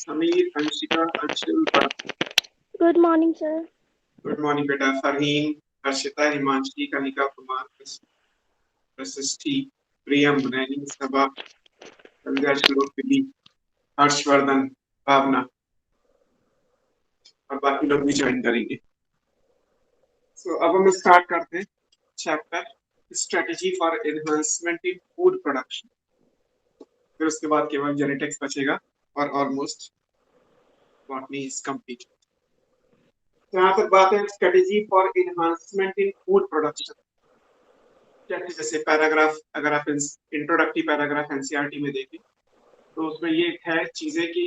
Sameer, Anshika, Anshul, Good morning, sir. Good morning बेटा। फरहीन, हर्षिता, हिमांशी, कनिका, कुमार, प्रशिष्टि, प्रियम, नैनी, सबा, संध्या, श्लोक, विधि, हर्षवर्धन, भावना और बाकी लोग भी ज्वाइन करेंगे। अब हम स्टार्ट करते हैं chapter strategy for enhancement in food production. फिर उसके बाद केवल जेनेटिक्स बचेगा और ऑलमोस्ट बॉटनी इज कंप्लीट। जहाँ तक बात है strategy for enhancement in food production, जैसे पैराग्राफ, अगर आप इंट्रोडक्टरी पैराग्राफ एनसीईआरटी में देखें तो उसमें ये है चीजें कि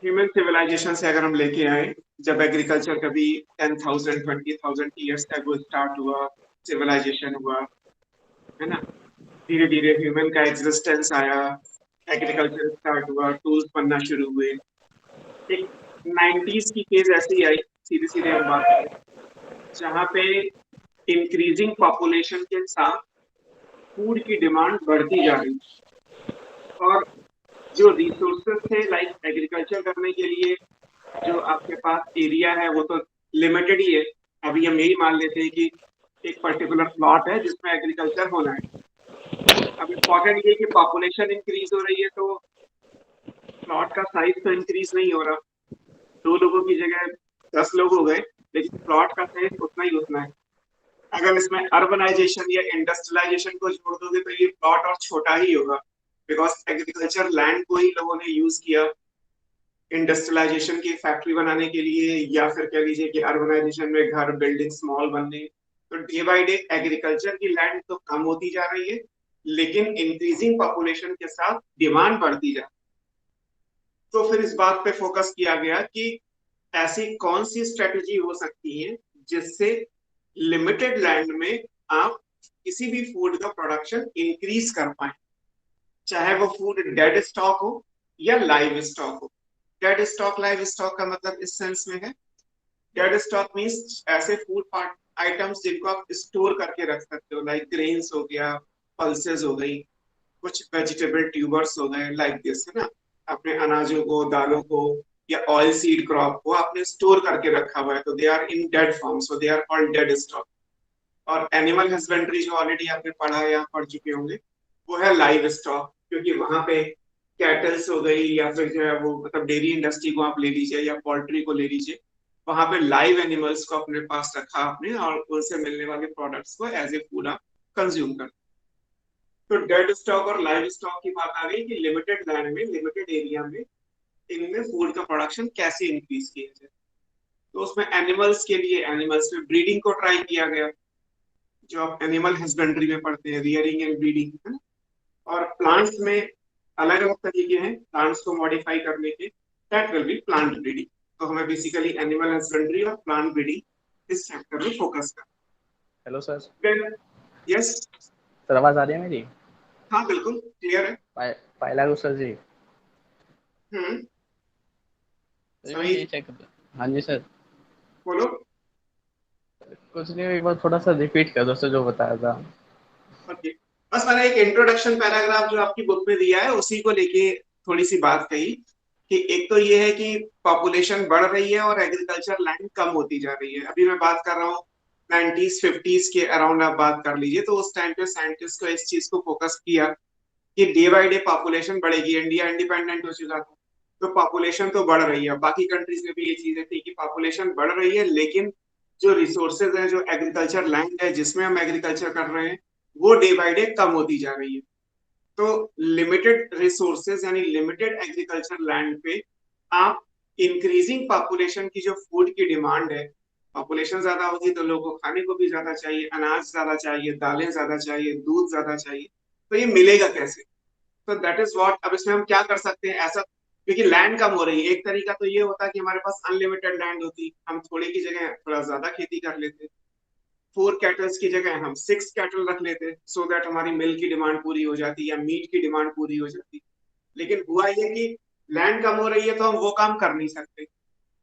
ह्यूमन सिविलाइजेशन से अगर हम लेके आए, जब एग्रीकल्चर कभी 10,000 20,000 ईयर्स एगो स्टार्ट हुआ, सिविलाइजेशन हुआ, है ना। धीरे धीरे ह्यूमन का एग्जिस्टेंस आया, एग्रीकल्चर स्टार्ट हुआ, टूल्स बनना शुरू हुए। एक 90s की केस ऐसी आई, सीधे सीधे हम बात करें, जहाँ पे इंक्रीजिंग पॉपुलेशन के साथ फूड की डिमांड बढ़ती जा रही, और जो रिसोर्सेज थे लाइक एग्रीकल्चर करने के लिए जो आपके पास एरिया है वो तो लिमिटेड ही है। अभी हम यही मान लेते हैं कि एक पर्टिकुलर प्लॉट है जिसमें एग्रीकल्चर होना है। अब इम्पोर्टेंट ये कि पॉपुलेशन इंक्रीज हो रही है तो प्लॉट का साइज तो इंक्रीज नहीं हो रहा। 2 लोगों की जगह 10 लोग हो गए, लेकिन प्लॉट का साइज उतना है। अगर इसमें अर्बनाइजेशन या इंडस्ट्रियलाइजेशन को जोड़ दोगे तो ये प्लॉट और छोटा ही होगा, बिकॉज एग्रीकल्चर लैंड को ही लोगों ने यूज किया इंडस्ट्रियलाइजेशन की फैक्ट्री बनाने के लिए, या फिर कह लीजिए कि अर्बनाइजेशन में घर बिल्डिंग मॉल बनने। तो डे बाय डे एग्रीकल्चर की लैंड तो कम होती जा रही है, लेकिन इंक्रीजिंग पॉपुलेशन के साथ डिमांड बढ़ती जा रही है। तो फिर इस बात पे फोकस किया गया कि ऐसी कौन सी स्ट्रेटेजी हो सकती है जिससे लिमिटेड लैंड में आप किसी भी फूड का प्रोडक्शन इंक्रीज कर पाए, चाहे वो फूड डेड स्टॉक हो या लाइव स्टॉक हो। डेड स्टॉक लाइव स्टॉक का मतलब इस सेंस में है, डेड स्टॉक मीन्स ऐसे फूड पार्ट आइटम्स जिनको आप स्टोर करके रख सकते हो, लाइक ग्रेन्स हो गया, पल्सेस हो गई, कुछ वेजिटेबल ट्यूबर्स हो गए, लाइक दिस, है ना। अपने अनाजों को, दालों को या ऑयल सीड क्रॉप को आपने स्टोर करके रखा हुआ है, तो they are in dead form, so they are called dead stock. और एनिमल हस्बेंड्री जो ऑलरेडी आपने पढ़ा या पढ़ चुके होंगे, वो है लाइव स्टॉक, क्योंकि वहां पे कैटल्स हो गई या फिर जो है वो मतलब डेयरी इंडस्ट्री को आप ले लीजिए या पोल्ट्री को ले लीजिए, वहां पे लाइव एनिमल्स को अपने पास रखा आपने और उनसे मिलने वाले प्रोडक्ट्स को एज ए फूड आप कंज्यूम करते। तो डेड स्टॉक और लाइव स्टॉक की बात आ गई कि लिमिटेड लैंड में, लिमिटेड एरिया में इनमें फूड का प्रोडक्शन कैसे इंक्रीज किया जाए। तो उसमें एनिमल्स के लिए एनिमल्स में ब्रीडिंग को ट्राई किया गया, जो आप एनिमल हस्बेंड्री में पढ़ते हैं, रियरिंग एंड ब्रीडिंग, है ना। और प्लांट्स में अलग अलग तरीके हैं प्लांट्स को मॉडिफाई करने के, that will be plant breeding. तो हमें बेसिकली एनिमल हस्बेंड्री और प्लांट ब्रीडिंग इस चैप्टर में फोकस हेलो सर। कर। यस सर आवाज आ रही है मेरी? हाँ बिल्कुल क्लियर है। पायला सर जी। हम्म। सर मैं ये समीर चेक हाँ जी सर। बोलो। कुछ नहीं, एक बार थोड़ा सा रिपीट कर दो सर जो बताया था। ओके, बस मैंने एक इंट्रोडक्शन पैराग्राफ जो आपकी बुक में दिया है उसी को लेके थोड़ी सी बात कही कि एक तो ये है कि पॉपुलेशन बढ़ रही है और एग्रीकल्चर लैंड कम होती जा रही है। अभी मैं बात कर रहा हूँ 90s 50s के अराउंड, आप बात कर लीजिए, तो उस टाइम पे साइंटिस्ट को इस चीज को फोकस किया कि डे बाय डे पॉपुलेशन बढ़ेगी। इंडिया इंडिपेंडेंट हो चुका था तो पॉपुलेशन तो बढ़ रही है, बाकी कंट्रीज में भी ये चीजें थी कि पॉपुलेशन बढ़ रही है, लेकिन जो रिसोर्सेज है, जो एग्रीकल्चर लैंड है जिसमें हम एग्रीकल्चर कर रहे हैं, वो डे बाय डे कम होती जा रही है। तो लिमिटेड रिसोर्सेज यानी लिमिटेड एग्रीकल्चर लैंड पे आप इंक्रीजिंग पॉपुलेशन की जो फूड की डिमांड है, पॉपुलेशन ज्यादा होगी तो लोगों को खाने को भी ज्यादा चाहिए, अनाज ज्यादा चाहिए, दालें ज्यादा चाहिए, दूध ज्यादा चाहिए, तो ये मिलेगा कैसे। तो दैट इज व्हाट, अब इसमें हम क्या कर सकते हैं ऐसा, क्योंकि लैंड कम हो रही है। एक तरीका तो ये होता है कि हमारे पास अनलिमिटेड लैंड होती, हम थोड़ी की जगह थोड़ा ज्यादा खेती कर लेते, 4 कैटल्स की जगह हम 6 कैटल रख लेते, सो दैट हमारी मिल्क की डिमांड पूरी हो जाती या मीट की डिमांड पूरी हो जाती। लेकिन हुआ ये कि लैंड कम हो रही है तो हम वो काम कर नहीं सकते।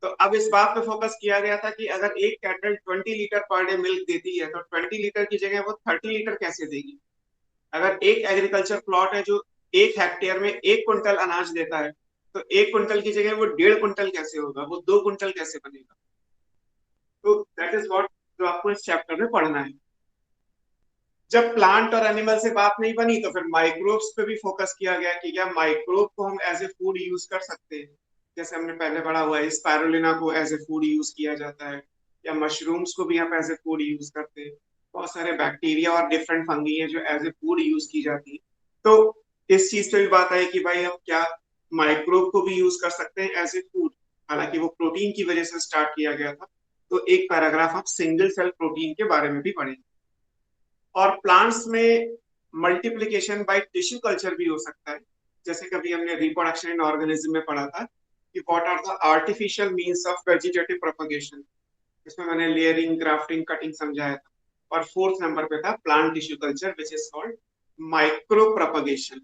तो अब इस बात पे फोकस किया गया था कि अगर एक cattle 20 litre per day milk देती है तो 20 लीटर की जगह वो 30 लीटर कैसे देगी। अगर एक एग्रीकल्चर प्लॉट है जो 1 हेक्टेयर में 1 क्विंटल अनाज देता है, तो 1 क्विंटल की जगह वो 1.5 क्विंटल कैसे होगा, वो 2 क्विंटल कैसे बनेगा। तो दैट इज व्हाट जो आपको इस चैप्टर में पढ़ना है। जब प्लांट और एनिमल से बात नहीं बनी तो फिर माइक्रोब्स पे भी फोकस किया गया कि क्या माइक्रोब को हम एज ए फूड यूज कर सकते हैं। जैसे हमने पहले पढ़ा हुआ है, स्पाइरुलिना को एज ए फूड यूज किया जाता है, या मशरूम्स को भी आप एज ए फूड यूज करते हैं। बहुत सारे बैक्टीरिया और डिफरेंट फंगी है जो एज ए फूड यूज की जाती है। तो इस चीज पे भी बात आई कि भाई हम क्या माइक्रोब को भी यूज कर सकते हैं एज ए फूड। हालांकि वो प्रोटीन की वजह से स्टार्ट किया गया था। तो एक पैराग्राफ आप सिंगल सेल प्रोटीन के बारे में भी पढ़ेंगे। और प्लांट्स में मल्टीप्लिकेशन बाय टिश्यू कल्चर भी हो सकता है। जैसे कभी हमने रिप्रोडक्शन इन ऑर्गेनिज्म में पढ़ा था कि what are the artificial means of vegetative propagation. इसमें मैंने लेयरिंग, ग्राफ्टिंग, कटिंग समझाया था। और फोर्थ नंबर पे था plant tissue culture which is called micro propagation.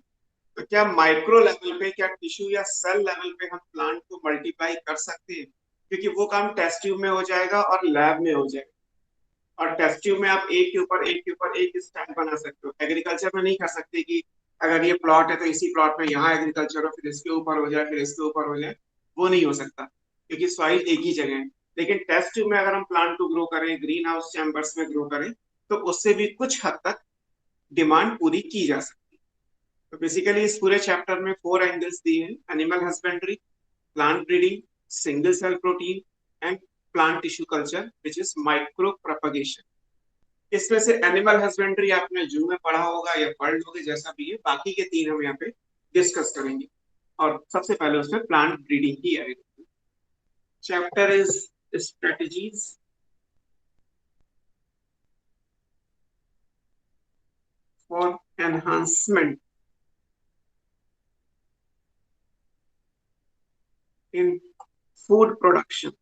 तो क्या माइक्रो लेवल पे, क्या टिश्यू या सेल लेवल पे हम प्लांट को मल्टीप्लाई कर सकते हैं, क्योंकि वो काम टेस्ट ट्यूब में हो जाएगा और लैब में हो जाएगा। और टेस्ट ट्यूब में आप एक के ऊपर एक के ऊपर एक स्टैक बना सकते हो। एग्रीकल्चर में नहीं कर सकते कि अगर ये प्लॉट है तो इसी प्लॉट में यहाँ एग्रीकल्चर हो, फिर इसके ऊपर हो जाए, फिर इसके ऊपर हो जाए। वो नहीं हो सकता क्योंकि सॉइल एक ही जगह है। लेकिन टेस्ट ट्यूब में अगर हम प्लांट को ग्रो करें, ग्रीन हाउस चैम्बर्स में ग्रो करें, तो उससे भी कुछ हद तक डिमांड पूरी की जा सकती है। तो बेसिकली इस पूरे चैप्टर में 4 एंगल्स दिए हैं: animal husbandry, plant breeding, single cell protein, and plant tissue culture which is micro propagation. इसमें से एनिमल हस्बेंड्री आपने जू में पढ़ा होगा या पढ़ लोगे, जैसा भी है। बाकी के 3 हम यहाँ पे डिस्कस करेंगे। और सबसे पहले उसमें प्लांट ब्रीडिंग की आएगी। Chapter is strategies for enhancement in food production.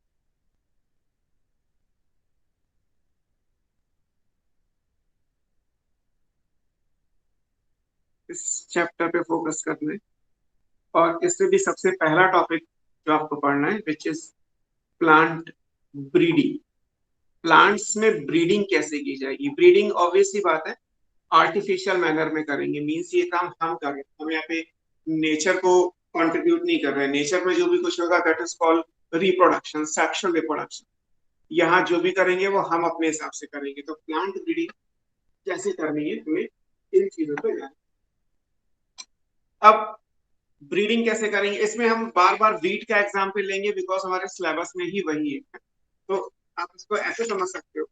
इस चैप्टर पे फोकस करना है। और इससे भी सबसे पहला टॉपिक जो आपको पढ़ना है which is plant breeding. Plants में ब्रीडिंग कैसे की जाएगी। ब्रीडिंग ऑब्वियस सी बात है आर्टिफिशियल मैनर में करेंगे। मीन्स ये काम हम करें, हम यहाँ पे नेचर को कंट्रीब्यूट नहीं कर रहे हैं। नेचर में जो भी कुछ होगा that is called reproduction, sexual reproduction. यहाँ जो भी करेंगे वो हम अपने हिसाब से करेंगे। तो प्लांट ब्रीडिंग कैसे करनी है हमें इन चीजों पे जाना। अब ब्रीडिंग कैसे करेंगे, इसमें हम बार बार वीट का एग्जाम्पल लेंगे बिकॉज हमारे सिलेबस में ही वही है। तो आप इसको ऐसे समझ सकते हो।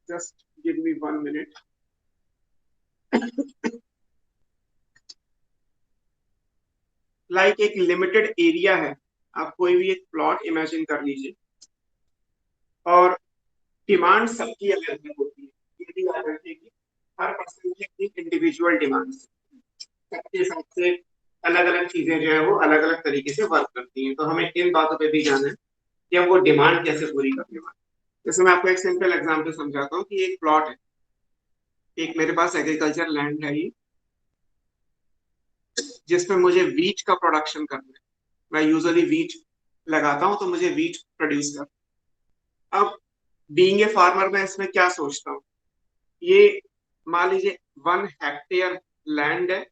Just give me 1 minute. Like एक लिमिटेड एरिया है, आप कोई भी एक प्लॉट इमेजिन कर लीजिए, और डिमांड सबकी अलग अलग होती है। ये भी याद रखिए कि हर पर्सन की अपनी इंडिविजुअल डिमांड, सबके हिसाब से अलग अलग चीजें जो है वो अलग अलग तरीके से वर्क करती हैं। तो हमें इन बातों पे भी जाना है कि हम वो डिमांड कैसे पूरी करने वाले। जैसे मैं आपको एक सिंपल एग्जांपल समझाता हूँ कि एक प्लॉट है, एक मेरे पास एग्रीकल्चर लैंड है ये, जिसमें मुझे वीट का प्रोडक्शन करना है। मैं यूजुअली वीट लगाता हूँ, तो मुझे वीट प्रोड्यूस कर। अब बीइंग ए फार्मर मैं इसमें क्या सोचता हूँ, ये मान लीजिए 1 हेक्टेयर लैंड है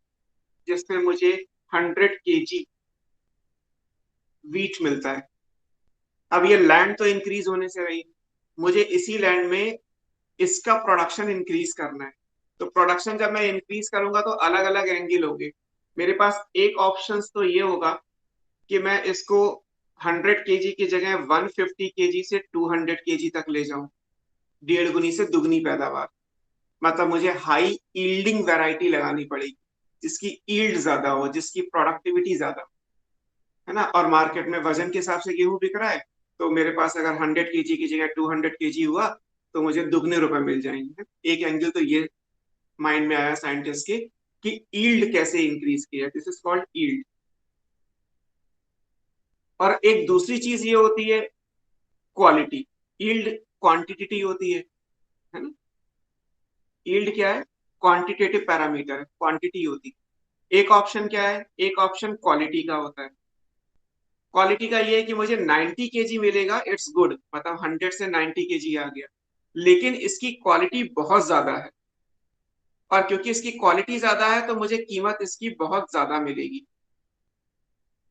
जिसमें मुझे 100 kg वीट मिलता है। अब ये लैंड तो इंक्रीज होने से रही, मुझे इसी लैंड में इसका प्रोडक्शन इंक्रीज करना है। तो प्रोडक्शन जब मैं इंक्रीज करूंगा तो अलग अलग एंगल होंगे। मेरे पास एक ऑप्शन तो ये होगा कि मैं इसको 100 kg की जगह 150 kg से 200 kg तक ले जाऊं, 1.5 गुनी से दुगनी पैदावार। मतलब मुझे हाई ईल्डिंग वैरायटी लगानी पड़ेगी जिसकी ईल्ड ज्यादा हो, जिसकी प्रोडक्टिविटी ज्यादा हो, है ना। और मार्केट में वजन के हिसाब से गेहूं बिक रहा है, तो मेरे पास अगर 100 kg की जगह 200 kg हुआ तो मुझे दुगने रुपए मिल जाएंगे। एक एंगल तो ये माइंड में आया साइंटिस्ट के कि ईल्ड कैसे इंक्रीज किया, दिस इज कॉल्ड ईल्ड। और एक दूसरी चीज ये होती है क्वालिटी। ईल्ड क्वांटिटी होती है ना। ईल्ड क्या है, क्वांटिटेटिव पैरामीटर, क्वांटिटी होती है। एक ऑप्शन क्या है, एक ऑप्शन क्वालिटी का होता है। क्वालिटी का ये है कि मुझे 90 kg मिलेगा, इट्स गुड, मतलब 100 से 90 kg आ गया, लेकिन इसकी क्वालिटी बहुत ज्यादा है। और क्योंकि इसकी क्वालिटी ज्यादा है तो मुझे कीमत इसकी बहुत ज्यादा मिलेगी।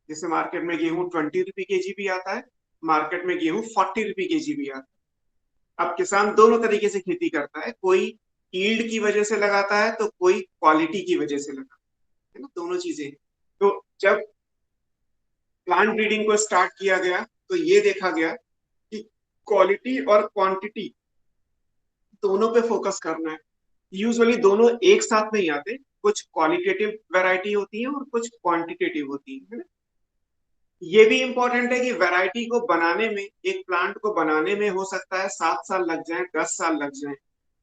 जैसे मार्केट में गेहूं 20 रुपए kg भी आता है, मार्केट में गेहूं 40 रुपए kg भी आता है। अब किसान दोनों तरीके से खेती करता है, कोई ईल्ड की वजह से लगाता है तो कोई क्वालिटी की वजह से लगाता है ना, दोनों चीजें। तो जब प्लांट ब्रीडिंग को स्टार्ट किया गया तो ये देखा गया कि क्वालिटी और क्वांटिटी दोनों पे फोकस करना है। यूजुअली दोनों एक साथ नहीं आते, कुछ क्वालिटेटिव वैरायटी होती है और कुछ क्वांटिटेटिव होती है ना। ये भी इंपॉर्टेंट है कि वैरायटी को बनाने में, एक प्लांट को बनाने में हो सकता है 7 साल लग जाए, 10 साल लग जाए,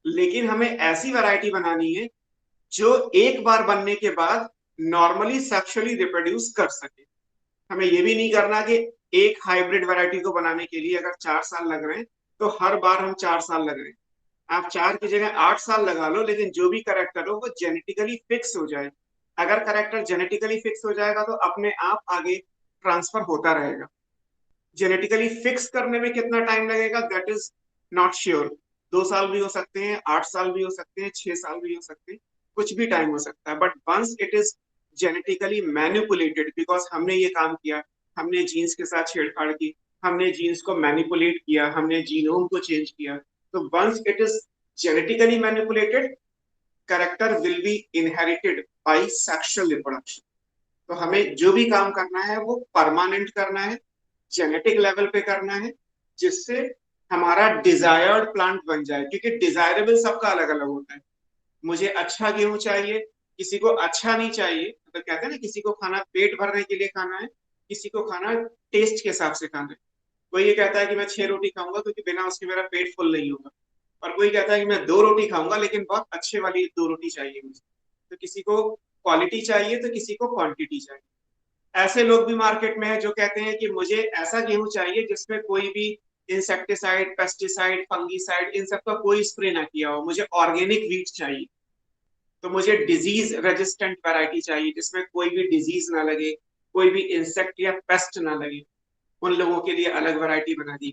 लेकिन हमें ऐसी वैरायटी बनानी है जो एक बार बनने के बाद नॉर्मली सेक्सुअली रिप्रोड्यूस कर सके। हमें ये भी नहीं करना कि एक हाइब्रिड वैरायटी को बनाने के लिए अगर 4 साल लग रहे हैं तो हर बार हम 4 साल लग रहे हैं। आप 4 की जगह 8 साल लगा लो, लेकिन जो भी करेक्टर हो वो जेनेटिकली फिक्स हो जाए। अगर करेक्टर जेनेटिकली फिक्स हो जाएगा तो अपने आप आगे ट्रांसफर होता रहेगा। जेनेटिकली फिक्स करने में कितना टाइम लगेगा दैट इज नॉट श्योर। 2 साल भी हो सकते हैं, 8 साल भी हो सकते हैं, 6 साल भी हो सकते हैं, कुछ भी टाइम हो सकता है। But once it is genetically manipulated, because हमने ये काम किया, हमने जीन्स के साथ छेड़छाड़ की, हमने जीन्स को मैनिपुलेट किया, हमने जीनोम को चेंज किया, तो once it is genetically manipulated, character will be inherited by sexual reproduction. तो हमें जो भी काम करना है वो परमानेंट करना है, जेनेटिक लेवल पे करना है, जिससे हमारा डिजायर्ड प्लांट बन जाए। क्योंकि डिजायरेबल सबका अलग अलग होता है। मुझे अच्छा गेहूं चाहिए, किसी को अच्छा नहीं चाहिए। तो कहते हैं ना, किसी को खाना पेट भरने के लिए खाना है, किसी को खाना टेस्ट के हिसाब से खाना है। कोई ये कहता है कि मैं 6 रोटी खाऊंगा क्योंकि बिना उसके मेरा पेट फुल नहीं होगा, और कोई कहता है कि मैं 2 रोटी खाऊंगा लेकिन बहुत अच्छे वाली 2 रोटी चाहिए मुझे। तो किसी को क्वालिटी चाहिए तो किसी को क्वांटिटी चाहिए। ऐसे लोग भी मार्केट में हैं जो कहते हैं कि मुझे ऐसा गेहूं चाहिए जिसमें कोई भी इंसेक्टिसाइड, पेस्टिसाइड, फंगीसाइड, इन सब का कोई स्प्रे ना किया हो, मुझे ऑर्गेनिक वीट चाहिए। तो मुझे डिजीज रेजिस्टेंट वैरायटी चाहिए जिसमें कोई भी डिजीज ना लगे, कोई भी इंसेक्ट या पेस्ट ना लगे। उन लोगों के लिए अलग वैरायटी बना दी।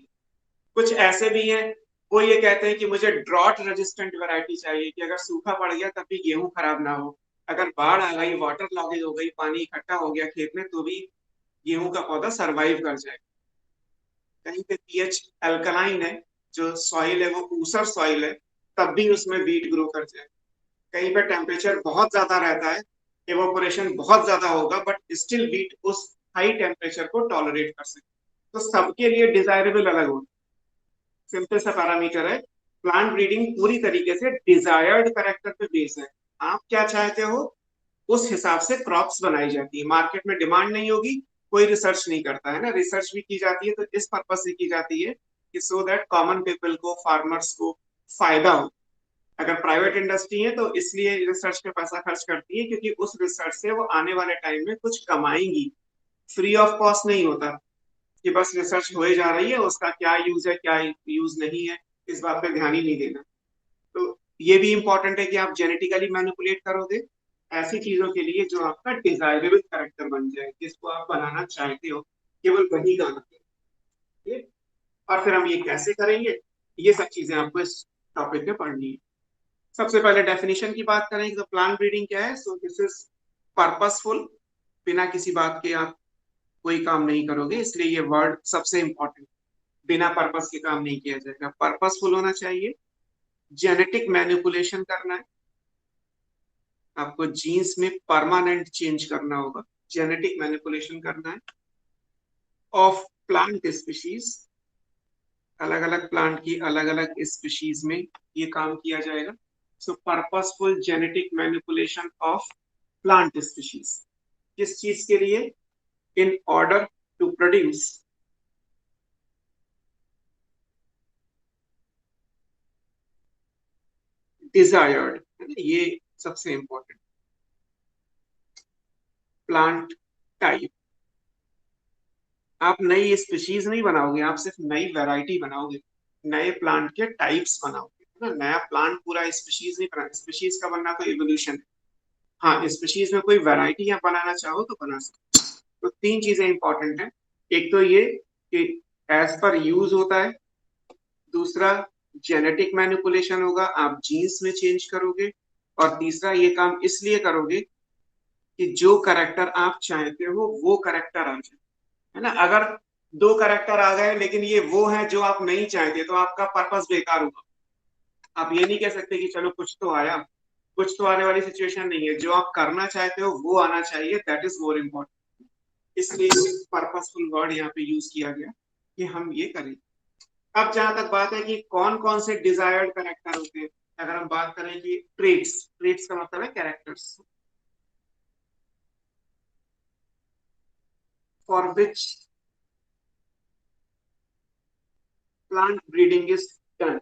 कुछ ऐसे भी हैं, वो ये कहते हैं कि मुझे ड्रॉट रेजिस्टेंट वैरायटी चाहिए, कि अगर सूखा पड़ गया तब भी गेहूं खराब ना हो, अगर बाढ़ आ गई, वाटर लॉगिंग हो गई, पानी इकट्ठा हो गया खेत में, तो भी गेहूं का पौधा सरवाइव कर जाए। कहीं पे पीएच अल्कलाइन है, जो सॉइल है वो ऊसर सॉइल है, तब भी उसमें वीट ग्रो कर जाए। कहीं पे टेम्परेचर बहुत ज्यादा रहता है, एवोपोरेशन बहुत ज्यादा होगा, बट स्टिल वीट उस हाई टेम्परेचर को टॉलरेट कर सके। तो सबके लिए डिजायरेबल अलग होता है। सिंपल सा पैरामीटर है। प्लांट ब्रीडिंग पूरी तरीके से डिजायर्ड करेक्टर पे बेस है। आप क्या चाहते हो उस हिसाब से क्रॉप्स बनाई जाती है। मार्केट में डिमांड नहीं होगी, कोई रिसर्च नहीं करता है ना। रिसर्च भी की जाती है तो इस पर्पज से की जाती है कि सो दैट कॉमन पीपल को, फार्मर्स को फायदा हो। अगर प्राइवेट इंडस्ट्री है तो इसलिए रिसर्च पे पैसा खर्च करती है क्योंकि उस रिसर्च से वो आने वाले टाइम में कुछ कमाएंगी। फ्री ऑफ कॉस्ट नहीं होता कि बस रिसर्च हो ही जा रही है, उसका क्या यूज है क्या यूज नहीं है इस बात पे ध्यान ही नहीं देना। तो ये भी इंपॉर्टेंट है कि आप जेनेटिकली मैनिपुलेट करोगे ऐसी चीजों के लिए जो आपका डिजायरेबल करेक्टर बन जाए, जिसको आप बनाना चाहते हो, केवल वही गाना है। और फिर हम ये कैसे करेंगे, ये सब चीजें आपको इस टॉपिक में पढ़नी है। सबसे पहले डेफिनेशन की बात करें तो प्लांट ब्रीडिंग क्या है। So this is purposeful. बिना किसी बात के आप कोई काम नहीं करोगे, इसलिए ये वर्ड सबसे इंपॉर्टेंट। बिना पर्पस के काम नहीं किया जाएगा, पर्पसफुल होना चाहिए। जेनेटिक मैनिपुलेशन करना है, आपको जीन्स में परमानेंट चेंज करना होगा, जेनेटिक मैनिपुलेशन करना है ऑफ प्लांट स्पीशीज। अलग अलग प्लांट की अलग अलग स्पीशीज में ये काम किया जाएगा। So purposeful genetic manipulation of plant species. किस चीज के लिए? In order to produce desired, ये सबसे इंपॉर्टेंट, प्लांट टाइप। आप नई स्पीशीज नहीं बनाओगे, आप सिर्फ नई वैरायटी बनाओगे, नए प्लांट के टाइप्स बनाओगे, है ना। नया प्लांट पूरा स्पीशीज नहीं बना। स्पीशीज का बनना तो इवोल्यूशन है। हाँ, स्पीशीज में कोई वैरायटी आप बनाना चाहो तो बना सकते हो। तो 3 चीजें इंपॉर्टेंट है। एक तो ये कि एज पर यूज होता है, दूसरा जेनेटिक मैनिपुलेशन होगा, आप जीन्स में चेंज करोगे, और तीसरा ये काम इसलिए करोगे कि जो करेक्टर आप चाहते हो वो करेक्टर आ जाए, है ना। अगर दो करेक्टर आ गए लेकिन ये वो है जो आप नहीं चाहते तो आपका पर्पस बेकार हुआ। आप ये नहीं कह सकते कि चलो कुछ तो आया, कुछ तो आने वाली सिचुएशन नहीं है, जो आप करना चाहते हो वो आना चाहिए, दैट इज मोर इम्पोर्टेंट। इसलिए पर्पसफुल वर्ड यहाँ पे यूज किया गया कि हम ये करें। अब जहां तक बात है कि कौन कौन से डिजायर्ड कैरेक्टर होते हैं, अगर हम बात करें कि ट्रेट्स, ट्रेट्स का मतलब है characters for which plant breeding is done.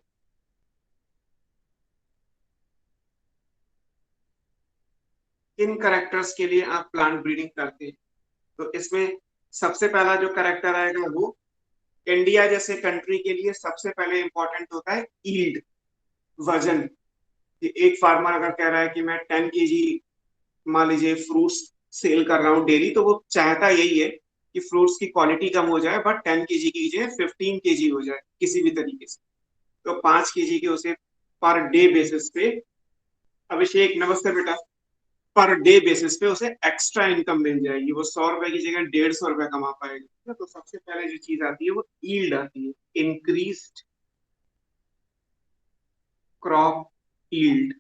In characters के लिए आप प्लांट ब्रीडिंग करते हैं। तो इसमें सबसे पहला जो कैरेक्टर आएगा वो इंडिया जैसे कंट्री के लिए सबसे पहले इंपॉर्टेंट होता है ईल्ड, वजन। कि एक फार्मर अगर कह रहा है कि मैं 10 kg मान लीजिए फ्रूट्स सेल कर रहा हूँ डेली, तो वो चाहता यही है कि फ्रूट्स की क्वालिटी कम हो जाए बट 10 kg की जगह 15 kg हो जाए किसी भी तरीके से। तो 5 kg के उसे पर डे बेसिस पे, अभिषेक नमस्ते बेटा, पर डे बेसिस पे उसे एक्स्ट्रा इनकम मिल जाएगी, वो 100 रुपए की जगह 150 रुपए कमा पाएगा। तो सबसे पहले जो चीज आती है वो ईल्ड आती है, इंक्रीज्ड क्रॉप ईल्ड।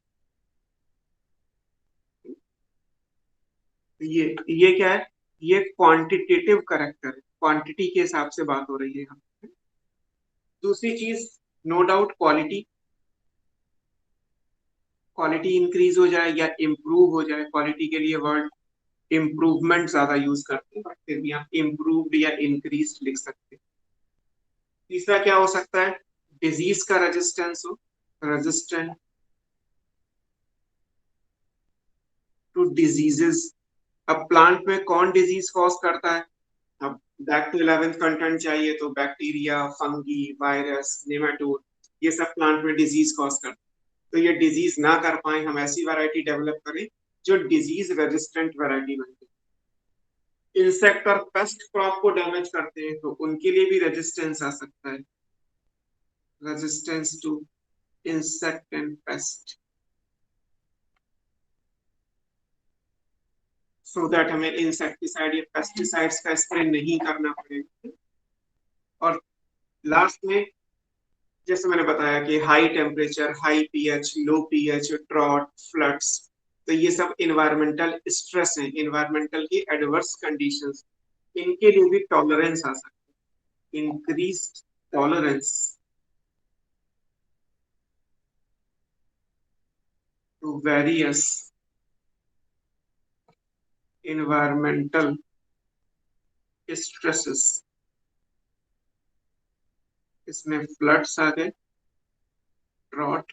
ये क्या है, ये क्वांटिटेटिव करेक्टर है, क्वांटिटी के हिसाब से बात हो रही है यहाँ। दूसरी चीज no doubt quality, quality increase हो जाए या इम्प्रूव हो जाए। क्वालिटी के लिए वर्ड इम्प्रूवमेंट ज्यादा यूज करते हैं, बट फिर भी आप इम्प्रूव्ड या इंक्रीज लिख सकते हैं। तीसरा क्या हो सकता है, डिजीज का रेजिस्टेंस हो, रेजिस्टेंट टू डिजीजेस। अब प्लांट में कौन डिजीज कॉज करता है, अब बैक टू 11th कंटेंट चाहिए तो बैक्टीरिया, फंगी, वायरस, नेमाटोड, ये सब प्लांट में डिजीज कॉज करते हैं। तो ये डिजीज ना कर पाए, हम ऐसी वैरायटी डेवलप करें जो डिजीज रेजिस्टेंट वैरायटी बन जाए। इंसेक्ट और पेस्ट क्रॉप को डैमेज करते हैं तो उनके लिए भी रेजिस्टेंस आ सकता है, resistance to insect and pest, so that हमें इंसेक्टिसाइड या पेस्टिसाइड्स का स्प्रे नहीं करना पड़ेगा। और लास्ट में जैसे मैंने बताया कि high temperature, high pH, low pH, drought, floods, तो ये सब इन्वायरमेंटल स्ट्रेस है, इन्वायरमेंटल की एडवर्स कंडीशंस, इनके लिए भी टॉलरेंस आ सकती है, increased tolerance to various environmental stresses. इसमें फ्लड्स आ गए, ड्रॉट,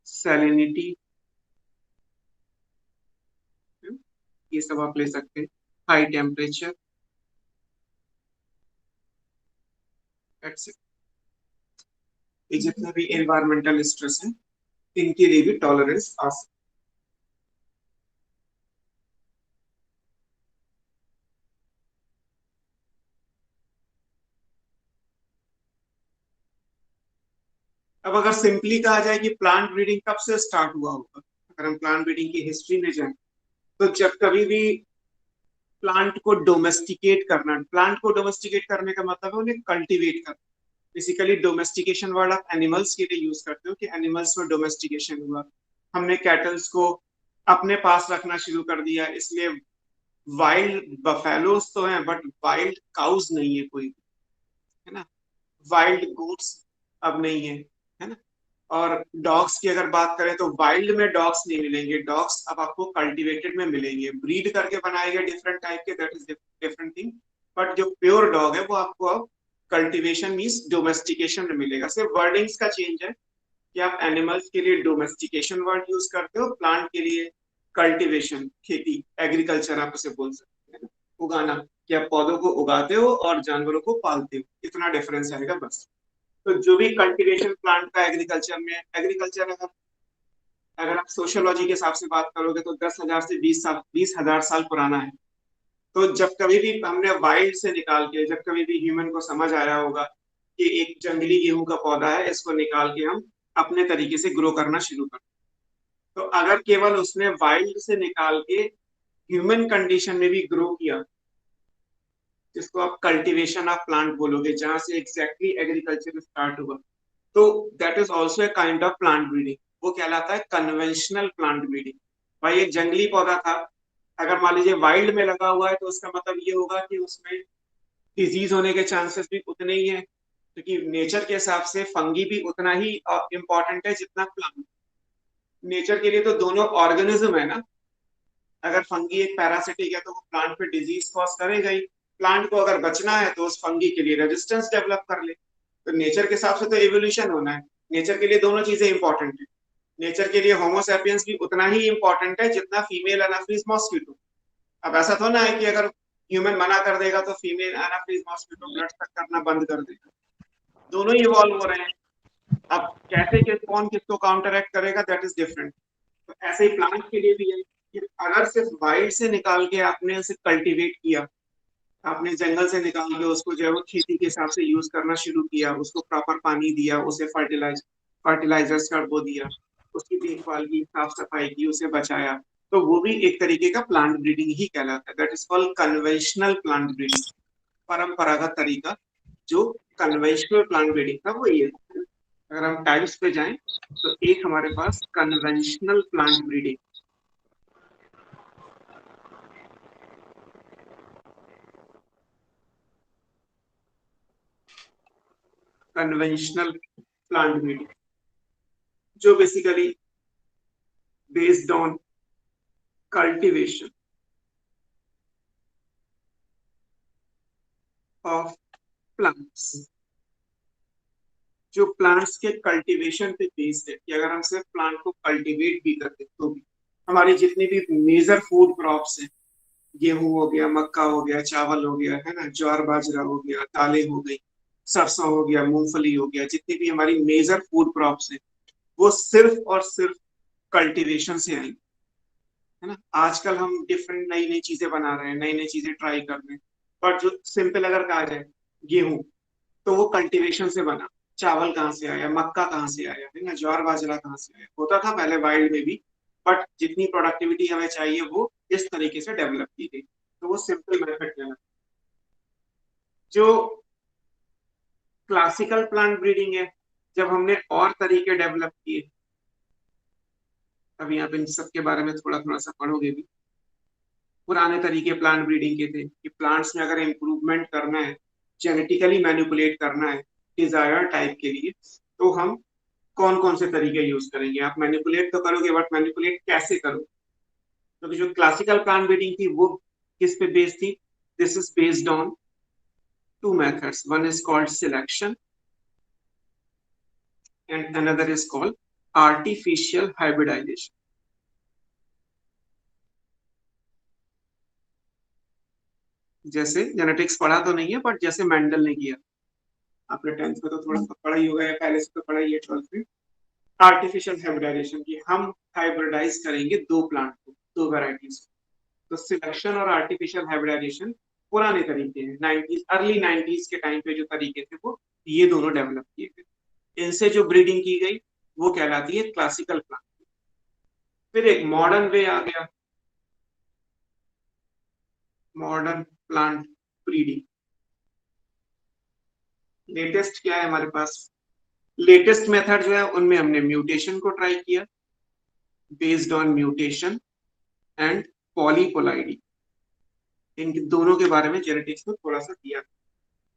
सैलिनिटी, ये सब आप ले सकते हैं, हाई टेम्परेचर, एक्सेट्रा। ये जितने भी एनवायरमेंटल स्ट्रेस है इनके लिए भी टॉलरेंस आ सकता है। अब अगर सिंपली कहा जाए कि प्लांट ब्रीडिंग कब से स्टार्ट हुआ होगा, अगर हम प्लांट ब्रीडिंग की हिस्ट्री में जाएं तो जब कभी भी प्लांट को डोमेस्टिकेट करना, प्लांट को डोमेस्टिकेट करने का मतलब है उन्हें कल्टीवेट करना। बेसिकली डोमेस्टिकेशन वर्ड आप एनिमल्स के लिए यूज करते हो कि एनिमल्स में डोमेस्टिकेशन हुआ, हमने कैटल्स को अपने पास रखना शुरू कर दिया, इसलिए वाइल्ड बफेलोस तो हैं बट वाइल्ड काउस नहीं है कोई, है ना। वाइल्ड गोट्स अब नहीं है ना। और डॉग्स की अगर बात करें तो वाइल्ड में डॉग्स नहीं मिलेंगे, डॉग्स अब आपको कल्टीवेटेड में मिलेंगे, ब्रीड करके बनाए गए डिफरेंट टाइप के, that is different thing. But जो प्योर डॉग है वो आपको अब कल्टीवेशन मीन्स डोमेस्टिकेशन में मिलेगा। सिर्फ वर्डिंग्स का चेंज है कि आप एनिमल्स के लिए डोमेस्टिकेशन वर्ड यूज करते हो, प्लांट के लिए कल्टीवेशन, खेती, एग्रीकल्चर आप उसे बोल सकते हैं, उगाना, कि आप पौधों को उगाते हो और जानवरों को पालते हो, इतना डिफरेंस आएगा बस। तो जो भी कल्टीवेशन प्लांट का एग्रीकल्चर में, एग्रीकल्चर अगर अगर आप सोशियोलॉजी के हिसाब से बात करोगे तो 10,000 से 20 साल, 20,000 साल पुराना है। तो जब कभी भी हमने वाइल्ड से निकाल के, जब कभी भी ह्यूमन को समझ आया होगा कि एक जंगली गेहूं का पौधा है, इसको निकाल के हम अपने तरीके से ग्रो करना शुरू कर। तो अगर केवल उसने वाइल्ड से निकाल के ह्यूमन कंडीशन में भी ग्रो किया, जिसको आप कल्टीवेशन ऑफ प्लांट बोलोगे, जहां से एग्जैक्टली एग्रीकल्चर स्टार्ट हुआ, तो that is also a kind of plant breeding. वो कहलाता है कन्वेंशनल प्लांट ब्रीडिंग। भाई एक जंगली पौधा था, अगर मान लीजिए वाइल्ड में लगा हुआ है, तो उसका मतलब ये होगा कि उसमें डिजीज होने के चांसेस भी उतने ही हैं, क्योंकि नेचर के हिसाब से फंगी भी उतना ही इम्पोर्टेंट है जितना प्लांट। नेचर के लिए तो दोनों ऑर्गेनिज्म है ना। अगर फंगी एक पैरासिटिक है तो वो प्लांट पे डिजीज कॉज करेगा ही। प्लांट को अगर बचना है तो उस फंगी के लिए रेजिस्टेंस डेवलप कर ले। तो नेचर के हिसाब से तो एवोल्यूशन होना है। नेचर के लिए दोनों चीजें इंपॉर्टेंट है। नेचर के लिए होमोसेपियंस भी उतना ही इंपॉर्टेंट है जितना फीमेल एनाफिज मॉस्किटो। अब ऐसा तो ना है कि अगर ह्यूमन मना कर देगा तो फीमेल एनाफिज मॉस्किटो ब्लड तक करना बंद कर देगा। दोनों ही इवॉल्व हो रहे हैं। अब कैसे कि कौन किसको काउंटर एक्ट करेगा, दैट इज डिफरेंट। तो ऐसे ही प्लांट के लिए भी है कि अगर सिर्फ वाइल्ड से निकाल के आपने उसे कल्टीवेट किया, आपने जंगल से निकाल के उसको जो है वो खेती के हिसाब से यूज करना शुरू किया, उसको प्रॉपर पानी दिया, उसे फर्टिलाइजर्स का वो दिया, उसकी देखभाल की, साफ सफाई की, उसे बचाया, तो वो भी एक तरीके का प्लांट ब्रीडिंग ही कहलाता है। That is called conventional plant breeding. परंपरागत तरीका जो कन्वेंशनल प्लांट ब्रीडिंग था वो ये है। अगर हम टाइप्स पे जाएं तो एक हमारे पास conventional plant breeding, conventional plant breeding जो basically based on cultivation of plants, जो प्लांट्स के कल्टीवेशन पे बेस्ड है कि अगर हम सिर्फ प्लांट को कल्टीवेट भी करते तो भी हमारी जितनी भी मेजर फूड क्रॉप्स हैं, गेहूं हो गया, मक्का हो गया, चावल हो गया, है ना, ज्वार बाजरा हो गया, दालें हो गई, सरसों हो गया, मूंगफली हो गया, जितनी भी हमारी मेजर फूड क्रॉप्स हैं वो सिर्फ और सिर्फ कल्टीवेशन से आई, है ना। आजकल हम डिफरेंट नई नई चीजें बना रहे हैं, नई नई चीजें ट्राई कर रहे हैं, पर जो सिंपल अगर कहा जाए गेहूं, तो वो कल्टीवेशन से बना। चावल कहाँ से आया, मक्का कहाँ से आया, है ना, ज्वार बाजरा कहाँ से आया, होता था पहले वाइल्ड में भी, बट जितनी प्रोडक्टिविटी हमें चाहिए वो इस तरीके से डेवलप की गई। तो वो सिंपल मेथड कहलाता है। जो क्लासिकल प्लांट ब्रीडिंग है, जब हमने और तरीके डेवलप किए, अभी आप इन सब के बारे में थोड़ा थोड़ा सा पढ़ोगे भी। पुराने तरीके प्लांट ब्रीडिंग के थे कि प्लांट्स में अगर इम्प्रूवमेंट करना है, जेनेटिकली मैनिपुलेट करना है डिजायर टाइप के लिए, तो हम कौन कौन से तरीके यूज करेंगे। आप मैनिपुलेट तो करोगे, बट मैनिपुलेट कैसे करोगे? तो जो क्लासिकल प्लांट ब्रीडिंग थी वो किस पे बेस्ड थी? This is based on two methods. One is called selection and another is called artificial hybridization. जैसे जेनेटिक्स पढ़ा तो नहीं है, बट जैसे मेंडल ने किया, आपने 10th में तो थोड़ा सा पढ़ा ही होगा या पहले से तो पढ़ा ही है 12th में। आर्टिफिशियल हाइब्रिडाइजेशन की हम हाइब्रिडाइज करेंगे दो प्लांट को, दो वेराइटीज को। तो सिलेक्शन और आर्टिफिशियल हाइब्रिडाइजेशन पुराने तरीके हैं, 90s अर्ली 90s के टाइम पे जो तरीके थे वो ये दोनों डेवलप किए गए। इनसे जो ब्रीडिंग की गई वो कहलाती है क्लासिकल प्लांट। फिर एक मॉडर्न वे आ गया, मॉडर्न प्लांट ब्रीडिंग। लेटेस्ट क्या है हमारे पास? लेटेस्ट मेथड जो है उनमें हमने म्यूटेशन को ट्राई किया, based on mutation and polyploidy. इन दोनों के बारे में जेनेटिक्स में थोड़ा सा दिया,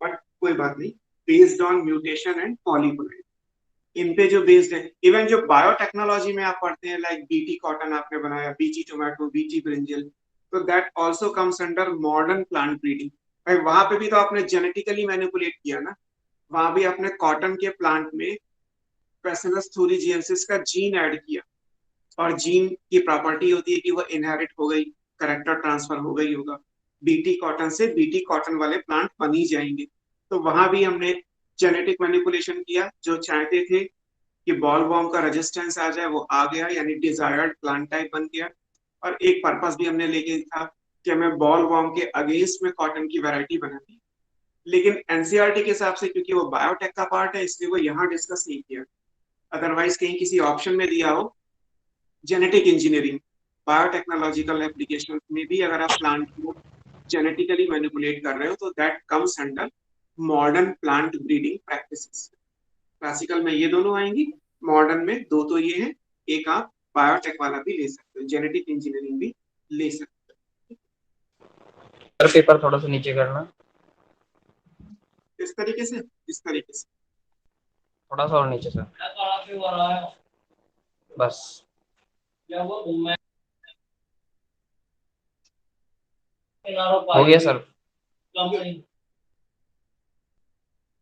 बट कोई बात नहीं। Based on mutation and polyploidy, इन पे जो बेस्ड है। इवन जो बायोटेक्नोलॉजी में आप पढ़ते हैं, लाइक बीटी कॉटन आपने बनाया, बीटी टोमेटो, बीटी ब्रिंजल, तो that also comes under modern plant breeding. भाई वहां पे भी तो आपने जेनेटिकली मैनिपुलेट किया ना। वहां भी आपने कॉटन के प्लांट में बैसिलस thuringiensis का जीन ऐड किया, और जीन की प्रॉपर्टी होती है कि वो इनहेरिट हो गई, करेक्टर ट्रांसफर हो गई होगा, बीटी कॉटन से बीटी कॉटन वाले प्लांट बन ही जाएंगे। तो वहां भी हमने जेनेटिक मैनिपुलेशन किया, जो चाहते थे कि बॉल वॉर्म का रेजिस्टेंस आ जाए, वो आ गया, यानी डिजायर्ड प्लांट टाइप बन गया। और एक पर्पस भी हमने लेके था कि हमें बॉल वॉर्म के अगेंस्ट में कॉटन की वैरायटी बनानी। लेकिन एनसीईआरटी के हिसाब से, क्योंकि वो बायोटेक का पार्ट है, इसलिए वो यहाँ डिस्कस नहीं किया। अदरवाइज कहीं किसी ऑप्शन में दिया हो जेनेटिक इंजीनियरिंग, बायोटेक्नोलॉजिकल एप्लीकेशन में भी अगर आप प्लांट को जेनेटिकली मैनिपुलेट कर रहे हो तो that comes under modern plant breeding practices. Classical में ये दोनों आएंगी, मॉडर्न में दो तो ये है, एक आप बायोटेक वाला भी ले सकते हो, जेनेटिक इंजीनियरिंग भी ले सकते सर पेपर थोड़ा सा नीचे करना, हो। इस तरीके से, इस तरीके से थोड़ा सा और नीचे सर, बस। हो गया सर।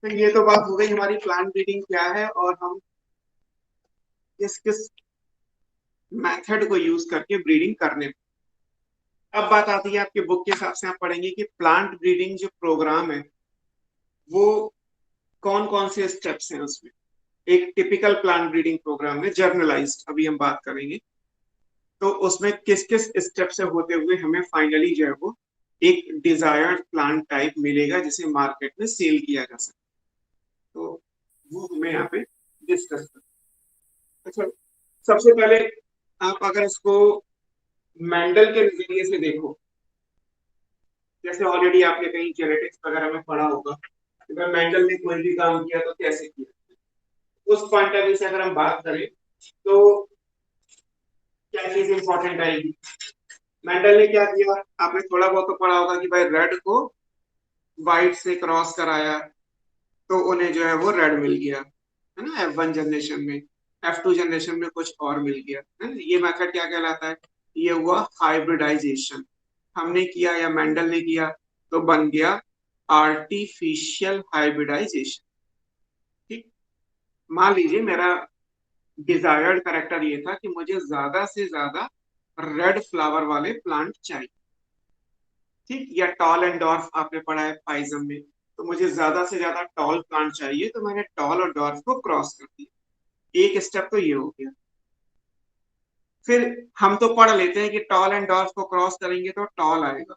तो ये तो बात हो गई हमारी प्लांट ब्रीडिंग क्या है और हम किस किस मेथड को यूज करके ब्रीडिंग करने। अब बात आती है आपके बुक के हिसाब से आप पढ़ेंगे कि प्लांट ब्रीडिंग जो प्रोग्राम है वो कौन कौन से स्टेप्स हैं उसमें। एक टिपिकल प्लांट ब्रीडिंग प्रोग्राम में जर्नलाइज्ड अभी हम बात करेंगे, तो उसमें किस किस स्टेप से होते हुए हमें फाइनली जो है वो एक डिजायर्ड प्लांट टाइप मिलेगा जिसे मार्केट में सेल किया जा सके। तो वो हमें यहाँ पे डिस्कस करना। अच्छा, सबसे पहले आप अगर इसको मेंडल के नजरिए से देखो, जैसे ऑलरेडी आपने कहीं जेनेटिक्स वगैरह में पढ़ा होगा, अगर मेंडल ने कोई भी काम किया तो कैसे किया, उस पॉइंट ऑफ व्यू से अगर हम बात करें तो क्या चीज इंपॉर्टेंट आएगी। मेंडल ने क्या किया, आपने थोड़ा बहुत तो पढ़ा होगा कि भाई रेड को व्हाइट से क्रॉस कराया तो उन्हें जो है वो रेड मिल गया, है ना, F1 जनरेशन में। F2 जनरेशन में कुछ और मिल गया, है ना। ये मेथड क्या कहलाता है, ये हुआ हाइब्रिडाइजेशन। हमने किया या मेंडल ने किया तो बन गया आर्टिफिशियल हाइब्रिडाइजेशन। ठीक, मान लीजिए मेरा डिजायर्ड करेक्टर ये था कि मुझे ज्यादा से ज्यादा रेड फ्लावर वाले प्लांट चाहिए, ठीक, या टॉल एंड डॉर्फ आपने पढ़ा है पाइजम में, तो मुझे ज्यादा से ज्यादा टॉल प्लांट चाहिए तो मैंने टॉल और डॉर्फ को क्रॉस कर दिया। एक स्टेप तो ये हो गया। फिर हम तो पढ़ लेते हैं कि टॉल एंड डॉर्फ को क्रॉस करेंगे तो टॉल आएगा।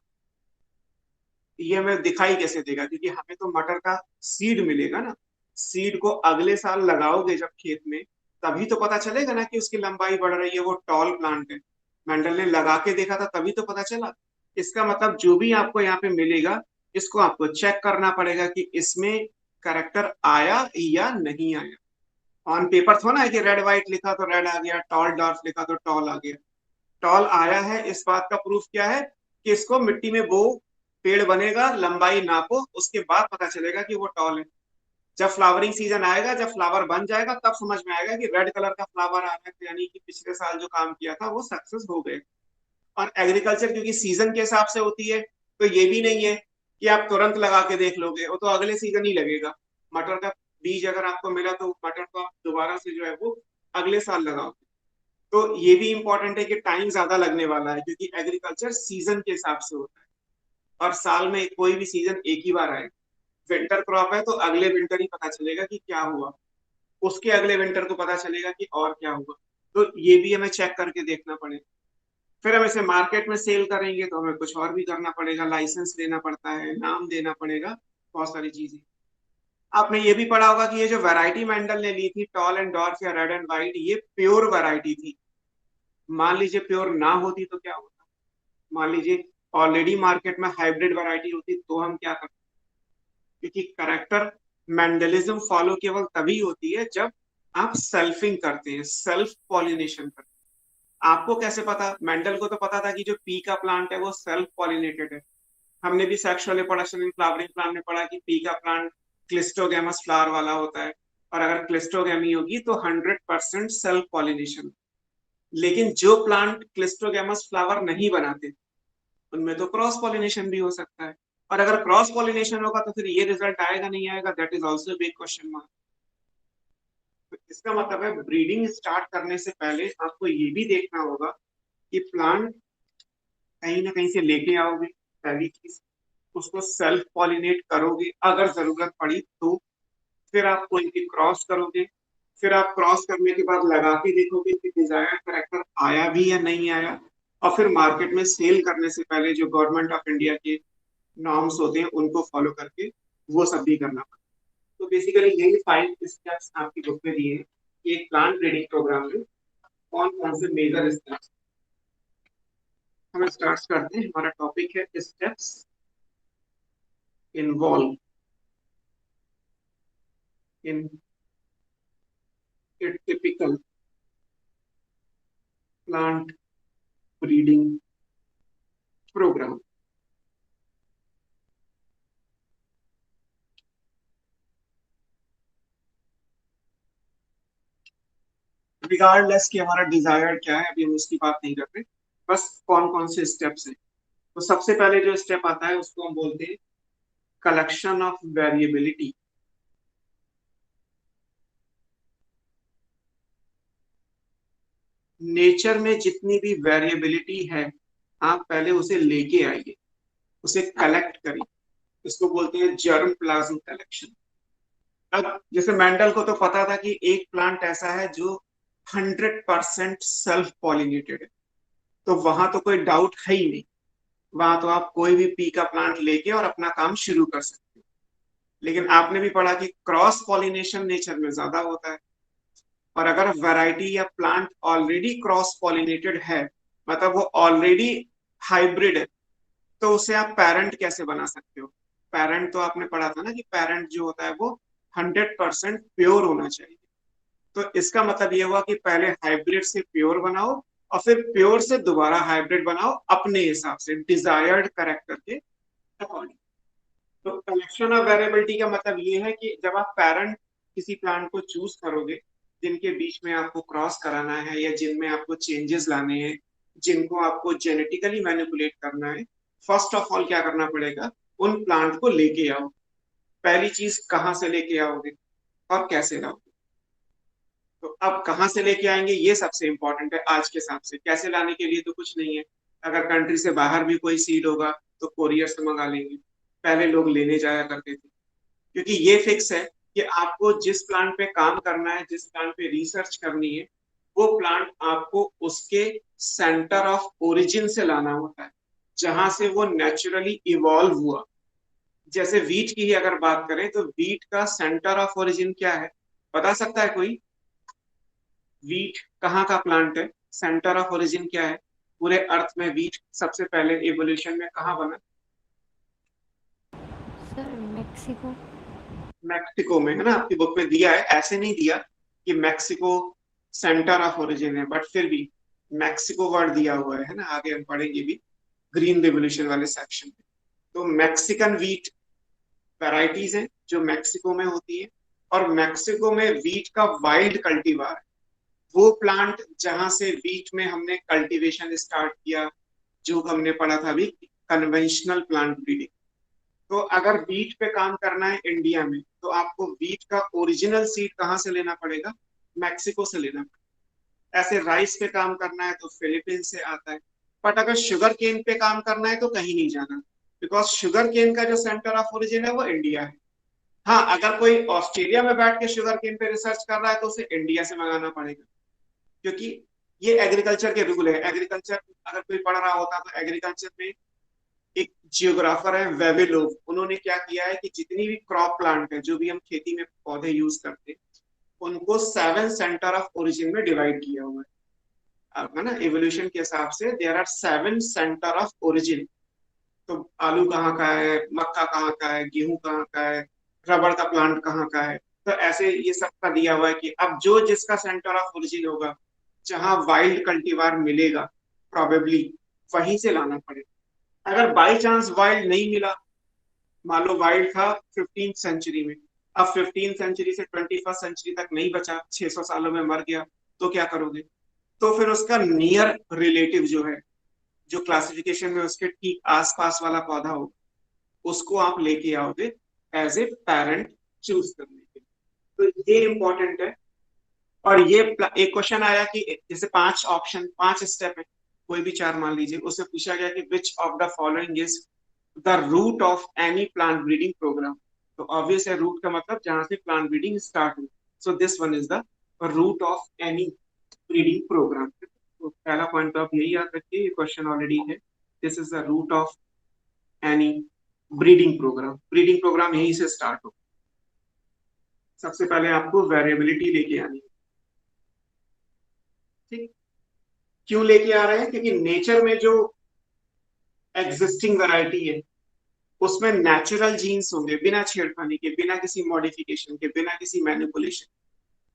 ये हमें दिखाई कैसे देगा, क्योंकि हमें तो मटर का सीड मिलेगा ना। सीड को अगले साल लगाओगे जब खेत में, तभी तो पता चलेगा ना कि उसकी लंबाई बढ़ रही है, वो टॉल प्लांट है। मेंडल ने लगा के देखा था तभी तो पता चला। इसका मतलब जो भी आपको यहाँ पे मिलेगा इसको आपको चेक करना पड़ेगा कि इसमें करेक्टर आया या नहीं आया। ऑन पेपर थोड़ा है कि रेड व्हाइट लिखा तो रेड आ गया, टॉल डॉर्फ लिखा तो टॉल आ गया। टॉल आया है इस बात का प्रूफ क्या है कि इसको मिट्टी में बो, पेड़ बनेगा, लंबाई नापो, उसके बाद पता चलेगा कि वो टॉल है। जब फ्लावरिंग सीजन आएगा, जब फ्लावर बन जाएगा, तब समझ में आएगा कि रेड कलर का फ्लावर आ रहा है, तो यानी कि पिछले साल जो काम किया था वो सक्सेस हो गए। और एग्रीकल्चर क्योंकि सीजन के हिसाब से होती है, तो ये भी नहीं है कि आप तुरंत लगा के देख लोगे, वो तो अगले सीजन ही लगेगा। मटर का बीज अगर आपको मिला तो मटर को आप दोबारा से जो है वो अगले साल लगाओगे। तो ये भी इंपॉर्टेंट है कि टाइम ज्यादा लगने वाला है, क्योंकि एग्रीकल्चर सीजन के हिसाब से होता है और साल में कोई भी सीजन एक ही बार आएगा। विंटर क्रॉप है तो अगले विंटर ही पता चलेगा कि क्या हुआ, उसके अगले विंटर को पता चलेगा कि और क्या हुआ। तो ये भी हमें चेक करके देखना पड़ेगा। फिर हम इसे मार्केट में सेल करेंगे तो हमें कुछ और भी करना पड़ेगा, लाइसेंस लेना पड़ता है, नाम देना पड़ेगा, बहुत सारी चीजें। आपने ये भी पढ़ा होगा कि ये जो वैरायटी मेंडल ने ली थी टॉल एंड डॉर्फ या रेड एंड व्हाइट, ये प्योर वैरायटी थी। मान लीजिए प्योर ना होती तो क्या होता, मान लीजिए ऑलरेडी मार्केट में हाइब्रिड वैरायटी होती तो हम क्या करते। क्योंकि करेक्टर मेंडलिज्म फॉलो केवल तभी होती है जब आप सेल्फिंग करते हैं, सेल्फ पॉलिनेशन करते हैं। आपको कैसे पता, मेंडल को तो पता था कि जो पी का प्लांट है वो सेल्फ पॉलिनेटेड है। हमने भी sexual reproduction in flowering plant में पढ़ा कि पी का प्लांट क्लिस्टोगेमस फ्लावर वाला होता है, और अगर क्लिस्टोगेमी होगी तो 100% सेल्फ पॉलिनेशन। लेकिन जो प्लांट क्लिस्टोगेमस फ्लावर नहीं बनाते उनमें तो क्रॉस पॉलिनेशन भी हो सकता है। और अगर क्रॉस पॉलिनेशन होगा तो फिर ये रिजल्ट आएगा नहीं आएगा, that is also big question mark. तो इसका मतलब है ब्रीडिंग स्टार्ट करने से पहले आपको ये भी देखना होगा कि प्लांट कहीं ना कहीं से लेके आओगे, पहली चीज। उसको सेल्फ पॉलिनेट करोगे अगर जरूरत पड़ी तो, फिर आप कोई भी क्रॉस करोगे, फिर आप क्रॉस करने के बाद लगा के देखोगे कि डिजायर्ड करेक्टर आया भी या नहीं आया। और फिर मार्केट में सेल करने से पहले जो गवर्नमेंट ऑफ इंडिया के नॉर्म्स होते हैं उनको फॉलो करके वो सब भी करना पड़ता है। तो बेसिकली यही 5 स्टेप्स आपकी बुक में दिए हैं कि एक प्लांट ब्रीडिंग प्रोग्राम में कौन कौन से मेजर स्टेप्स। हम स्टार्ट करते हैं। हमारा टॉपिक है steps involve in a typical plant breeding program. Regardless कि हमारा डिजायर क्या है, अभी हम उसकी बात नहीं कर रहे, बस कौन कौन से स्टेप्स हैं। तो सबसे पहले जो स्टेप आता है उसको हम बोलते हैं कलेक्शन ऑफ वेरिएबिलिटी। नेचर में जितनी भी वेरिएबिलिटी है आप पहले उसे लेके आइए, उसे कलेक्ट करिए। इसको बोलते हैं जर्म प्लाज्म कलेक्शन। अब जैसे मेंडल को तो पता था कि एक प्लांट ऐसा है जो 100% सेल्फ पॉलिनेटेड है, तो वहां तो कोई डाउट है ही नहीं, वहां तो आप कोई भी पी का प्लांट लेके और अपना काम शुरू कर सकते हो। लेकिन आपने भी पढ़ा कि क्रॉस पॉलिनेशन नेचर में ज्यादा होता है, और अगर वैरायटी या प्लांट ऑलरेडी क्रॉस पॉलिनेटेड है, मतलब वो ऑलरेडी हाइब्रिड है, तो उसे आप पेरेंट कैसे बना सकते हो। पेरेंट तो आपने पढ़ा था ना कि पेरेंट जो होता है वो 100% प्योर होना चाहिए। तो इसका मतलब ये हुआ कि पहले हाइब्रिड से प्योर बनाओ और फिर प्योर से दोबारा हाइब्रिड बनाओ अपने हिसाब से, डिजायर्ड कैरेक्टर के अकॉर्डिंग। तो कलेक्शन ऑफ वेरिएबिलिटी का मतलब ये है कि जब आप पेरेंट किसी प्लांट को चूज करोगे जिनके बीच में आपको क्रॉस कराना है या जिनमें आपको चेंजेस लाने हैं, जिनको आपको जेनेटिकली मैनिपुलेट करना है, फर्स्ट ऑफ ऑल क्या करना पड़ेगा, उन प्लांट को लेके आओ। पहली चीज कहाँ से लेके आओगे और कैसे लाओगे। तो अब कहाँ से लेके आएंगे ये सबसे इंपॉर्टेंट है आज के हिसाब से। कैसे लाने के लिए तो कुछ नहीं है, अगर कंट्री से बाहर भी कोई सीड होगा तो कोरियर से मंगा लेंगे, पहले लोग लेने जाया करते थे। क्योंकि ये फिक्स है कि आपको जिस प्लांट पे काम करना है, जिस प्लांट पे रिसर्च करनी है, वो प्लांट आपको उसके सेंटर ऑफ ओरिजिन से लाना होता है, जहां से वो नेचुरली इवॉल्व हुआ। जैसे वीट की ही अगर बात करें तो वीट का सेंटर ऑफ ओरिजिन क्या है, बता सकता है कोई। वीट कहाँ का प्लांट है, सेंटर ऑफ ओरिजिन क्या है पूरे अर्थ में। वीट सबसे पहले इवोल्यूशन में कहाँ बना, सर मेक्सिको। मैक्सिको में, है ना, आपकी बुक में दिया है, ऐसे नहीं दिया कि मैक्सिको सेंटर ऑफ ओरिजिन है, बट फिर भी मैक्सिको वर्ड दिया हुआ है ना, आगे हम पढ़ेंगे भी ग्रीन रिवोल्यूशन वाले सेक्शन में। तो मैक्सिकन वीट वैरायटीज हैं जो मैक्सिको में होती है, और मैक्सिको में वीट का वाइल्ड कल्टीवार है वो प्लांट जहां से वीट में हमने कल्टीवेशन स्टार्ट किया, जो हमने पढ़ा था अभी कन्वेंशनल प्लांट ब्रीडिंग। तो अगर वीट पे काम करना है इंडिया में तो आपको वीट का ओरिजिनल सीड कहाँ से लेना पड़ेगा, मैक्सिको से लेना पड़ेगा। ऐसे राइस पे काम करना है तो फिलीपींस से आता है। बट अगर शुगर केन पे काम करना है तो कहीं नहीं जाना, बिकॉज शुगर केन का जो सेंटर ऑफ ओरिजिन है वो इंडिया है। हाँ, अगर कोई ऑस्ट्रेलिया में बैठ के शुगर केन पे रिसर्च कर रहा है तो उसे इंडिया से मंगाना पड़ेगा, क्योंकि ये एग्रीकल्चर के रूल है। एग्रीकल्चर अगर कोई पढ़ रहा होता तो एग्रीकल्चर में एक जियोग्राफर है वेविलोव, उन्होंने क्या किया है कि जितनी भी क्रॉप प्लांट है, जो भी हम खेती में पौधे यूज करते हैं, उनको 7 सेंटर ऑफ ओरिजिन में डिवाइड किया हुआ है। अब है ना, एवोल्यूशन के हिसाब से there are 7 center of origin. तो आलू कहाँ का है, मक्का कहाँ का है, गेहूं कहाँ का है, रबर का प्लांट कहाँ का है। तो ऐसे ये सब का दिया हुआ है कि अब जो जिसका सेंटर ऑफ ओरिजिन होगा, जहां वाइल्ड कल्टीवार मिलेगा प्रोबेबली, वहीं से लाना पड़ेगा। अगर बाई चांस वाइल्ड नहीं मिला, मान लो वाइल्ड था 15th सेंचुरी में, अब 15th सेंचुरी से 21st सेंचुरी तक नहीं बचा, 600 सालों में मर गया, तो क्या करोगे। तो फिर उसका नियर रिलेटिव जो है, जो क्लासिफिकेशन में उसके ठीक आसपास वाला पौधा हो, उसको आप लेके आओगे एज ए पेरेंट चूज करने के लिए। तो ये इंपॉर्टेंट है। और ये एक क्वेश्चन आया कि जैसे 5 ऑप्शन, 5 स्टेप है, कोई भी 4 मान लीजिए, उससे पूछा गया कि which of the following is the root of any plant breeding program. तो ऑब्वियस है, रूट का मतलब जहां से प्लांट ब्रीडिंग स्टार्ट हुई। So this one is the root of any breeding program. तो पहला पॉइंट तो आप यही याद रखिए, ये क्वेश्चन ऑलरेडी है, this is the root of any breeding program. Breeding program यहीं से स्टार्ट हो। सबसे पहले आपको वेरिएबिलिटी लेके आनी है। ठीक, क्यों लेके आ रहे हैं? क्योंकि नेचर में जो एग्जिस्टिंग वैरायटी है उसमें नेचुरल जीन्स होंगे, बिना छेड़खानी के, बिना किसी मॉडिफिकेशन के, बिना किसी मैनिपुलेशन।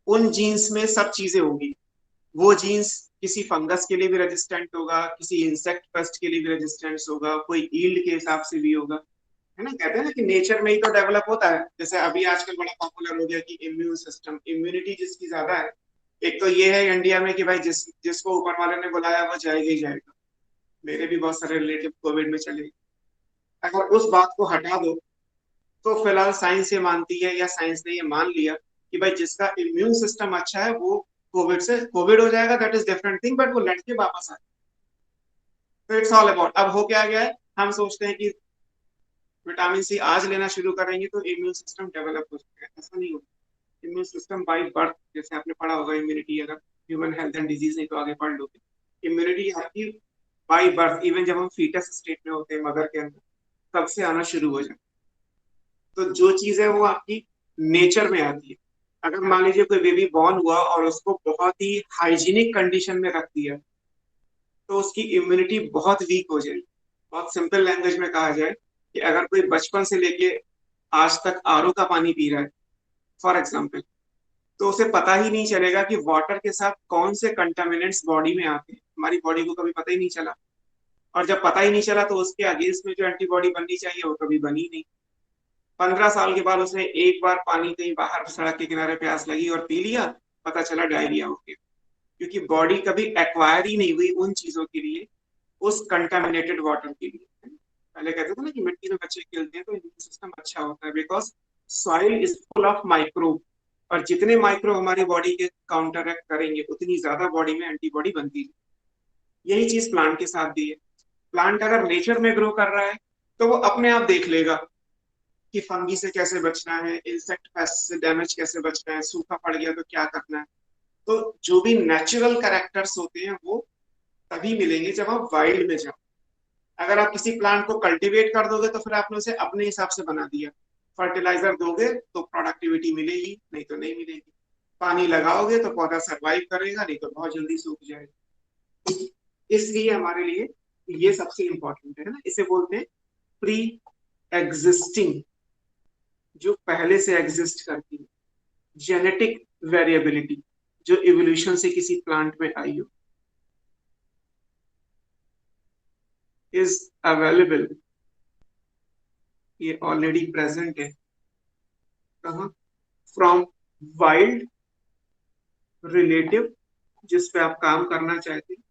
उन जीन्स में सब चीजें होंगी। वो जीन्स किसी फंगस के लिए भी रेजिस्टेंट होगा, किसी इंसेक्ट पेस्ट के लिए भी रेजिस्टेंट होगा, कोई ईल्ड के हिसाब से भी होगा, है ना। कहते हैं ना कि नेचर में ही तो डेवलप होता है। जैसे अभी आजकल बड़ा पॉपुलर हो गया कि इम्यून सिस्टम, इम्यूनिटी जिसकी ज्यादा है, एक तो ये है इंडिया में कि भाई जिसको ऊपर वाले ने बुलाया वो जाएगा ही जाएगा। मेरे भी बहुत सारे रिलेटिव कोविड में चले गए। अगर उस बात को हटा दो तो फिलहाल साइंस ये मानती है, या साइंस ने ये मान लिया कि भाई जिसका इम्यून सिस्टम अच्छा है वो कोविड हो जाएगा, that is different thing, but वो लड़के वापस आए। तो इट्स ऑल अबाउट, अब हो क्या गया है, हम सोचते हैं कि विटामिन सी आज लेना शुरू करेंगे तो इम्यून सिस्टम डेवलप हो जाएगा। ऐसा नहीं होता। इम्यून सिस्टम बाय बर्थ, जैसे आपने पढ़ा होगा इम्यूनिटी, अगर ह्यूमन हेल्थ एंड डिजीज नहीं तो आगे पढ़ लोगे, इम्यूनिटी आपकी बाय बर्थ, इवन जब हम फीटस स्टेट में होते हैं मदर के अंदर, तब से आना शुरू हो जाए। तो जो चीज है वो आपकी नेचर में आती है। अगर मान लीजिए कोई बेबी बॉर्न हुआ और उसको बहुत ही हाइजीनिक कंडीशन में रख दिया तो उसकी इम्यूनिटी बहुत वीक हो जाएगी। बहुत सिंपल लैंग्वेज में कहा जाए कि अगर कोई बचपन से लेके आज तक आरओ का पानी पी रहा है फॉर एग्जाम्पल, तो उसे पता ही नहीं चलेगा कि वाटर के साथ कौन से कंटामिनेंट्स बॉडी में आते हैं। हमारी बॉडी को कभी पता ही नहीं चला, और जब पता ही नहीं चला तो उसके अगेंस्ट में जो एंटीबॉडी बननी चाहिए वो कभी बनी नहीं। 15 साल के बाद उसने एक बार पानी कहीं बाहर सड़क के किनारे प्यास लगी और पी लिया, पता चला डायरिया हो गया, क्योंकि बॉडी कभी एक्वायर ही नहीं हुई उन चीजों के लिए, उस कंटामिनेटेड वाटर के लिए। पहले कहते थे ना कि मिट्टी में बच्चे खेलते हैं तो इम्यून सिस्टम अच्छा होता है, because soil is full of microbe, और जितने माइक्रो हमारी बॉडी के काउंटर एक्ट करेंगे उतनी ज्यादा बॉडी में एंटीबॉडी बनती है। यही चीज प्लांट के साथ भी है। प्लांट अगर नेचर में ग्रो कर रहा है तो वो अपने आप देख लेगा कि फंगी से कैसे बचना है, इंसेक्ट पेस्ट से डैमेज कैसे बचना है, सूखा पड़ गया तो क्या करना है। तो जो भी नेचुरल कैरेक्टर्स होते हैं वो तभी मिलेंगे जब आप वाइल्ड में जाओ। अगर आप किसी प्लांट को कल्टीवेट कर दोगे तो फिर आपने उसे अपने हिसाब से बना दिया। फर्टिलाइजर दोगे तो प्रोडक्टिविटी मिलेगी, नहीं तो नहीं मिलेगी। पानी लगाओगे तो पौधा सरवाइव करेगा, नहीं तो बहुत जल्दी सूख जाएगा। इसलिए हमारे लिए ये सबसे इंपॉर्टेंट है ना, इसे बोलते हैं प्री एग्जिस्टिंग, जो पहले से एग्जिस्ट करती है। जेनेटिक वेरिएबिलिटी जो इवोल्यूशन से किसी प्लांट में आई हो, इज अवेलेबल, ये ऑलरेडी प्रेजेंट है। कहाँ? फ्रॉम वाइल्ड रिलेटिव, जिस पे आप काम करना चाहते हैं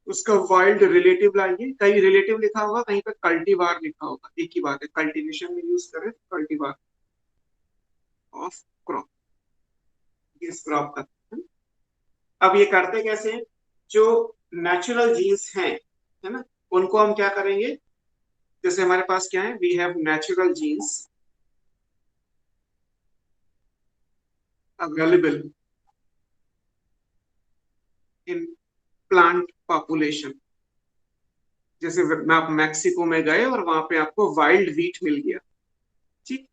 उसका वाइल्ड रिलेटिव लाइए। कहीं रिलेटिव लिखा होगा, कहीं पे कल्टीवार लिखा होगा, एक ही बात है। कल्टीवेशन में यूज करें कल्टीवार ऑफ क्रॉप, इस क्रॉप का। अब ये करते कैसे हैं? जो नेचुरल जीन्स हैं, है ना, उनको हम क्या करेंगे? जैसे हमारे पास क्या है, we have natural genes available in plant population. जैसे आप मैक्सिको में गए और वहां पे आपको वाइल्ड वीट मिल गया, ठीक,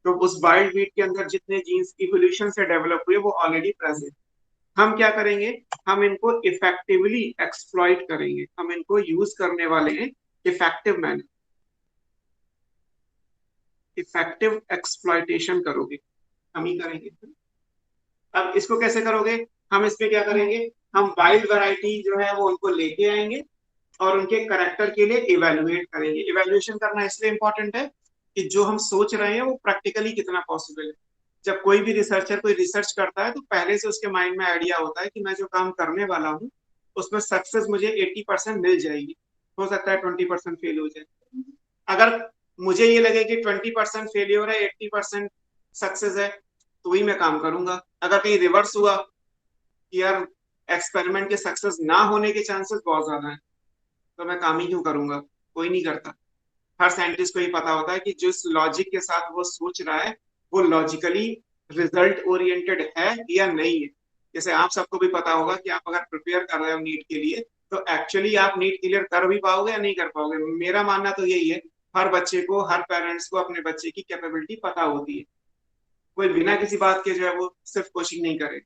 तो उस वाइल्ड वीट के अंदर जितने जीन्स इवोल्यूशन से डेवलप हुए वो ऑलरेडी प्रेजेंट। हम क्या करेंगे? हम इनको इफेक्टिवली एक्सप्लॉइट करेंगे, हम इनको यूज करने वाले हैं इफेक्टिव मैनर। इफेक्टिव एक्सप्लॉइटेशन करोगे, हम ही करेंगे। अब इसको कैसे करोगे? हम इसमें क्या करेंगे, हम वाइल्ड वैरायटी जो है वो उनको लेके आएंगे और उनके करेक्टर के लिए इवेलुएट करेंगे। इवेल्युएशन करना इसलिए इंपॉर्टेंट है कि जो हम सोच रहे हैं वो प्रैक्टिकली कितना पॉसिबल है। जब कोई भी रिसर्चर कोई रिसर्च करता है तो पहले से उसके माइंड में आइडिया होता है कि मैं जो काम करने वाला हूँ उसमें सक्सेस मुझे 80% मिल जाएगी, हो सकता है 20% फेल हो जाए। अगर मुझे ये लगे कि 20% फेलियर है, 80% सक्सेस है, तो वही मैं काम करूंगा। अगर कहीं रिवर्स हुआ कि यार एक्सपेरिमेंट के सक्सेस ना होने के चांसेस बहुत ज्यादा है, तो मैं काम ही क्यों करूंगा? कोई नहीं करता। हर साइंटिस्ट को ही पता होता है कि जिस लॉजिक के साथ वो सोच रहा है वो लॉजिकली रिजल्ट ओरिएंटेड है या नहीं है। जैसे आप सबको भी पता होगा कि आप अगर प्रिपेयर कर रहे हो नीट के लिए तो एक्चुअली आप नीट क्लियर कर भी पाओगे या नहीं कर पाओगे। मेरा मानना तो यही है, हर बच्चे को, हर पेरेंट्स को अपने बच्चे की कैपेबिलिटी पता होती है। कोई बिना किसी बात के जो है वो सिर्फ कोचिंग नहीं करे।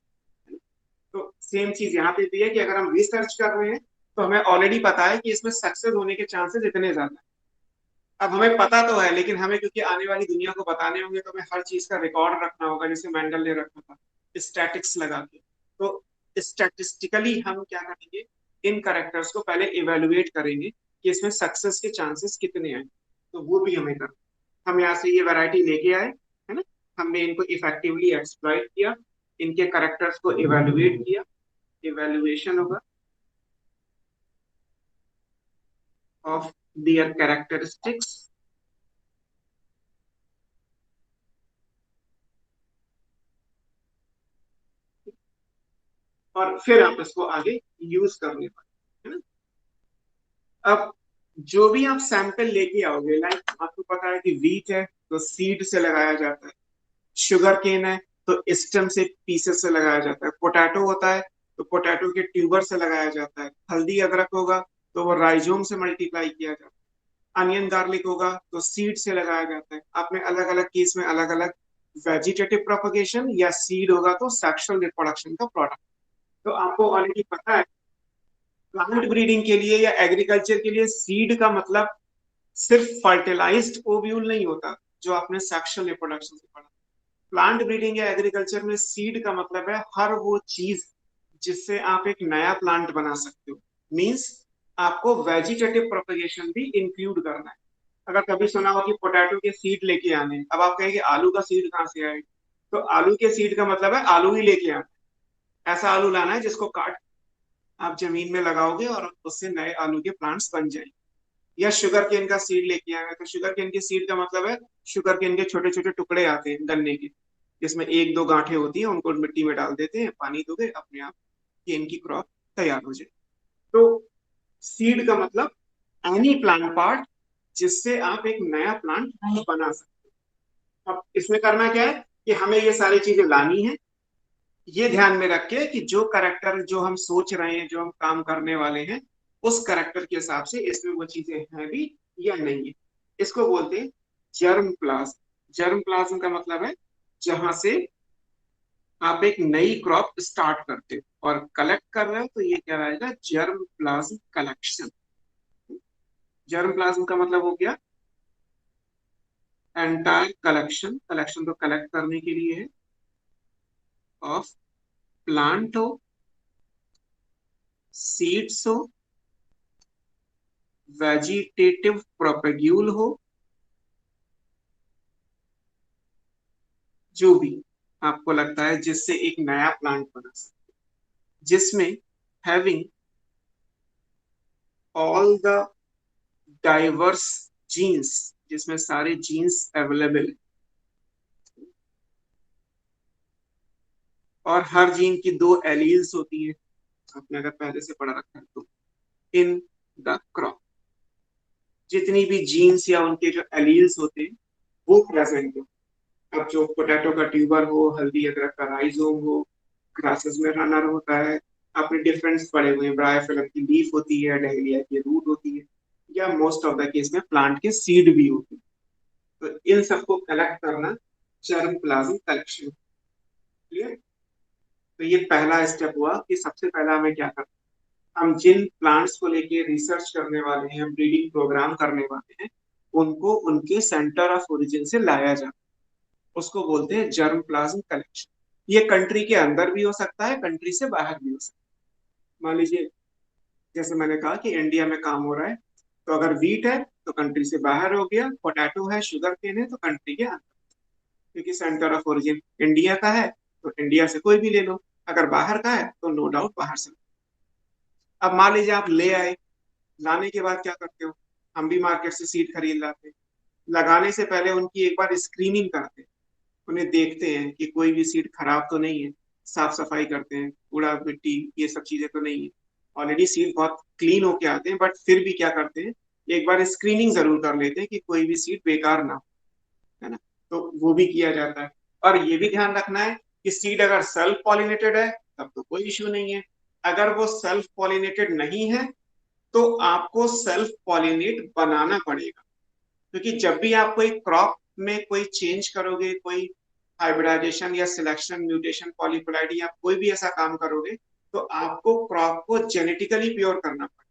तो सेम चीज यहाँ पे भी है कि अगर हम रिसर्च कर रहे हैं तो हमें ऑलरेडी पता है कि इसमें सक्सेस होने के चांसेस इतने ज्यादा हैं। अब हमें पता तो है, लेकिन हमें क्योंकि आने वाली दुनिया को बताने होंगे तो हमें हर चीज का रिकॉर्ड रखना होगा, जैसे मेंडल ने रखा था स्टैटिक्स लगा के। तो स्टैटिस्टिकली हम क्या करेंगे, इन करेक्टर्स को पहले इवेलुएट करेंगे कि इसमें सक्सेस के चांसेस कितने हैं। तो वो भी हमें करना। हम यहाँ से ये वैरायटी लेके आए, है ना, हमने इनको इफेक्टिवली एक्सप्लॉइट किया, इनके करेक्टर्स को इवेलुएट किया, इवेलुएशन होगा of their characteristics, और फिर आप इसको आगे यूज करने पाए, है ना। अब जो भी आप सैंपल लेके आओगे, लाइक आपको पता है कि वीट है तो सीड से लगाया जाता है, शुगर केन है तो स्टेम से पीसेस से लगाया जाता है, पोटैटो होता है तो पोटैटो के ट्यूबर से लगाया जाता है, हल्दी अदरक होगा तो वो राइजोम से मल्टीप्लाई किया जाता है, अनियन गार्लिक होगा तो सीड से लगाया जाता है। आपने अलग अलग केस में अलग अलग वेजिटेटिव प्रोपगेशन या सीड होगा तो सेक्सुअल रिप्रोडक्शन का प्रोडक्ट। तो आपको ऑलरेडी पता है प्लांट ब्रीडिंग के लिए या एग्रीकल्चर के लिए सीड का मतलब सिर्फ फर्टिलाइज्ड ओव्यूल नहीं होता, जो आपने सेक्सुअल रिप्रोडक्शन से पढ़ा। प्लांट ब्रीडिंग या एग्रीकल्चर में सीड का मतलब है हर वो चीज जिससे आप एक नया प्लांट बना सकते हो। मींस आपको वेजिटेटिव प्रोपगेशन भी इंक्लूड करना है। अगर कभी सुना हो कि पोटैटो के सीड लेके आने, अब आप कहेंगे आलू का सीड कहाँ से आए, तो आलू के सीड का मतलब है आलू ही लेके आना। ऐसा आलू लाना है जिसको काट आप जमीन में लगाओगे और उससे नए आलू के प्लांट्स बन जाएंगे। या शुगर केन का सीड लेके आए, तो शुगर केन के सीड का मतलब है शुगर केन के छोटे छोटे टुकड़े आते हैं गन्ने के, जिसमें एक दो गांठें होती हैं, उनको मिट्टी में डाल देते हैं, पानी दोगे अपने आप केन की क्रॉप तैयार हो जाए। तो सीड का मतलब एनी प्लांट पार्ट जिससे आप एक नया प्लांट बना सकते हो। अब इसमें करना क्या है कि हमें ये सारी चीजें लानी है, ये ध्यान में रख के कि जो करेक्टर जो हम सोच रहे हैं, जो हम काम करने वाले हैं, उस करेक्टर के हिसाब से इसमें वो चीजें हैं भी या नहीं है। इसको बोलते हैं जर्म प्लाज्म। जर्म प्लाज्म का मतलब है जहां से आप एक नई क्रॉप स्टार्ट करते हो और कलेक्ट कर रहे हो, तो ये क्या रहेगा, germ plasm collection. Germ plasm का मतलब हो गया एंटायर कलेक्शन, कलेक्शन तो कलेक्ट करने के लिए है, ऑफ प्लांट हो, सीड्स हो, वेजिटेटिव प्रोपेग्यूल हो, जो भी आपको लगता है जिससे एक नया प्लांट बना सके, जिसमें having all the diverse genes, जिसमें सारे जीन्स अवेलेबल है, और हर जीन की दो एलील्स होती है, आपने अगर पहले से पढ़ा रखा है तो, इन द क्रॉप जितनी भी जीन्स या उनके जो एलील्स होते हैं वो प्रेजेंट हो। अब जो पोटैटो का ट्यूबर हो, हल्दी अदरक का राइजोम हो, ग्रासेस में रनर होता है, आपने डिफरेंस पड़े हुए हैं, ब्रायोफिलम की लीफ होती है, डहेलिया की रूट होती है, या मोस्ट ऑफ द केस में प्लांट के सीड भी होते हैं। तो इन सबको कलेक्ट करना जर्म प्लाज्म कलेक्शन। क्लियर। तो ये पहला स्टेप हुआ कि सबसे पहला हमें क्या करना, हम जिन प्लांट्स को लेके रिसर्च करने वाले हैं, ब्रीडिंग प्रोग्राम करने वाले हैं, उनको उनके सेंटर ऑफ ओरिजिन से लाया जाए, उसको बोलते हैं जर्म प्लाज्म कलेक्शन। ये कंट्री के अंदर भी हो सकता है, कंट्री से बाहर भी हो सकता है। मान लीजिए जैसे मैंने कहा कि इंडिया में काम हो रहा है, तो अगर वीट है तो कंट्री से बाहर हो गया, पोटैटो है, शुगर केन है तो कंट्री के अंदर, क्योंकि सेंटर ऑफ ओरिजिन इंडिया का है तो इंडिया से कोई भी ले लो, अगर बाहर का है तो नो डाउट बाहर से। अब मान लीजिए आप ले आए, लाने के बाद क्या करते हो, हम भी मार्केट से सीड खरीद लाते हैं, लगाने से पहले उनकी एक बार स्क्रीनिंग करते हैं, उन्हें देखते हैं कि कोई भी सीड खराब तो नहीं है, साफ सफाई करते हैं, कूड़ा मिट्टी ये सब चीजें तो नहीं है। ऑलरेडी सीड बहुत क्लीन होके आते हैं, बट फिर भी क्या करते हैं, एक बार स्क्रीनिंग जरूर कर लेते हैं कि कोई भी सीड बेकार ना हो, है ना। तो वो भी किया जाता है। और ये भी ध्यान रखना है कि सीड अगर सेल्फ पॉलिनेटेड है तब तो कोई इश्यू नहीं है, अगर वो सेल्फ पॉलिनेटेड नहीं है तो आपको सेल्फ पॉलिनेट बनाना पड़ेगा। क्योंकि जब भी आप कोई क्रॉप में कोई चेंज करोगे, कोई हाइब्रिडाइजेशन या सिलेक्शन, म्यूटेशन, पॉलीप्लॉइडी, आप कोई भी ऐसा काम करोगे तो आपको क्रॉप को जेनेटिकली प्योर करना पड़ेगा।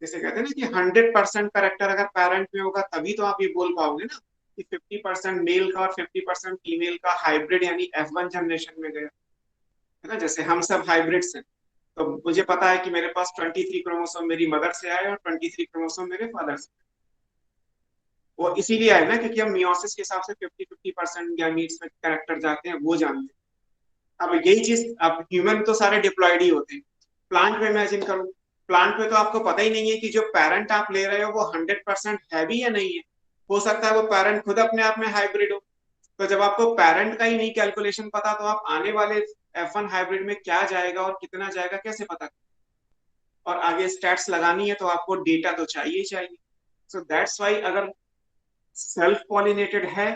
जैसे कहते हैं ना कि 100% करेक्टर अगर पेरेंट में होगा तभी तो आप ये बोल पाओगे ना कि 50% मेल का और 50% फीमेल का हाइब्रिड यानी F1 जनरेशन में गया, है ना। जैसे हम सब हाइब्रिड्स हैं, तो मुझे पता है कि मेरे पास 23 क्रोमोसोम मेरी मदर से आए और 23 क्रोमोसोम मेरे फादर से। वो इसीलिए आए ना क्योंकि हम मियोसिस के हिसाब से 50-50% गैमीट्स में कैरेक्टर जाते हैं, वो जानते हैं। अब यही चीज, अब ह्यूमन तो सारे डिप्लॉयड ही होते हैं, प्लांट में इमेजिन करो, प्लांट में तो आपको पता ही नहीं है कि जो पेरेंट आप ले रहे हो वो 100% है भी या नहीं है। हो सकता है वो पेरेंट खुद अपने आप में हाइब्रिड हो। तो जब आपको पेरेंट का ही नहीं कैलकुलेशन पता, तो आप आने वाले F1 हाइब्रिड में क्या जाएगा और कितना जाएगा कैसे पता। और आगे स्टैट्स लगानी है तो आपको डेटा तो चाहिए ही चाहिए। सो दैट्स वाई अगर सेल्फ पॉलिनेटेड है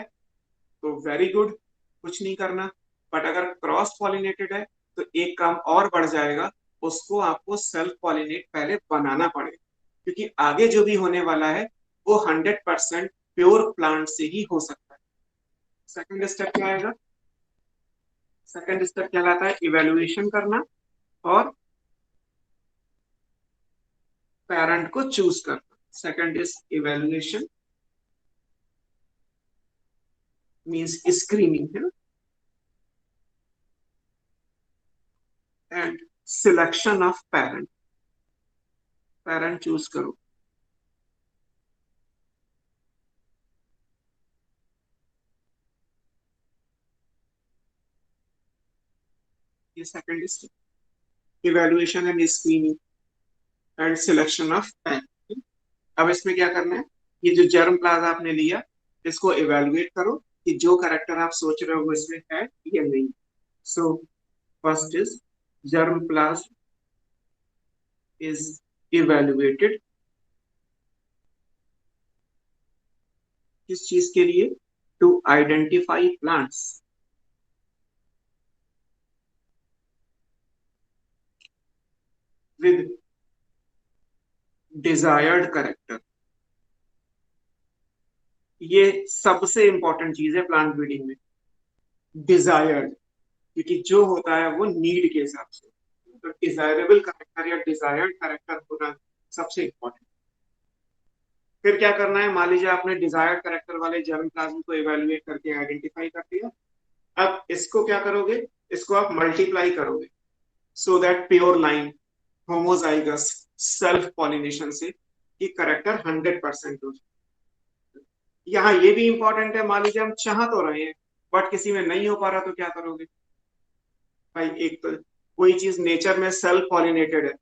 तो वेरी गुड, कुछ नहीं करना। बट अगर क्रॉस पॉलिनेटेड है तो एक काम और बढ़ जाएगा, उसको आपको सेल्फ पॉलिनेट पहले बनाना पड़ेगा, क्योंकि आगे जो भी होने वाला है वो 100% प्योर प्लांट से ही हो सकता है। सेकंड स्टेप क्या आएगा? सेकंड स्टेप कहलाता है इवेल्युएशन करना और पेरेंट को चूज करना। Second is evaluation, means screening, है ना, and selection of parent. Parent choose करो। ये second step, evaluation and screening and selection of parent. अब इसमें क्या करना है, ये जो जर्म प्लाज्म आपने लिया इसको इवेल्युएट करो कि जो कैरेक्टर आप सोच रहे हो वो इसमें है या नहीं। So first is germ plasm is evaluated, किस चीज के लिए? To identify plants with desired character. ये सबसे इंपॉर्टेंट चीज है प्लांट ब्रीडिंग में, डिजायर्ड, क्योंकि जो होता है वो नीड के हिसाब से, तो डिजायरेबल करेक्टर या डिजायर्ड करेक्टर होना सबसे इंपॉर्टेंट। फिर क्या करना है, मान लीजिए आपने डिजायर्ड करेक्टर वाले जर्म प्लाज्म को इवेलुएट करके आइडेंटिफाई कर दिया। अब इसको क्या करोगे, इसको आप मल्टीप्लाई करोगे so that pure line homozygous self pollination से कि करेक्टर 100% हो जाए। यहाँ ये भी इंपॉर्टेंट है, मान लीजिए हम चाह तो रहे हैं बट किसी में नहीं हो पा रहा, तो क्या करोगे भाई? एक तो कोई चीज नेचर में सेल्फ पॉलिनेटेड है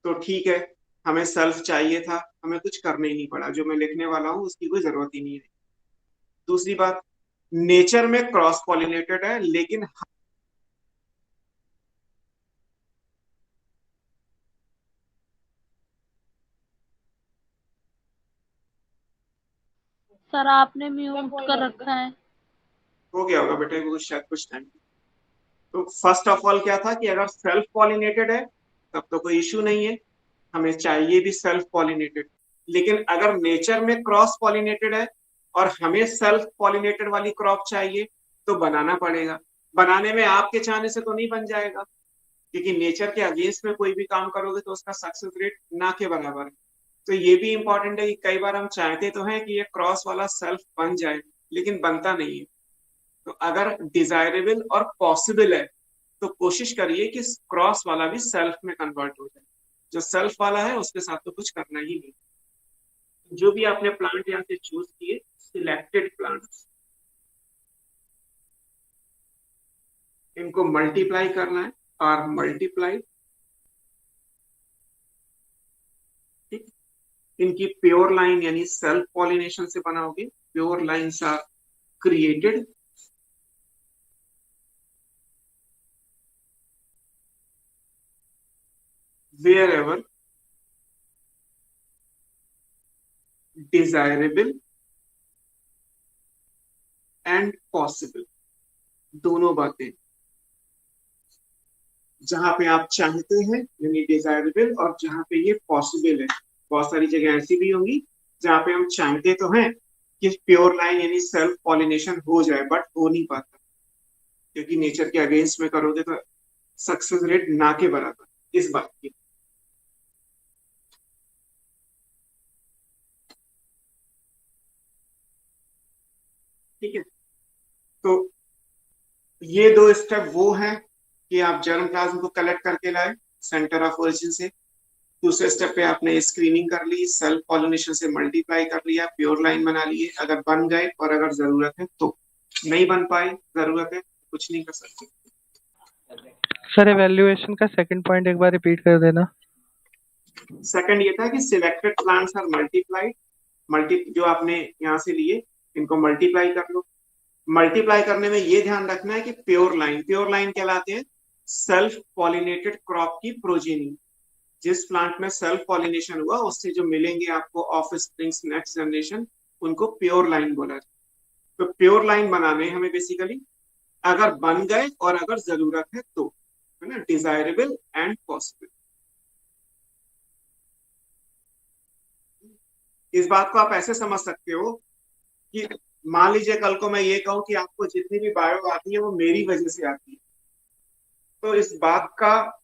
तो ठीक है, हमें सेल्फ चाहिए था, हमें कुछ करना ही नहीं पड़ा, जो मैं लिखने वाला हूँ उसकी कोई जरूरत ही नहीं है। दूसरी बात, नेचर में क्रॉस पॉलिनेटेड है लेकिन सर आपने म्यूट कर रखा है। हो गया होगा बेटा कुछ, शायद कुछ टाइम। तो फर्स्ट ऑफ ऑल क्या था कि अगर सेल्फ पॉलिनेटेड है तब तो कोई इश्यू नहीं है, हमें चाहिए भी सेल्फ पॉलिनेटेड। लेकिन अगर नेचर में क्रॉस पॉलिनेटेड है और हमें सेल्फ पॉलिनेटेड वाली क्रॉप चाहिए तो बनाना पड़ेगा। बनाने में आपके चाहने से तो नहीं बन जाएगा, क्योंकि नेचर के अगेंस्ट में कोई भी काम करोगे तो उसका सक्सेस रेट ना के बराबर है। तो ये भी इंपॉर्टेंट है कि कई बार हम चाहते तो हैं कि ये क्रॉस वाला सेल्फ बन जाए लेकिन बनता नहीं है। तो अगर डिजायरेबल और पॉसिबल है तो कोशिश करिए कि क्रॉस वाला भी सेल्फ में कन्वर्ट हो जाए। जो सेल्फ वाला है उसके साथ तो कुछ करना ही नहीं। जो भी आपने प्लांट यहाँ से चूज किए, सिलेक्टेड प्लांट्स, इनको मल्टीप्लाई करना है और मल्टीप्लाई, ठीक। इनकी प्योर लाइन यानी सेल्फ पॉलिनेशन से बनाओगे। Pure lines are created wherever desirable and possible, दोनों बातें, जहां पे आप चाहते हैं यानी डिजायरेबल और जहां पे ये पॉसिबल है। बहुत सारी जगह ऐसी भी होंगी जहां पे हम चाहते तो हैं कि प्योर लाइन यानी सेल्फ पॉलिनेशन हो जाए, बट हो नहीं पाता क्योंकि नेचर के अगेंस्ट में करोगे तो सक्सेस रेट ना के बराबर इस बात की। ठीक है, तो ये दो स्टेप वो हैं कि आप जर्म प्लाज्म को कलेक्ट करके लाए सेंटर ऑफ ओरिजिन से। दूसरे स्टेप पे आपने स्क्रीनिंग कर ली, सेल्फ पॉलिनेशन से मल्टीप्लाई कर लिया, प्योर लाइन बना लिए। अगर बन गए और अगर जरूरत है तो, नहीं बन पाए, जरूरत है कुछ नहीं कर सकते। सर एवेल्युएशन का सेकंड पॉइंट एक बार रिपीट कर देना। सेकंड ये था कि सिलेक्टेड प्लांट्स आर मल्टीप्लाई, जो आपने यहाँ से लिए इनको मल्टीप्लाई कर लो। मल्टीप्लाई करने में ये ध्यान रखना है कि प्योर लाइन कहलाते हैं सेल्फ पॉलिनेटेड क्रॉप की प्रोजेनी। जिस प्लांट में सेल्फ पॉलिनेशन हुआ उससे जो मिलेंगे आपको ऑफ स्प्रिंग्स नेक्स्ट जनरेशन, उनको प्योर लाइन बोला जाए। तो प्योर लाइन बनाने हमें बेसिकली अगर बन गए और अगर जरूरत है तो, है ना, डिजायरेबल एंड पॉसिबल। इस बात को आप ऐसे समझ सकते हो कि मान लीजिए कल को मैं ये कहूं कि आपको जितनी भी बायो आती है वो मेरी वजह से आती है, तो इस बात का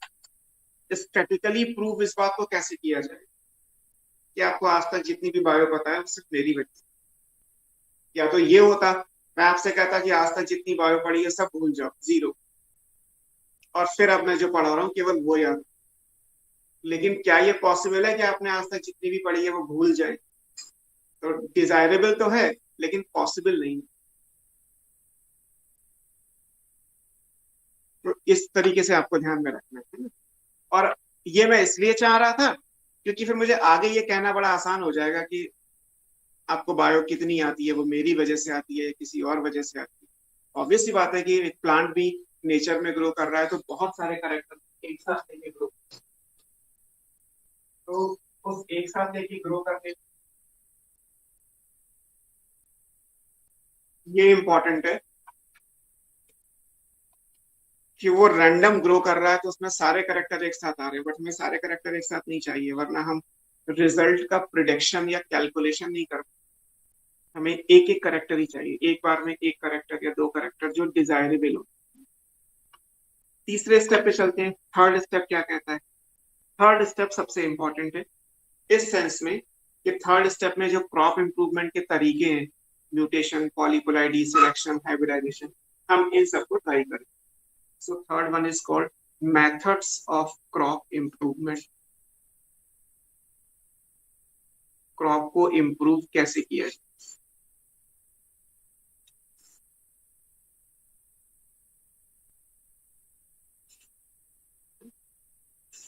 स्टैटिकली प्रूफ इस बात को कैसे किया जाए कि आपको आज तक जितनी भी बायो पता है वो सिर्फ मेरी वजह से। या तो ये होता, मैं आपसे कहता कि आज तक जितनी बायो पढ़ी है सब भूल जाओ, 0, और फिर अब मैं जो पढ़ा रहा हूँ केवल वो याद। लेकिन क्या ये पॉसिबल है कि आपने आज तक जितनी भी पढ़ी है वो भूल जाए? तो डिजायरेबल तो है लेकिन पॉसिबल नहीं। तो इस तरीके से आपको ध्यान में रखना है। और ये मैं इसलिए चाह रहा था क्योंकि फिर मुझे आगे ये कहना बड़ा आसान हो जाएगा कि आपको बायो कितनी आती है, वो मेरी वजह से आती है, किसी और वजह से आती है। ऑब्वियस सी बात है कि एक प्लांट भी नेचर में ग्रो कर रहा है तो बहुत सारे कैरेक्टर एक साथ लेके ग्रो, तो उस एक साथ लेके ग्रो करने ये इंपॉर्टेंट है कि वो रैंडम ग्रो कर रहा है तो उसमें सारे कैरेक्टर एक साथ आ रहे हैं, बट हमें सारे कैरेक्टर एक साथ नहीं चाहिए, वरना हम रिजल्ट का प्रिडिक्शन या कैलकुलेशन नहीं कर। हमें एक एक कैरेक्टर ही चाहिए, एक बार में एक कैरेक्टर या 2 कैरेक्टर जो डिजायरेबल हो। तीसरे स्टेप पे चलते हैं। थर्ड स्टेप क्या कहता है? थर्ड स्टेप सबसे इंपॉर्टेंट है इस सेंस में कि थर्ड स्टेप में जो क्रॉप इंप्रूवमेंट के तरीके हैं, म्यूटेशन, पॉलीपोलाई डी सिलेक्शन, हाइब्रिडाइजेशन, हम इन सबको ट्राई करें। So third one is called methods of crop improvement. Crop को इम्प्रूव कैसे किया जाए?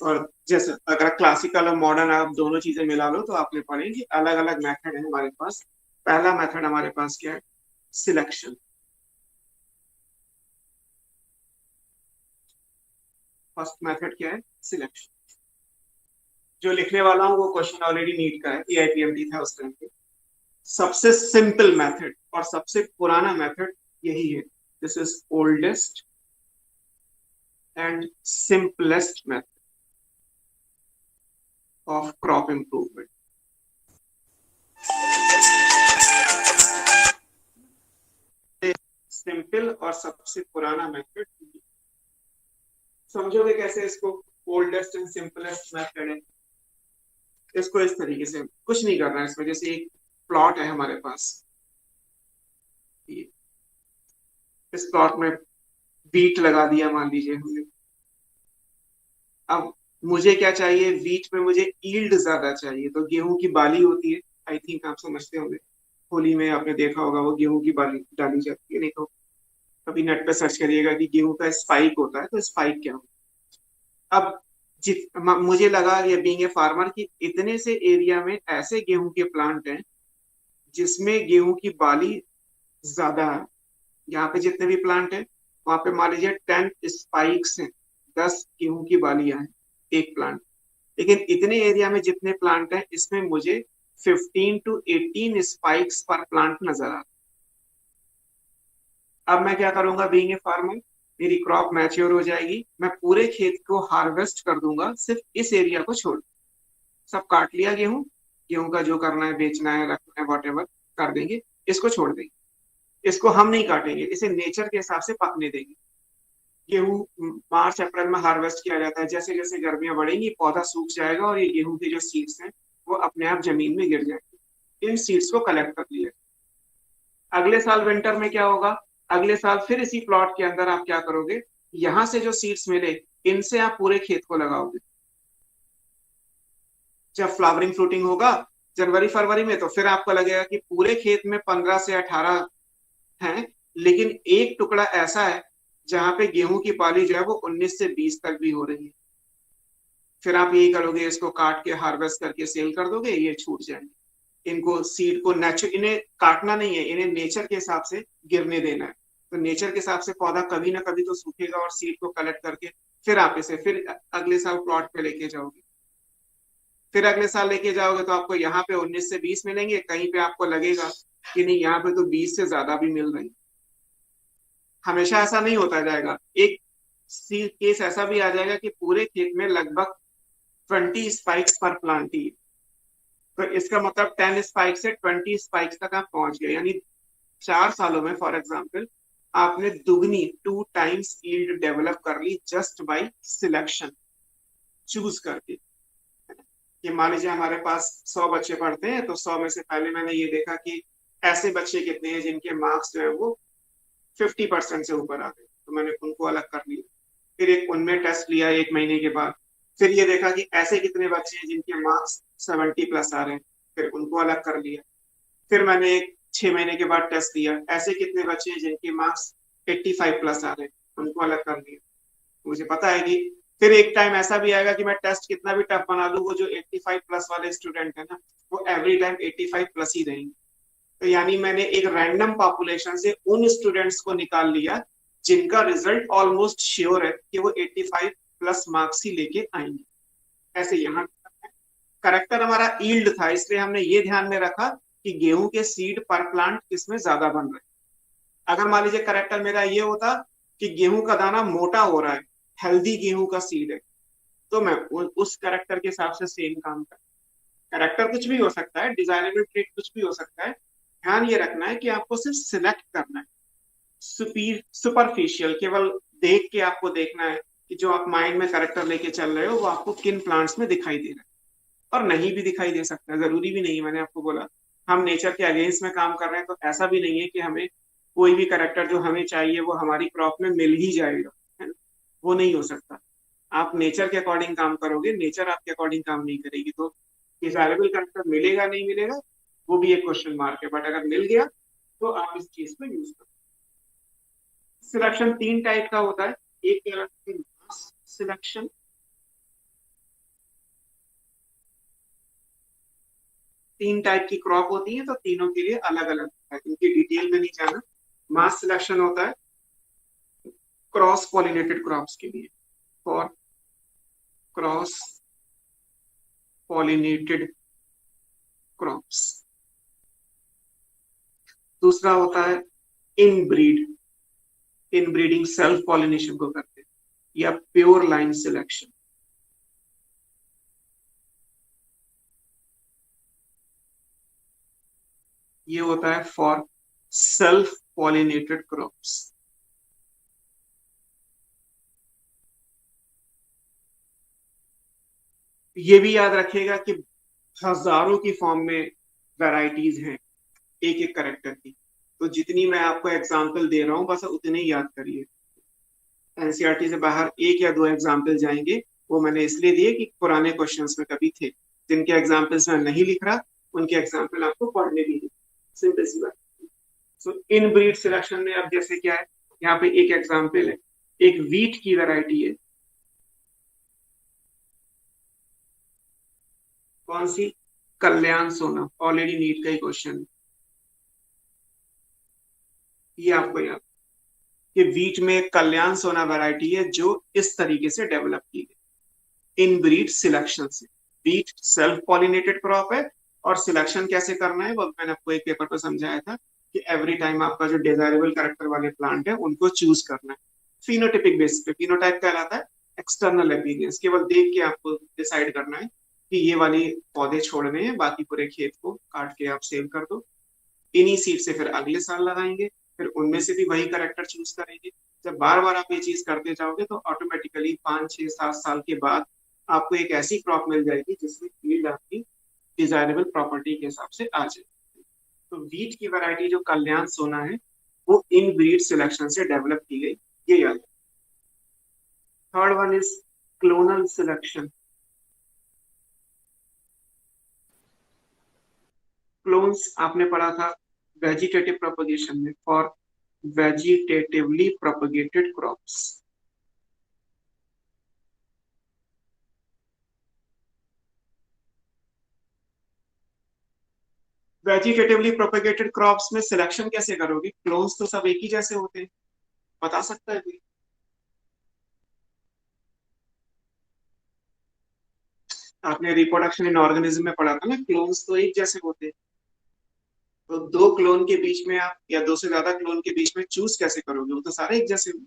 और जैसे अगर क्लासिकल और मॉडर्न आप दोनों चीजें मिला लो तो आपने पढ़े कि अलग अलग मेथड है हमारे पास। पहला मेथड हमारे पास क्या है? सिलेक्शन। फर्स्ट मेथड क्या है? सिलेक्शन। जो लिखने वाला हूँ वो क्वेश्चन ऑलरेडी नीट का है, AIPMT था उस टाइम पे। सबसे सिंपल मेथड और सबसे पुराना मेथड यही है। This is oldest and simplest method of crop improvement. Simple और सबसे पुराना मेथड। समझोगे कैसे इसको? ओल्डेस्ट एंड सिंपलेस्ट मेथड है। इसको इस तरीके से कुछ नहीं करना है इसमें। जैसे एक प्लॉट है हमारे पास, इस प्लॉट में बीट लगा दिया मान लीजिए हमने। अब मुझे क्या चाहिए? वीट में मुझे ईल्ड ज्यादा चाहिए, तो गेहूं की बाली होती है, आई थिंक आप समझते होंगे, होली में आपने देखा होगा वो गेहूं की बाली डाली जाती है। नहीं तो कभी नेट पे सर्च करिएगा कि गेहूं का स्पाइक होता है, तो स्पाइक क्या होता है। अब मुझे लगा ये बीइंग ए फार्मर कि इतने से एरिया में ऐसे गेहूं के प्लांट हैं जिसमें गेहूं की बाली ज्यादा है। यहाँ पे जितने भी प्लांट हैं वहां पे मान लीजिए 10 स्पाइक्स हैं, 10 गेहूं की बालियां हैं एक प्लांट। लेकिन इतने एरिया में जितने प्लांट हैं इसमें मुझे 15 to 18 स्पाइक्स पर प्लांट नजर आ। अब मैं क्या करूंगा? बीइंग ए फार्मर, मेरी क्रॉप मैच्योर हो जाएगी, मैं पूरे खेत को हार्वेस्ट कर दूंगा, सिर्फ इस एरिया को छोड़। सब काट लिया गेहूं, गेहूं का जो करना है, बेचना है, रखना है, वॉट एवर कर देंगे। इसको छोड़ देंगे, इसको हम नहीं काटेंगे, इसे नेचर के हिसाब से पकने देंगे। गेहूं मार्च अप्रैल में हार्वेस्ट किया जाता है, जैसे जैसे गर्मियां बढ़ेंगी पौधा सूख जाएगा और ये गेहूं के जो सीड्स हैं वो अपने आप जमीन में गिर जाएंगे। इन सीड्स को कलेक्ट कर लिया। अगले साल विंटर में क्या होगा, अगले साल फिर इसी प्लॉट के अंदर आप क्या करोगे, यहां से जो सीड्स मिले इनसे आप पूरे खेत को लगाओगे। जब फ्लावरिंग फ्रूटिंग होगा जनवरी फरवरी में, तो फिर आपको लगेगा कि पूरे खेत में 15 से 18 हैं, लेकिन एक टुकड़ा ऐसा है जहां पे गेहूं की पाली जो है वो 19 से 20 तक भी हो रही है। फिर आप यही करोगे, इसको काट के हार्वेस्ट करके सेल कर दोगे, ये छूट जाएंगे। इनको सीड को इन्हें काटना नहीं है, इन्हें नेचर के हिसाब से गिरने देना है। तो नेचर के हिसाब से पौधा कभी ना कभी तो सूखेगा और सीड को कलेक्ट करके फिर आप इसे फिर अगले साल प्लॉट पे लेके जाओगे। फिर अगले साल लेके जाओगे तो आपको यहाँ पे 19 से 20 मिलेंगे, कहीं पे आपको लगेगा कि नहीं यहाँ पे तो 20 से ज्यादा भी मिल रही। हमेशा ऐसा नहीं होता जाएगा, एक केस ऐसा भी आ जाएगा कि पूरे खेत में लगभग 20 स्पाइक्स पर प्लांट ही, तो इसका मतलब 10 स्पाइक से 20 स्पाइक्स तक आप पहुंच गए, यानी 4 सालों में फॉर एग्जाम्पल आपने दुगनी 2 टाइम्स यील्ड डेवलप कर ली जस्ट बाय सिलेक्शन, चूज करके। कि मान लीजिए हमारे पास 100 बच्चे पढ़ते हैं, तो 100 में से पहले मैंने ये देखा कि ऐसे बच्चे कितने हैं जिनके मार्क्स जो है वो 50% से ऊपर आ गए, तो मैंने उनको अलग कर लिया। फिर एक उनमें टेस्ट लिया 1 महीने के बाद, फिर ये देखा कि ऐसे कितने बच्चे हैं जिनके मार्क्स 70 प्लस आ रहे हैं, फिर उनको अलग कर लिया। फिर मैंने एक 6 महीने के बाद टेस्ट लिया, ऐसे कितने बच्चे हैं जिनके मार्क्स 85 प्लस आ रहे हैं, उनको अलग कर लिया। मुझे पता है कि फिर एक टाइम ऐसा भी आएगा कि मैं टेस्ट कितना भी टफ बना दूं, वो जो 85 प्लस वाले स्टूडेंट है ना, वो एवरी टाइम 85 प्लस ही रहेंगे। तो यानी मैंने एक रैंडम पॉपुलेशन से उन स्टूडेंट्स को निकाल लिया जिनका रिजल्ट ऑलमोस्ट श्योर है कि वो 85 प्लस मार्क्स ही लेके आएंगे। ऐसे यहाँ करेक्टर हमारा यील्ड था, इसलिए हमने ये ध्यान में रखा कि गेहूं के सीड पर प्लांट किसमें ज्यादा बन रहे हैं। अगर मान लीजिए करेक्टर मेरा ये होता कि गेहूं का दाना मोटा हो रहा है, हेल्दी गेहूं का सीड है, तो मैं उस करेक्टर के हिसाब से सेम काम कर। करेक्टर कुछ भी हो सकता है, डिजायरेबल ट्रेट कुछ भी हो सकता है, ध्यान ये रखना है कि आपको सिर्फ सिलेक्ट करना है। सुपरफिशियल केवल देख के आपको देखना है कि जो आप माइंड में करेक्टर लेके चल रहे हो वो आपको किन प्लांट्स में दिखाई दे रहा है, और नहीं भी दिखाई दे सकता है, जरूरी भी नहीं है। मैंने आपको बोला हम नेचर के अगेंस्ट में काम कर रहे हैं, तो ऐसा भी नहीं है कि हमें कोई भी करेक्टर जो हमें चाहिए वो हमारी क्रॉप में मिल ही जाएगा, है ना, वो नहीं हो सकता। आप नेचर के अकॉर्डिंग काम करोगे, नेचर आपके अकॉर्डिंग काम नहीं करेगी। तो डिजायरेबल करेक्टर मिलेगा नहीं मिलेगा वो भी एक क्वेश्चन मार्क है, बट अगर मिल गया तो आप इस चीज को यूज करो। सिलेक्शन 3 टाइप का होता है, एक कहलाता है मास सिलेक्शन, तीन टाइप की क्रॉप होती है, तो तीनों के लिए अलग अलग है, इनकी डिटेल में नहीं जाना। मास सिलेक्शन होता है क्रॉस पॉलिनेटेड क्रॉप्स के लिए, फॉर क्रॉस पॉलिनेटेड क्रॉप्स। दूसरा होता है इनब्रीड, इनब्रीडिंग सेल्फ पॉलिनेशन को करते हैं, या प्योर लाइन सिलेक्शन। ये होता है फॉर सेल्फ पॉलिनेटेड क्रॉप्स। ये भी याद रखिएगा कि हजारों की फॉर्म में वैरायटीज हैं एक एक करेक्टर की, तो जितनी मैं आपको एग्जाम्पल दे रहा हूं बस उतने ही याद करिए। एनसीईआरटी से बाहर 1 या 2 एग्जाम्पल जाएंगे, वो मैंने इसलिए दिए कि पुराने क्वेश्चंस में कभी थे, जिनके एग्जाम्पल्स मैं नहीं लिख रहा उनके एग्जाम्पल आपको पढ़ने भी, सिंपल सी बात। सो इनब्रीड सिलेक्शन में अब जैसे क्या है, यहाँ पे एक एग्जाम्पल है, एक वीट की वैरायटी है, कौन सी, कल्याण सोना, ऑलरेडी नीट का ही क्वेश्चन है, ये आपको याद कि वीट में कल्याण सोना वैरायटी है जो इस तरीके से डेवलप की गई इनब्रीड सिलेक्शन से। वीट सेल्फ पॉलिनेटेड क्रॉप है, और सिलेक्शन कैसे करना है वो मैंने आपको एक पेपर पर समझाया था कि एवरी टाइम आपका जो डिजायरेबल कैरेक्टर वाले प्लांट है उनको चूज करना है फिनोटाइपिक बेसिस पे। फिनोटाइप कहलाता है एक्सटर्नल अपीयरेंस, केवल देख के आपको डिसाइड करना है कि ये वाली पौधे छोड़ने हैं, बाकी पूरे खेत को काट के आप सेव कर दो। इन्हीं सीड से फिर अगले साल लगाएंगे, फिर उनमें से भी वही करेक्टर चूज करेंगे। जब बार बार आप ये चीज करते जाओगे तो ऑटोमेटिकली 5 6 7 साल के बाद आपको एक ऐसी क्रॉप मिल जाएगी जिसमें फील्ड आपकी डिजायरेबल प्रॉपर्टी के हिसाब से आ जाए। तो वीट की वैरायटी जो कल्याण सोना है वो इन ब्रीड सिलेक्शन से डेवलप की गई, ये याद। Third one is clonal selection. Clones आपने पढ़ा था वेजिटेटिव प्रोपगेशन में, for vegetatively propagated crops. Vegetatively propagated crops में सिलेक्शन कैसे करोगे? क्लोन्स तो सब एक ही जैसे होते हैं, बता सकता है कोई? आपने रिप्रोडक्शन इन ऑर्गेनिज्म में पढ़ा था ना, क्लोन्स तो एक जैसे होते हैं। तो दो क्लोन के बीच में आप या दो से ज्यादा क्लोन के बीच में चूज कैसे करोगे? वो तो सारे एक जैसे होंगे।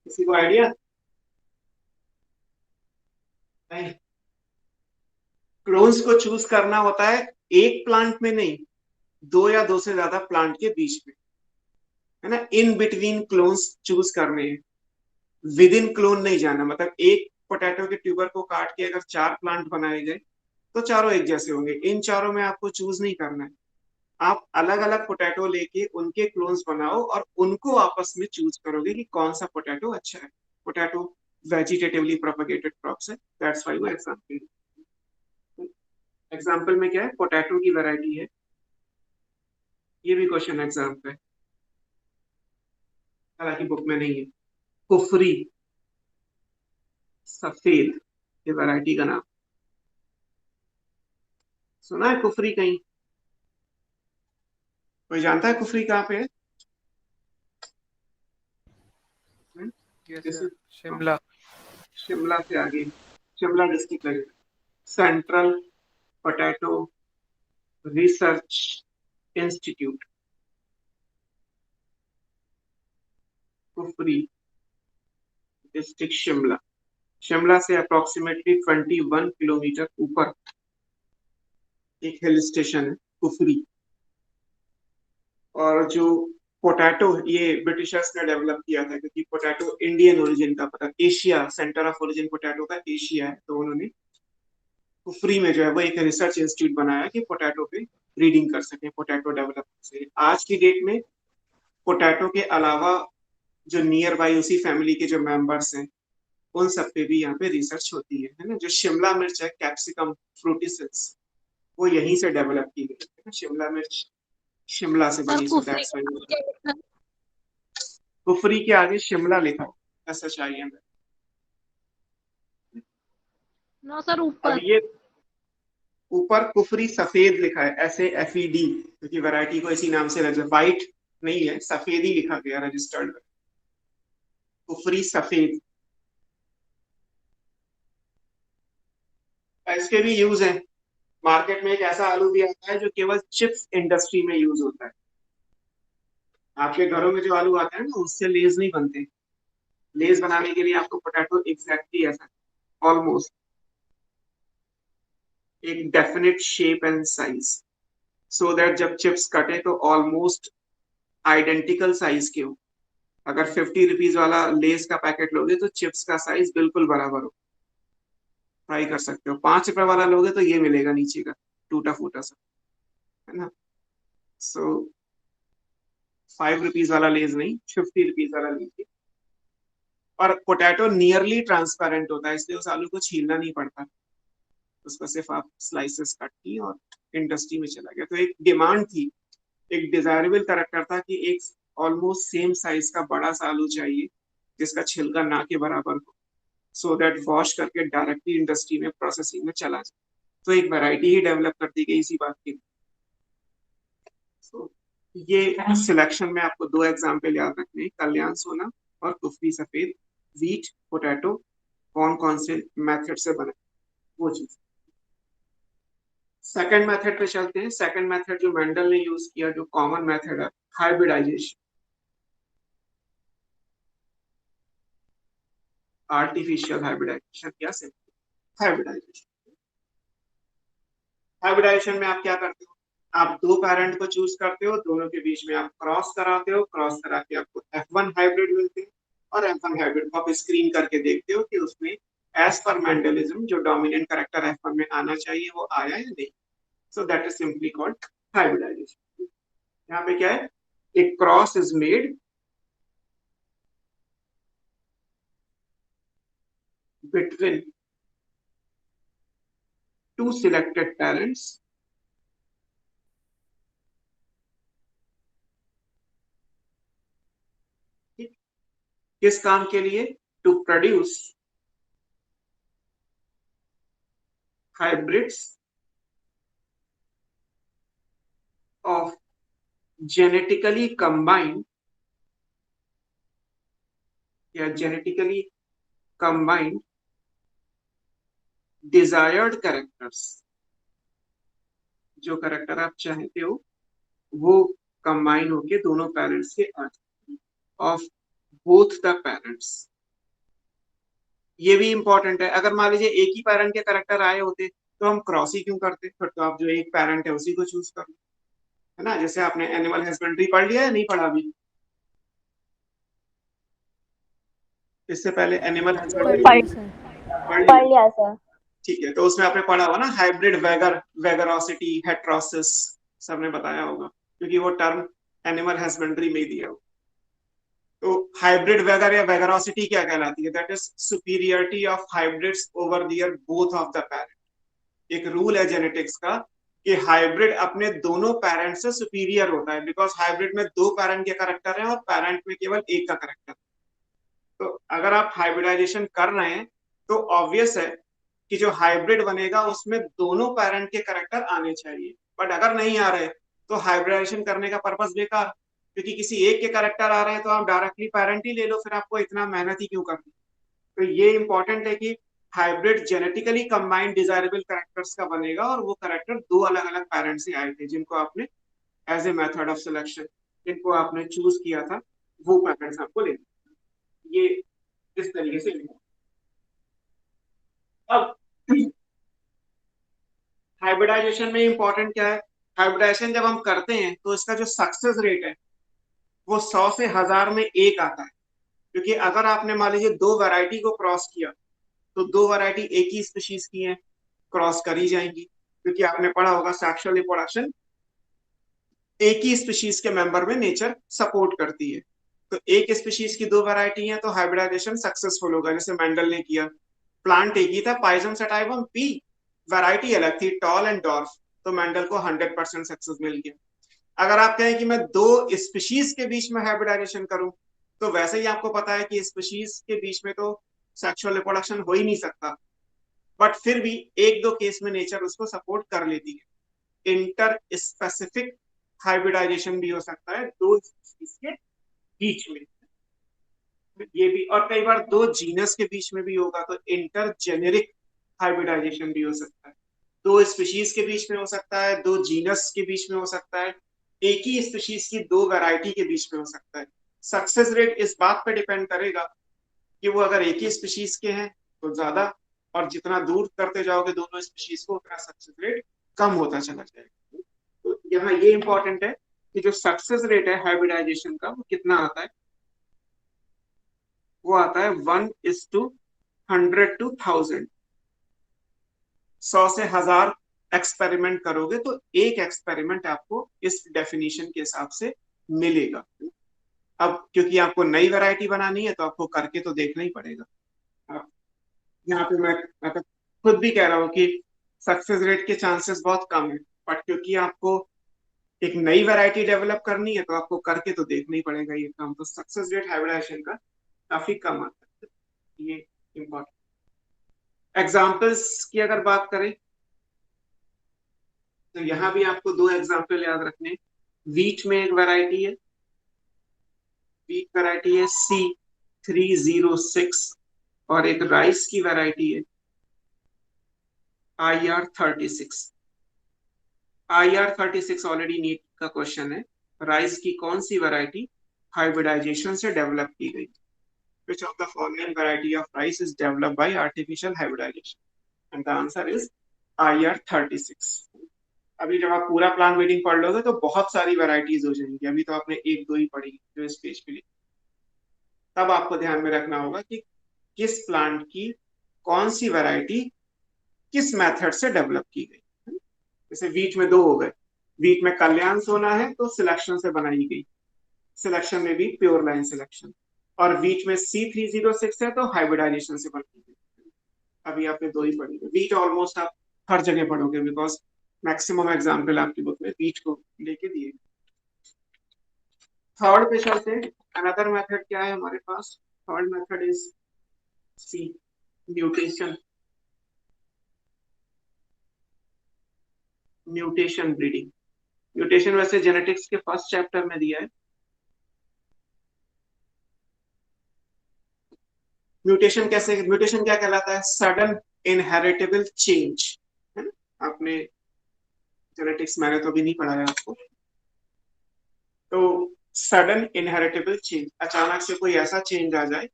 किसी को आइडिया नहीं? क्लोन्स को चूज करना होता है एक प्लांट में नहीं, दो या दो से ज्यादा प्लांट के बीच में, है ना। इन बिटवीन क्लोन्स चूज करने हैं, विद इन क्लोन नहीं जाना। मतलब एक पोटैटो के ट्यूबर को काट के अगर 4 प्लांट बनाए गए तो चारों एक जैसे होंगे, इन चारों में आपको चूज नहीं करना है। आप अलग अलग पोटैटो लेके उनके क्लोन्स बनाओ और उनको आपस में चूज करोगे कि कौन सा पोटैटो अच्छा है। पोटैटो वेजिटेटिवली प्रोपगेटेड क्रॉप्स है, दैट्स व्हाई वो एग्जांपल। एग्जांपल में क्या है? पोटैटो की वैरायटी है, ये भी क्वेश्चन एग्जाम पे, हालांकि बुक में नहीं है। कुफरी सफेद, ये वैरायटी का नाम सुना है? कुफरी कहीं कोई जानता है कुफरी कहाँ पे है? हम्म? यस जैसे सर, शिमला। शिमला से आगे, शिमला डिस्ट्रिक्ट लगेगा। Central potato research institute, Kufri district Shimla. Shimla से अप्रोक्सीमेटली 21 किलोमीटर ऊपर एक हिल स्टेशन है कुफरी। और जो पोटैटो ये ब्रिटिशर्स ने डेवलप किया था, क्योंकि पोटैटो इंडियन ओरिजिन का, पता Asia centre of origin potato का एशिया है, तो उन्होंने कुफरी में जो है वो एक रिसर्च इंस्टीट्यूट बनाया कि पोटैटो पे ब्रीडिंग कर सके, पोटैटो डेवलप कर सके। आज की डेट में पोटैटो के अलावा जो नियर बाई उसी फैमिली के जो मेंबर्स हैं उन सब पे भी यहाँ पे रिसर्च होती है ना। जो शिमला मिर्च है, कैप्सिकम फ्रूटिसेंस, वो यहीं से डेवलप की गई है ना। शिमला मिर्च शिमला से सर बनी, सो कुफरी दैट्स का व्हाई क्या लिखा है? कुफरी के आगे शिमला लिखा है, SHIM। नो सर, अब ऊपर। ये ऊपर कुफरी सफेद लिखा है, SAFED, क्योंकि वैरायटी को इसी नाम से रखा, वाइट नहीं है, सफेद ही लिखा गया रजिस्टर्ड। कुफरी सफेद। इसके भी यूज है। मार्केट में एक ऐसा आलू भी आता है जो केवल चिप्स इंडस्ट्री में यूज होता है। आपके घरों में जो आलू आते हैं ना, उससे लेज नहीं बनते। लेज बनाने के लिए आपको पोटैटो एग्जैक्टली ऐसा, ऑलमोस्ट एक definite shape and size, so that जब चिप्स कटे तो ऑलमोस्ट आइडेंटिकल साइज के हो। अगर 50 रुपीज वाला लेस का पैकेट लोगे तो चिप्स का साइज बिल्कुल बराबर हो। ट्राई कर सकते हो। 5 रुपए वाला लोगे तो ये मिलेगा नीचे का टूटा फूटा सा, है ना। सो 5 रुपीज वाला लेस नहीं, 50 रुपीज वाला लीजिए। और पोटैटो नियरली ट्रांसपेरेंट होता है, इसलिए उस आलू को छीलना नहीं पड़ता, उसको सिर्फ आप स्लाइसेस कट की और इंडस्ट्री में चला गया। तो एक डिमांड थी, एक डिजायरेबल कैरेक्टर था कि एक ऑलमोस्ट सेम साइज का बड़ा सा आलू चाहिए जिसका छिलका ना के बराबर हो, सो दैट वॉश करके डायरेक्टली इंडस्ट्री में प्रोसेसिंग में चला जाए। तो एक वैरायटी ही डेवलप कर दी गई इसी बात की। so, ये सिलेक्शन में आपको 2 एग्जाम्पल याद रखने हैं, कल्याण सोना और कुफरी सफेद। वीट पोटैटो कौन कौन से मेथड से बने, वो चीज। सेकंड मेथड पे चलते हैं। सेकंड मेथड जो मेंडल ने यूज किया, जो कॉमन मेथड है, हाइब्रिडाइजेशन, आर्टिफिशियल हाइब्रिडाइजेशन या सिंपल। हाइब्रिडाइजेशन। हाइब्रिडाइजेशन में आप क्या करते हो, आप दो पैरेंट को चूज करते हो, दोनों के बीच में आप क्रॉस कराते हो, क्रॉस करा के आपको F1 हाइब्रिड मिलते हैं, और F1 हाइब्रिड को आप स्क्रीन करके देखते हो कि उसमें एज पर मेंडलिज्म जो डोमिनेंट कैरेक्टर F1 में आना चाहिए वो आया या नहीं। So that is simply called hybridization. यहाँ पे क्या है, एक cross is made between two selected parents किस काम के लिए, to produce hybrids of genetically combined या जेनेटिकली कंबाइंड डिजायर्ड कैरेक्टर्स। जो कैरेक्टर आप चाहते हो वो कंबाइन होके दोनों पेरेंट्स के ऑफ बोथ द पेरेंट्स। ये भी इंपॉर्टेंट है, अगर मान लीजिए एक ही पेरेंट के कैरेक्टर आए होते तो हम क्रॉस ही क्यों करते, फिर तो आप जो एक पेरेंट है उसी को चूज कर लो, है ना। जैसे आपने एनिमल हस्बेंड्री पढ़ लिया है, नहीं पढ़ा अभी, इससे पहले एनिमल हस्बेंड्री पढ़ लिया सर। ठीक है, तो उसमें आपने पढ़ा होगा ना हाइब्रिड वेगरोसिटी हेट्रोसिस, सबने बताया होगा, क्योंकि वो टर्म एनिमल हस्बेंड्री में ही दिया हो। तो हाइब्रिड वेगर या वेगरोसिटी क्या कहलाती है, that is superiority of hybrids over their both of the parent. एक रूल है जेनेटिक्स का कि हाइब्रिड अपने दोनों पेरेंट से सुपीरियर होता है, बिकॉज हाइब्रिड में दो पेरेंट के कैरेक्टर हैं और पेरेंट में केवल एक का कैरेक्टर। तो अगर आप हाइब्रिडाइजेशन कर रहे हैं तो ऑब्वियस है कि जो हाइब्रिड बनेगा उसमें दोनों पेरेंट के कैरेक्टर आने चाहिए, बट अगर नहीं आ रहे तो हाइब्रिडाइजेशन करने का पर्पस बेकार, क्योंकि किसी एक के कैरेक्टर आ रहे हैं तो आप डायरेक्टली पेरेंट ही ले लो, फिर आपको इतना मेहनत ही क्यों करनी। तो ये इंपॉर्टेंट है कि hybrid genetically combined desirable characters का बनेगा, और वो कैरेक्टर दो अलग अलग पेरेंट्स से आए थे जिनको आपने as a method of selection जिनको आपने चूज किया था, वो पेरेंट्स आपको लेने। ये इस तरीके से। अब हाइब्रिडाइजेशन में इंपॉर्टेंट क्या है, हाइब्रिडाइजेशन जब हम करते हैं तो इसका जो सक्सेस रेट है वो 100 से 1000 में एक आता है, क्योंकि अगर आपने मान लीजिए दो वैरायटी को क्रॉस किया तो दो वैरायटी एक ही स्पीशीज की हैं, क्रॉस करी जाएंगी, क्योंकि आपने पढ़ा होगा सेक्सुअल रिप्रोडक्शन एक ही स्पीशीज के मेंबर में नेचर सपोर्ट करती है। तो एक स्पीशीज की दो वैरायटी है तो हाइब्रिडाइजेशन सक्सेसफुल होगा, जैसे मेंडल ने किया। प्लांट एक ही था, पाइजम सटाइवम पी, वैरायटी अलग थी टॉल एंड डॉर्फ, तो मेंडल को 100% सक्सेस मिल गया। अगर आप कहें कि मैं दो स्पीशीज के बीच में हाइब्रिडाइजेशन करूं, तो वैसे ही आपको पता है कि स्पीशीज के बीच में तो सेक्सुअल रिप्रोडक्शन हो ही नहीं सकता, बट फिर भी एक दो केस में नेचर उसको सपोर्ट कर लेती है। इंटर स्पेसिफिक हाइब्रिडाइजेशन भी हो सकता है दो स्पीशीज के बीच में, ये भी, और कई बार दो जीनस के बीच में भी होगा तो इंटर जेनेरिक हाइब्रिडाइजेशन भी हो सकता है। दो स्पीशीज के बीच में हो सकता है, दो जीनस के बीच में हो सकता है, एक ही स्पीशीज की दो वैरायटी के बीच में हो सकता है। सक्सेस रेट इस बात पे डिपेंड करेगा कि वो अगर एक ही स्पीशीज के हैं तो ज्यादा, और जितना दूर करते जाओगे दोनों स्पीशीज को उतना सक्सेस रेट कम होता चला जाएगा। तो यहाँ ये इंपॉर्टेंट है कि जो सक्सेस रेट है हाइब्रिडाइजेशन का वो कितना आता है, वो आता है 1:100 to 1000। 100 से 1000 एक्सपेरिमेंट करोगे तो एक एक्सपेरिमेंट आपको इस डेफिनेशन के हिसाब से मिलेगा। अब क्योंकि आपको नई वैरायटी बनानी है तो आपको करके तो देखना ही पड़ेगा। अब यहाँ पे मैं तो खुद भी कह रहा हूँ कि सक्सेस रेट के चांसेस बहुत कम है, बट क्योंकि आपको एक नई वैरायटी डेवलप करनी है तो आपको करके तो देखना ही पड़ेगा ये काम, तो सक्सेस रेट हाइब्रिडाइजेशन का काफी कम आता है। ये इम्पोर्टेंट। एग्जाम्पल्स की अगर बात करें तो यहाँ भी आपको दो एग्जाम्पल याद रखने। वीट में एक वैरायटी है, वीट वैरायटी है C306, और एक राइस की वैरायटी है IR36। IR36 ऑलरेडी नीट का क्वेश्चन है, राइस की कौन सी वैरायटी हाइब्रिडाइजेशन से डेवलप की गई, which of the following variety of rice is developed by artificial hybridization। And the answer is IR36। अभी जब आप पूरा प्लांट ब्रीडिंग पढ़ लोगे तो बहुत सारी वैरायटीज हो जाएंगी, अभी तो आपने एक दो ही पढ़ी जो इस पेज पे लिखी। तब आपको ध्यान में रखना होगा कि किस प्लांट की कौन सी वैरायटी किस मेथड से डेवलप की गई। जैसे वीट में दो हो गए, वीट में कल्याण सोना है तो सिलेक्शन से बनाई गई, सिलेक्शन में भी प्योर लाइन सिलेक्शन, और वीट में C306 है तो हाइब्रिडाइजेशन से बनाई गई। अभी आपने दो ही पढ़ी, वीट ऑलमोस्ट आप हर जगह पढ़ोगे बिकॉज मैक्सिमम एग्जाम्पल आपकी बुक में वीट को लेके दिए। थर्ड पे चलते हैं, अनदर मेथड क्या है हमारे पास, third method is C, mutation. Mutation breeding, mutation वैसे जेनेटिक्स के फर्स्ट चैप्टर में दिया है। म्यूटेशन कैसे, म्यूटेशन क्या कहलाता है, सडन इनहेरिटेबल चेंज, है ना। आपने जेनेटिक्स मैंने तो अभी नहीं पढ़ाया आपको, तो सडन इनहेरिटेबल चेंज, अचानक से कोई ऐसा चेंज आ जाए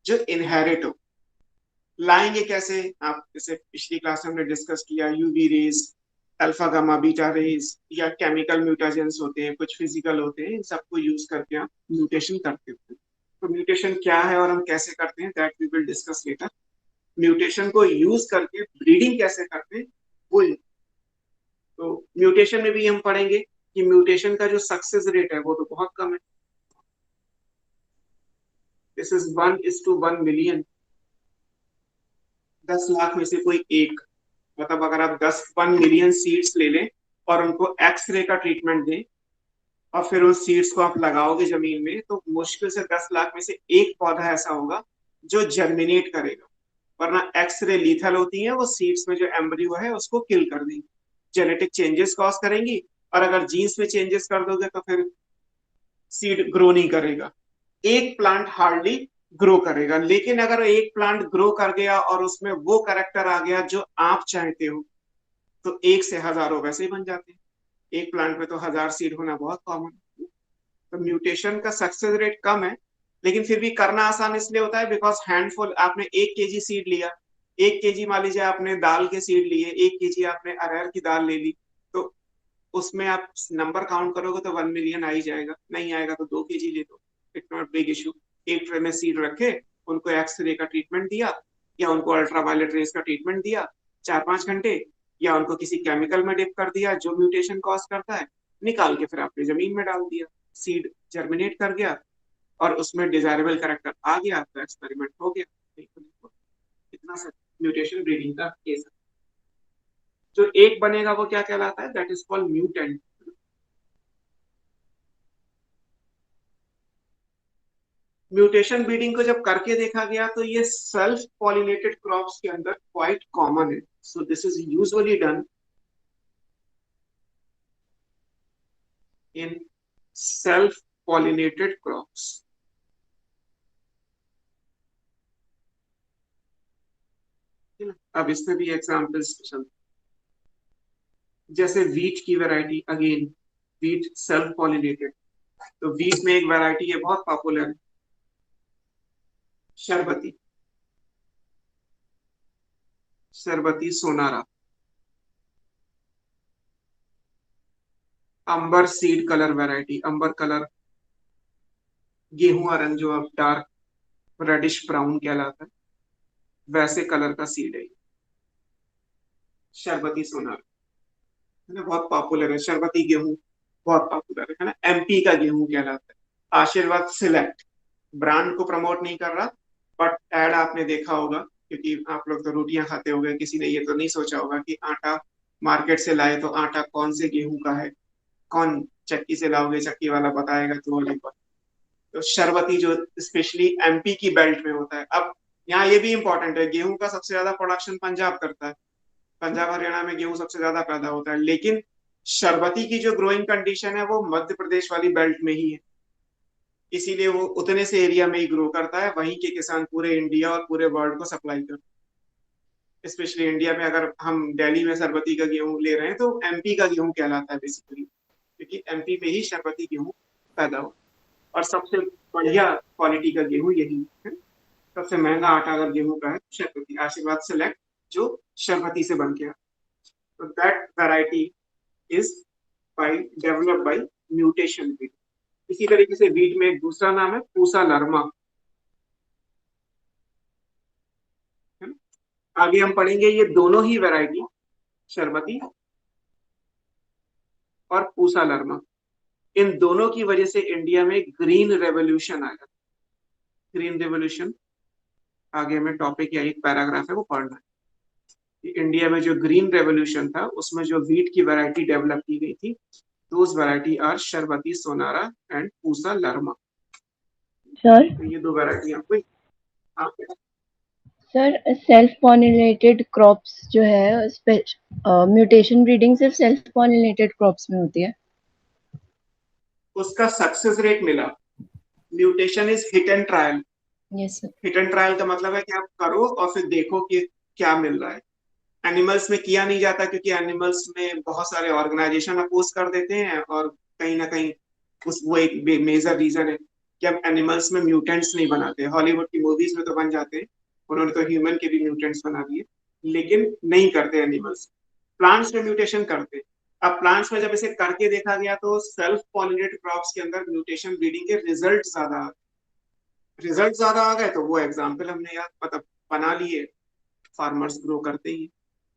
जो इनहेरिट हो। लाएंगे कैसे, आप जैसे पिछली क्लास में हमने डिस्कस किया, UV rays, alpha gamma beta raise, या केमिकल म्यूटेजेंस होते हैं, कुछ फिजिकल होते हैं, इन सबको यूज करके आप म्यूटेशन करते हैं। तो म्यूटेशन क्या है और हम कैसे करते हैं, that we will discuss later. Mutation को यूज करके ब्रीडिंग कैसे करते हैं वो, तो म्यूटेशन में भी हम पढ़ेंगे कि म्यूटेशन का जो सक्सेस रेट है वो तो बहुत कम है, दिस इज 1:1 मिलियन, 10 लाख में से कोई एक, मतलब अगर आप 1 मिलियन सीड्स ले लें और उनको एक्सरे का ट्रीटमेंट दें और फिर उन सीड्स को आप लगाओगे जमीन में, तो मुश्किल से 10 लाख में से एक पौधा ऐसा होगा जो जर्मिनेट करेगा, वरना एक्सरे लीथल होती है, वो सीड्स में जो एम्ब्रियो है उसको किल कर देंगी, जेनेटिक चेंजेस कॉज करेंगी, और अगर जीन्स में चेंजेस कर दोगे तो फिर सीड ग्रो नहीं करेगा, एक प्लांट हार्डली ग्रो करेगा। लेकिन अगर एक प्लांट ग्रो कर गया और उसमें वो कैरेक्टर आ गया जो आप चाहते हो, तो एक से हजारों वैसे ही बन जाते हैं, एक प्लांट में तो 1000 सीड होना बहुत कॉमन है। तो म्यूटेशन का सक्सेस रेट कम है, लेकिन फिर भी करना आसान इसलिए होता है बिकॉज हैंडफुल, आपने 1 kg सीड लिया, 1 kg मान लीजिए आपने दाल के सीड लिए, 1 kg आपने अरहर की दाल ले ली, तो उसमें आप नंबर काउंट करोगे तो 1 मिलियन आ ही जाएगा, नहीं आएगा तो 2 kg ले लो, इट्स नॉट बिग इशू। एक ट्रे में सीड रखे, उनको एक्सरे का ट्रीटमेंट दिया या उनको अल्ट्रावायलेट रेज का ट्रीटमेंट दिया 4-5 घंटे, या उनको किसी केमिकल में डिप कर दिया जो म्यूटेशन कॉज करता है, निकाल के फिर आपने जमीन में डाल दिया, सीड जर्मिनेट कर गया और उसमें डिजायरेबल कैरेक्टर आ गया, तो एक्सपेरिमेंट हो गया। इतना सा म्यूटेशन ब्रीडिंग का केस है। जो एक बनेगा वो क्या कहलाता है, that is called mutant. Mutation breeding को जब करके देखा गया तो ये सेल्फ पॉलिनेटेड क्रॉप्स के अंदर क्वाइट कॉमन है, so this is usually done in self pollinated crops. अब इसमें भी एग्जांपल्स चलते, जैसे वीट की variety, again wheat self pollinated, तो वीट में एक वैरायटी है बहुत पॉपुलर, शरबती, शरबती सोनारा, अंबर सीड कलर वैरायटी, अंबर कलर गेहूं रंग जो अब डार्क रेडिश ब्राउन कहलाता है, वैसे कलर का सीड है शरबती सोनारा, है ना, बहुत पॉपुलर है शरबती गेहूं, बहुत पॉपुलर है ना, MP का गेहूं कहलाता है। आशीर्वाद सिलेक्ट ब्रांड को प्रमोट नहीं कर रहा, बट एड आपने देखा होगा, क्योंकि आप लोग तो रोटियां खाते होंगे, किसी ने ये तो नहीं सोचा होगा कि आटा मार्केट से लाए तो आटा कौन से गेहूं का है, कौन चक्की से लाओगे चक्की वाला बताएगा तो वो अलग बात। तो शरबती जो स्पेशली MP की बेल्ट में होता है। अब यहाँ ये भी इंपॉर्टेंट है, गेहूं का सबसे ज्यादा प्रोडक्शन पंजाब करता है, पंजाब हरियाणा में गेहूं सबसे ज्यादा पैदा होता है, लेकिन शरबती की जो ग्रोइंग कंडीशन है वो मध्य प्रदेश वाली बेल्ट में ही है, इसीलिए वो उतने से एरिया में ही ग्रो करता है, वहीं के किसान पूरे इंडिया और पूरे वर्ल्ड को सप्लाई करते हैं। स्पेशली इंडिया में अगर हम दिल्ली में शरबती का गेहूं ले रहे हैं तो MP का गेहूं कहलाता है बेसिकली, क्योंकि MP में ही शरबती गेहूं पैदा हो, और सबसे बढ़िया क्वालिटी का गेहूं यही है। सबसे महंगा आटा अगर गेहूं का है तो शरबती, आशीर्वाद सेलेक्ट जो शरबती से बन गया। तो that variety is by developed by mutation wheat. इसी तरीके से वीट में एक दूसरा नाम है पूसा लर्मा, है ना। आगे हम पढ़ेंगे ये दोनों ही वैरायटी, शरबती और पूसा लर्मा, इन दोनों की वजह से इंडिया में ग्रीन रेवोल्यूशन आया। ग्रीन रेवोल्यूशन आगे हमें टॉपिक या एक पैराग्राफ है वो पढ़ना है कि इंडिया में जो ग्रीन रेवोल्यूशन था उसमें जो वीट की वैरायटी डेवलप की गई थी, those variety are Sharbati Sonara and Pusa लर्मा। Sir तो ये दो वैरायटी आपको सर सेल्फ पॉलिनेटेड क्रॉप्स जो है, म्यूटेशन ब्रीडिंग सिर्फ सेल्फ पॉलिनेटेड क्रॉप्स में होती है? उसका सक्सेस रेट मिला। Mutation is hit and trial. Yes sir. Hit and trial का मतलब है कि आप करो और फिर देखो कि क्या मिल रहा है। एनिमल्स में किया नहीं जाता क्योंकि एनिमल्स में बहुत सारे ऑर्गेनाइजेशन अपोज कर देते हैं, और कहीं ना कहीं वो एक मेजर रीजन है कि अब एनिमल्स में म्यूटेंट्स नहीं बनाते। हॉलीवुड की मूवीज में तो बन जाते हैं, उन्होंने तो ह्यूमन के भी म्यूटेंट्स बना दिए, लेकिन नहीं करते एनिमल्स। प्लांट्स में म्यूटेशन करते। अब प्लांट्स में जब इसे करके देखा गया तो सेल्फ पॉलिनेटेड क्रॉप्स के अंदर म्यूटेशन ब्रीडिंग के रिजल्ट ज्यादा आ गए, तो वो एग्जाम्पल हमने याद मतलब बना लिए, फार्मर्स ग्रो करते ही।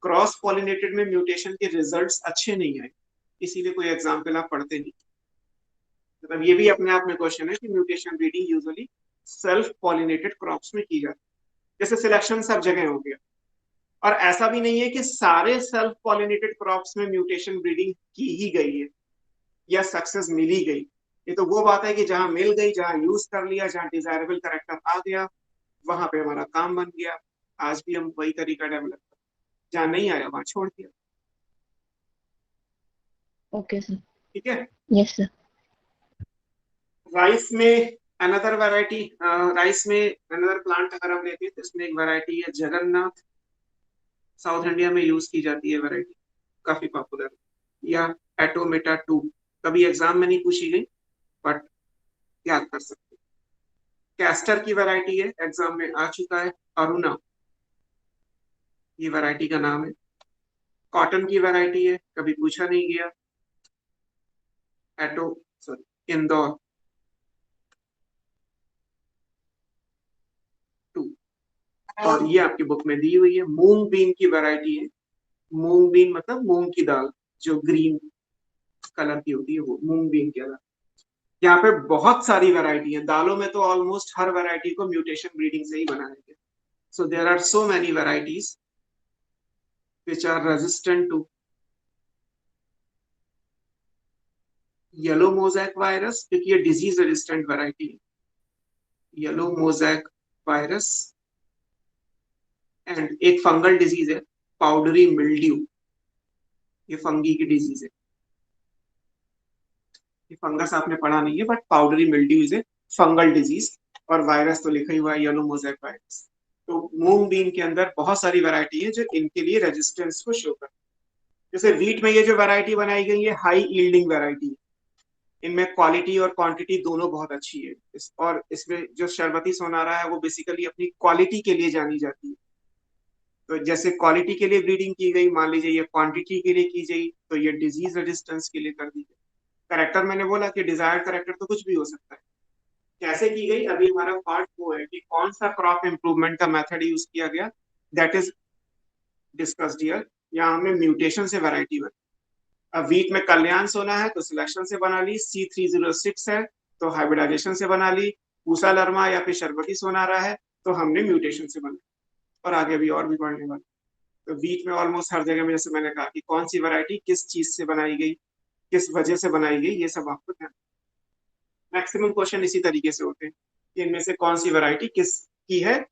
क्रॉस पॉलिनेटेड में म्यूटेशन के रिजल्ट्स अच्छे नहीं आए, इसीलिए कोई एग्जाम्पल आप पढ़ते नहीं। मतलब ये भी अपने आप में क्वेश्चन है कि mutation breeding usually self pollinated crops में की जाती है। जैसे सिलेक्शन सब जगह हो गया, और ऐसा भी नहीं है कि सारे सेल्फ पॉलिनेटेड क्रॉप्स में म्यूटेशन ब्रीडिंग की ही गई है या सक्सेस मिली गई। ये तो वो बात है कि जहां मिल गई, जहां यूज कर लिया, जहां डिजायरेबल कैरेक्टर आ गया, वहां पे हमारा काम बन गया। आज भी हम वही तरीका डेवलप कर, जहां नहीं आया वहां छोड़ दिया। Okay sir. ठीक है। Yes sir. राइस में अनदर वैरायटी, राइस में अनदर प्लांट अगर हम लेते हैं तो इसमें एक वैरायटी है जगन्नाथ। साउथ इंडिया में यूज की जाती है वैरायटी, काफी पॉपुलर। या एटोमेटा 2, कभी एग्जाम में नहीं पूछी गई बट याद कर सकते। कैस्टर की वैरायटी है, एग्जाम में आ चुका है, अरुणा ये वैरायटी का नाम है। कॉटन की वैरायटी है, कभी पूछा नहीं गया, एटो सॉरी इंदौर 2। और ये आपकी बुक में दी हुई है। मूंग बीन की वैरायटी है। मूंग बीन मतलब मूंग की दाल जो ग्रीन कलर की होती है, वो मूंग बीन की दाल। यहाँ पे बहुत सारी वैरायटी है, दालों में तो ऑलमोस्ट हर वैरायटी को म्यूटेशन ब्रीडिंग से ही बनाया गया। So there are so many varieties which are resistant to yellow mosaic virus, क्योंकि ये डिजीज रेजिस्टेंट वैरायटी है। येलो मोजैक वायरस एंड एक फंगल डिजीज है पाउडरी मिल्ड्यू, ये फंगी की डिजीज है। ये फंगस आपने पढ़ा नहीं है but powdery mildew is a fungal disease, और वायरस तो लिखा ही हुआ है येलो मोजैक वायरस। तो मूंग बीन के अंदर बहुत सारी वैरायटी है जो इनके लिए रेजिस्टेंस को शो करती है। जैसे वीट में ये जो वैरायटी बनाई गई है हाई यील्डिंग वैरायटी है, इनमें क्वालिटी और क्वांटिटी दोनों बहुत अच्छी है। और इसमें जो शरबती सोनारा है वो बेसिकली अपनी क्वालिटी के लिए जानी जाती है। तो जैसे क्वालिटी के लिए ब्रीडिंग की गई, मान लीजिए ये क्वांटिटी के लिए की गई, तो ये डिजीज रेजिस्टेंस के लिए कर दी गई। करेक्टर मैंने बोला कि डिजायर्ड करेक्टर तो कुछ भी हो सकता है। कैसे की गई, अभी हमारा पार्ट वो है कि कौन सा क्रॉप इंप्रूवमेंट का मेथड यूज किया गया, दैट इज डिस्कस्ड हियर। यहाँ हमने म्यूटेशन से वैरायटी बनी। अब वीट में कल्याण सोना है तो सिलेक्शन से बना ली, C306 है तो हाइब्रिडाइजेशन से बना ली, पूसा लर्मा या फिर शरबती सोनारा है तो हमने म्यूटेशन से बना, और आगे भी और भी बढ़ने वाला। तो वीट में ऑलमोस्ट हर जगह में जैसे मैंने कहा कि कौन सी वैरायटी किस चीज से बनाई गई, किस वजह से बनाई गई, ये सब आपको ध्यान। मैक्सिमम क्वेश्चन इसी तरीके से होते हैं कि इनमें से कौन सी वैरायटी किस की है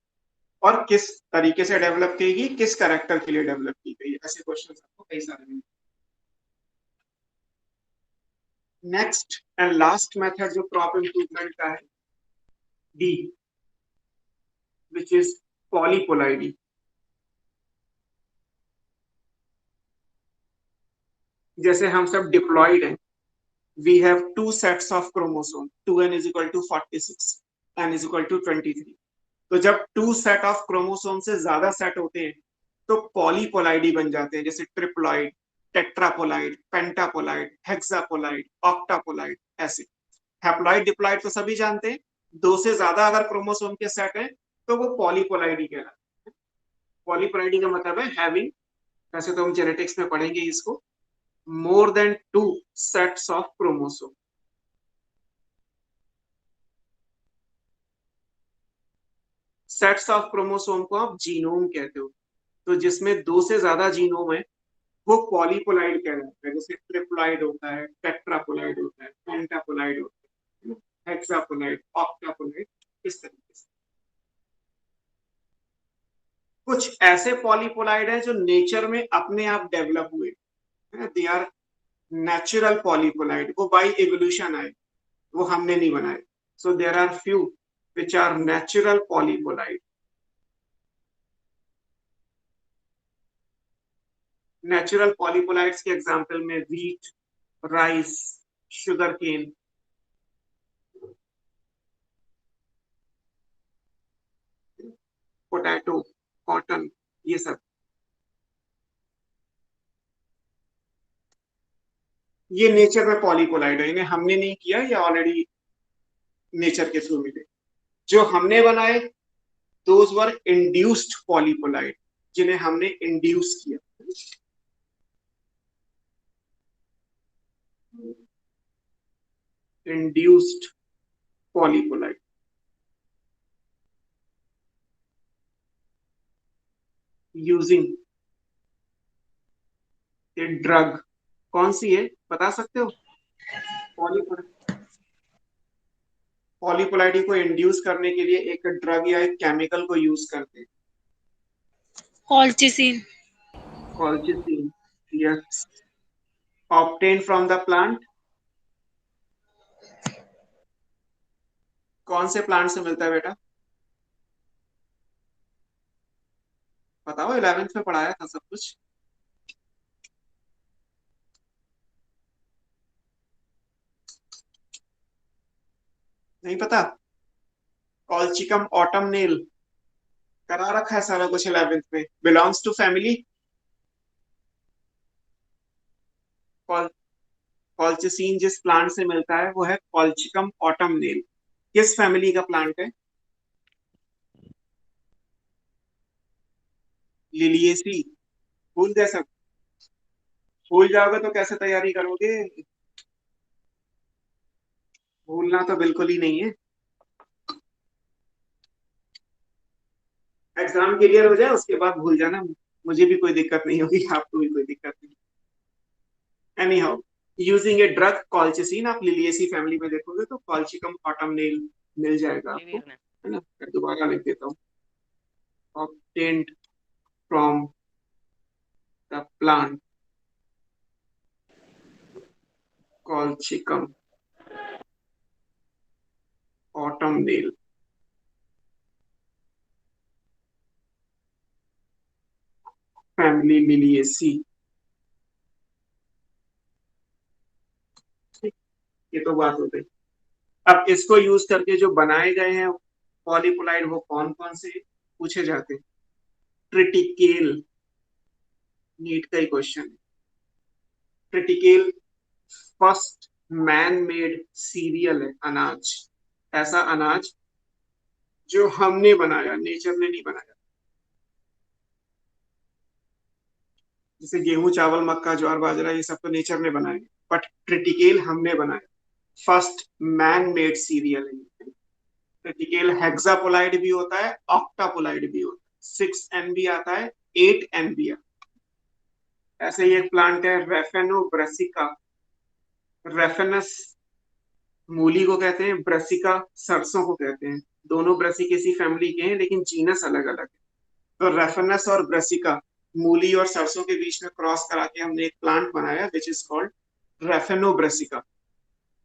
और किस तरीके से डेवलप की गई, किस कैरेक्टर के लिए डेवलप की गई, ऐसे क्वेश्चन आपको कई सारे मिलेंगे। नेक्स्ट एंड लास्ट मेथड जो क्रॉप इंप्रूवमेंट का है, डी, विच इज पॉलीपोलाइडी। जैसे हम सब डिप्लॉयड हैं, we have 2 sets of chromosome, 2n is equal to 46, n is equal to 23। तो जब 2 सेट ऑफ क्रोमोसोम से ज्यादा सेट होते हैं तो पॉलीपोलाइडी बन जाते हैं, जैसे ट्रिप्लॉइड, टेट्रापोलाइड, पेंटापोलाइड, हेक्सापोलाइड, ऑक्टापोलाइड, ऐसे। हैप्लॉइड डिप्लॉइड तो सभी जानते हैं, दो से ज्यादा अगर क्रोमोसोम के सेट है तो वो पॉलीपोलाइडी कहलाता है। पॉलीपोलाइडी का मतलब है हैविंग, वैसे तो हम जेनेटिक्स में पढ़ेंगे इसको, more than 2 sets of chromosome. Sets of chromosome को आप जीनोम कहते हो, तो जिसमें 2 से ज्यादा जीनोम है वो पॉलीपोलाइड कहलाता है, जैसे ट्रिप्लॉइड होता है, टेट्रापोलाइड होता है, पेंटापोलाइड होता है, हेक्सापोलाइड, ऑक्टापोलाइड, इस तरीके से। कुछ ऐसे पॉलीपोलाइड हैं जो नेचर में अपने आप डेवलप हुए, दे आर नेचुरल पॉलीपोलाइड, वो बाय एवोल्यूशन आए, वो हमने नहीं बनाए। So there are few which are natural polyploid. Natural polyploids के एग्जांपल में wheat, rice, sugarcane, potato, cotton, ये सब। ये नेचर में पॉलीपोलाइड है, इन्हें हमने नहीं किया, ये ऑलरेडी नेचर के थ्रू मिले। जो हमने बनाए दोज वर इंड्यूस्ड पॉलीपोलाइड, जिन्हें हमने इंड्यूस किया। Induced polyploid using a drug. कौन सी है बता सकते हो? पॉलीपोलाइडी को इंड्यूस करने के लिए एक ड्रग या एक केमिकल को यूज करते हैं। Colchicine. Colchicine, yes. Obtain from the plant, कौन से प्लांट से मिलता है बेटा? बताओ, 11th में पढ़ाया था सब कुछ। नहीं पता? कॉल्चिकम ऑटमनेल, करा रखा है सारा कुछ 11th में। Belongs to family colchicine. जिस प्लांट से मिलता है वो है कॉल्चिकम ऑटमनेल। किस फैमिली का प्लांट है? लिलिएसी। भूल गए सब? भूल जाओगे तो कैसे तैयारी करोगे? भूलना तो बिल्कुल ही नहीं है। एग्जाम क्लियर हो जाए उसके बाद भूल जाना, मुझे भी कोई दिक्कत नहीं होगी, आपको भी कोई दिक्कत नहीं। Any how, using a drug colchicine, आप लिलिएसी फैमिली में देखोगे तो कॉल्चिकम ऑटमनेल मिल जाएगा आपको, है ना। मैं दोबारा लिख देता हूँ, obtained from the plant colchicum autumnale, family Liliaceae. ये तो बात हो गई। अब इसको यूज करके जो बनाए गए हैं पॉलीपोलाइड वो कौन कौन से पूछे जाते हैं? ट्रिटिकेल, नीट का ही क्वेश्चन है। Triticale first man made serial है, अनाज, ऐसा अनाज जो हमने बनाया, नेचर ने नहीं बनाया। जैसे गेहूं, चावल, मक्का, ज्वार, बाजरा, ये सब तो नेचर ने बनाए, बट ट्रिटिकेल हमने बनाया। फर्स्ट मैन मेड सीरियल है। ट्रिटिकेल हेक्सापोलाइड भी होता है, ऑक्टापोलाइड भी होता है, 6N भी आता है, 8N भी आता है। ऐसे ही एक प्लांट है रेफेनोब्रेसिका। रेफेनस मूली को कहते हैं, ब्रेसिका सरसों को कहते हैं। दोनों ब्रेसिकेसी फैमिली के हैं लेकिन जीनस अलग अलग है। तो रेफेनस और ब्रेसिका, मूली और सरसों के बीच में क्रॉस करा के हमने एक प्लांट बनाया विच इज कॉल्ड रेफेनोब्रेसिका।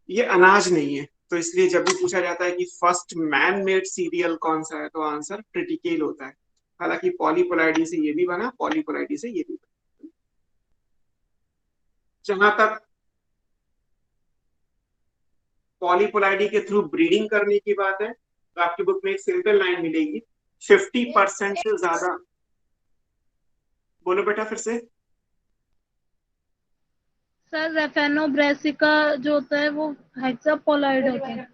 ये अनाज नहीं है, तो इसलिए जब भी पूछा जाता है कि फर्स्ट मैन मेड सीरियल कौन सा है तो आंसर ट्रिटिकेल होता है। हालांकि पॉलीपोलाइडी से ये भी बना, पॉलीपोलाइडी से ये भी बना। जहां तक पॉलीपोलाइडी के थ्रू ब्रीडिंग करने की बात है तो आपकी बुक में एक सिंपल लाइन मिलेगी, 50% से ज्यादा बोलो बेटा फिर से। सर रेफेनोब्रेसिका जो होता है वो हेक्सापोलाइड होता है।